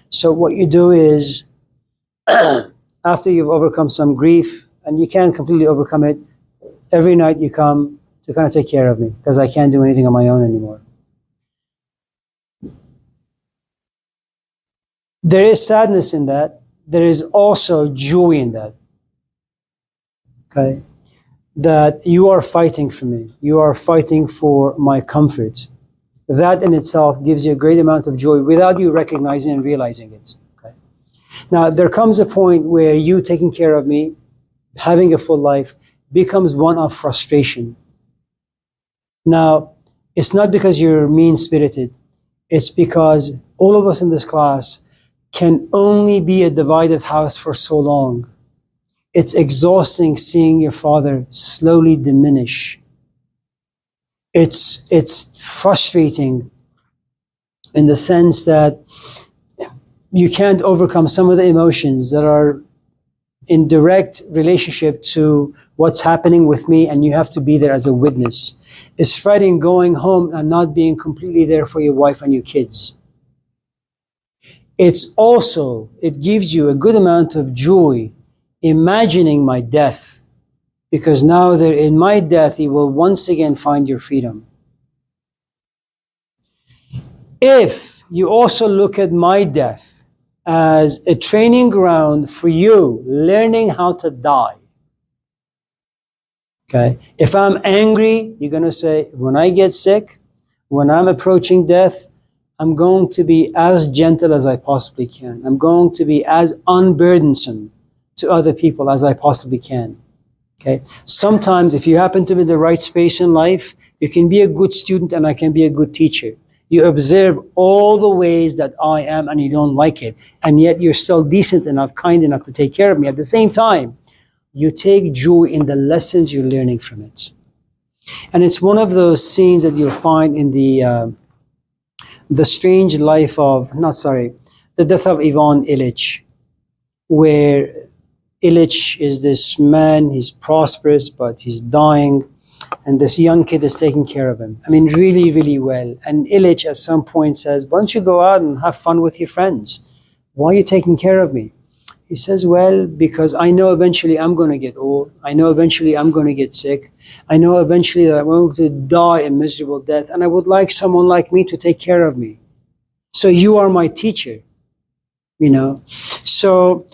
So what you do is, after you've overcome some grief, and you can't completely overcome it, every night you come to kind of take care of me, because I can't do anything on my own anymore. There is sadness in that. There is also joy in that. Okay? That you are fighting for me. You are fighting for my comfort. That in itself gives you a great amount of joy without you recognizing and realizing it. Okay? Now, there comes a point where you taking care of me, having a full life, becomes one of frustration. Now, it's not because you're mean-spirited. It's because all of us in this class can only be a divided house for so long. It's exhausting seeing your father slowly diminish. It's frustrating in the sense that you can't overcome some of the emotions that are in direct relationship to what's happening with me, and you have to be there as a witness. It's fighting going home and not being completely there for your wife and your kids. It's also, it gives you a good amount of joy imagining my death, because now there in my death you will once again find your freedom. If you also look at my death as a training ground for you learning how to die. Okay? If I'm angry, you're going to say, when I get sick, when I'm approaching death, I'm going to be as gentle as I possibly can. I'm going to be as unburdensome to other people as I possibly can. Okay? Sometimes if you happen to be in the right space in life, you can be a good student and I can be a good teacher. You observe all the ways that I am and you don't like it, and yet you're still decent enough, kind enough to take care of me. At the same time, you take joy in the lessons you're learning from it. And it's one of those scenes that you'll find in the strange life of, the death of Ivan Illich, where Illich is this man, he's prosperous, but he's dying, and this young kid is taking care of him. I mean, really, really well. And Illich at some point says, why don't you go out and have fun with your friends? Why are you taking care of me? He says, well, because I know eventually I'm going to get old. I know eventually I'm going to get sick. I know eventually that I'm going to die a miserable death, and I would like someone like me to take care of me. So you are my teacher, you know. So,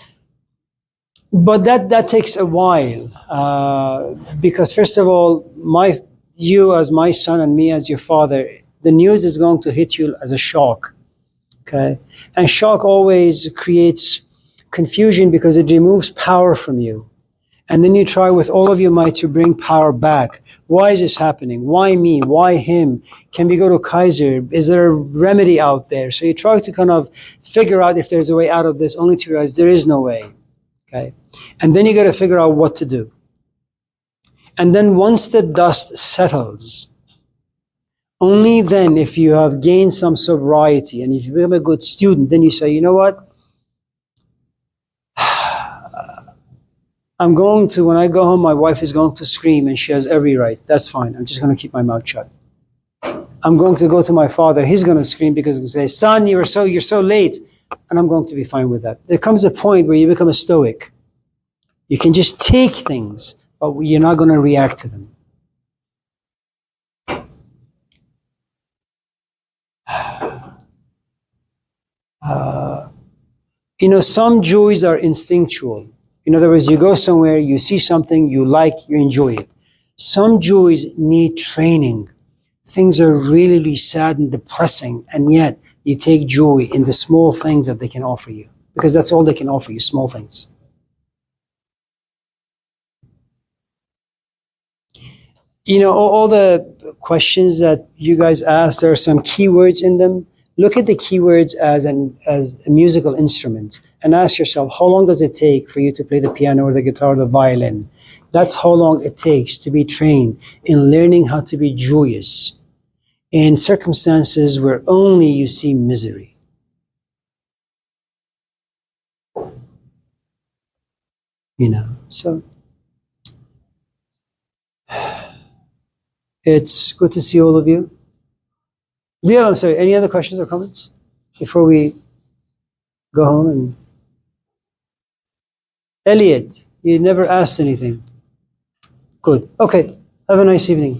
but that takes a while, because first of all, you as my son and me as your father, the news is going to hit you as a shock, okay? And shock always creates confusion because it removes power from you. And then you try with all of your might to bring power back. Why is this happening? Why me? Why him? Can we go to Kaiser? Is there a remedy out there? So you try to kind of figure out if there's a way out of this, only to realize there is no way. Okay? And then you got to figure out what to do. And then once the dust settles, only then, if you have gained some sobriety and if you become a good student, then you say, you know what? When I go home, my wife is going to scream and she has every right. That's fine. I'm just going to keep my mouth shut. I'm going to go to my father. He's going to scream because he'll say, son, you're so late. And I'm going to be fine with that. There comes a point where you become a stoic. You can just take things, but you're not going to react to them. Some joys are instinctual. In other words, you go somewhere, you see something you like, you enjoy it. Some joys need training. Things are really, really sad and depressing, and yet you take joy in the small things that they can offer you, because that's all they can offer you, small things. All the questions that you guys asked, there are some keywords in them. Look at the keywords as a musical instrument and ask yourself, how long does it take for you to play the piano or the guitar or the violin? That's how long it takes to be trained in learning how to be joyous. in circumstances where only you see misery. You know, so it's good to see all of you. Do you have, I'm sorry, any other questions or comments before we go home? And Elliot, you never asked anything. Good. Okay. Have a nice evening.